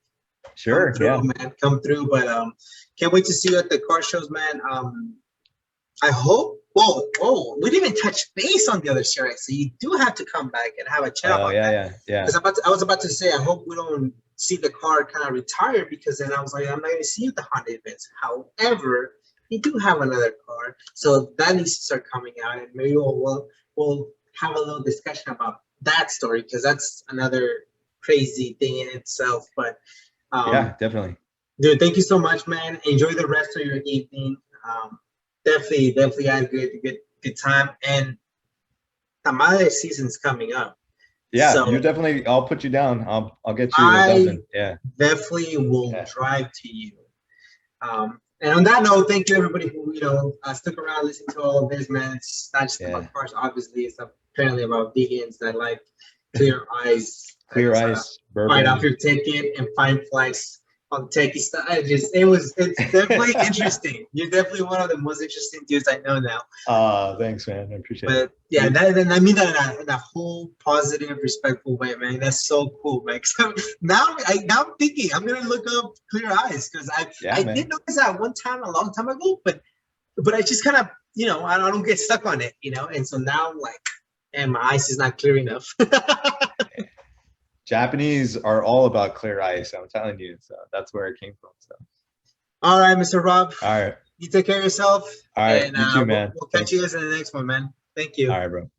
Sure. Come through, man. Come through. But can't wait to see you at the car shows, man. I hope. Whoa! We didn't even touch base on the other series, so you do have to come back and have a chat about that. Yeah. Because I was about to say, I hope we don't see the car kind of retire, because then I was like, I'm not going to see you at the Honda events. However, you do have another car, so that needs to start coming out, and maybe we'll have a little discussion about that story, because that's another crazy thing in itself. But yeah, definitely, dude, thank you so much, man. Enjoy the rest of your evening. Definitely had a good time, and Tamale season's coming up. Yeah, so you definitely. I'll put you down. I'll get you a dozen. Yeah, definitely will drive to you. And on that note, thank you everybody who stuck around, listening to all of this, man. It's not just about cars, obviously. It's apparently about vegans that like clear eyes, bite off your ticket and find flags on techie stuff. It's definitely interesting. You're definitely one of the most interesting dudes I know now. Thanks, man. I appreciate it. But yeah, I mean that in a whole positive, respectful way, man. That's so cool, man. So now I'm thinking I'm gonna look up clear eyes, because I did notice that one time a long time ago, but I just kind of I don't get stuck on it, And so now I'm like, and my eyes is not clear enough. Japanese are all about clear ice, I'm telling you. So that's where it came from. So. All right, Mr. Rob. All right. You take care of yourself. All right. And, you too, man. We'll catch you guys in the next one, man. Thank you. All right, bro.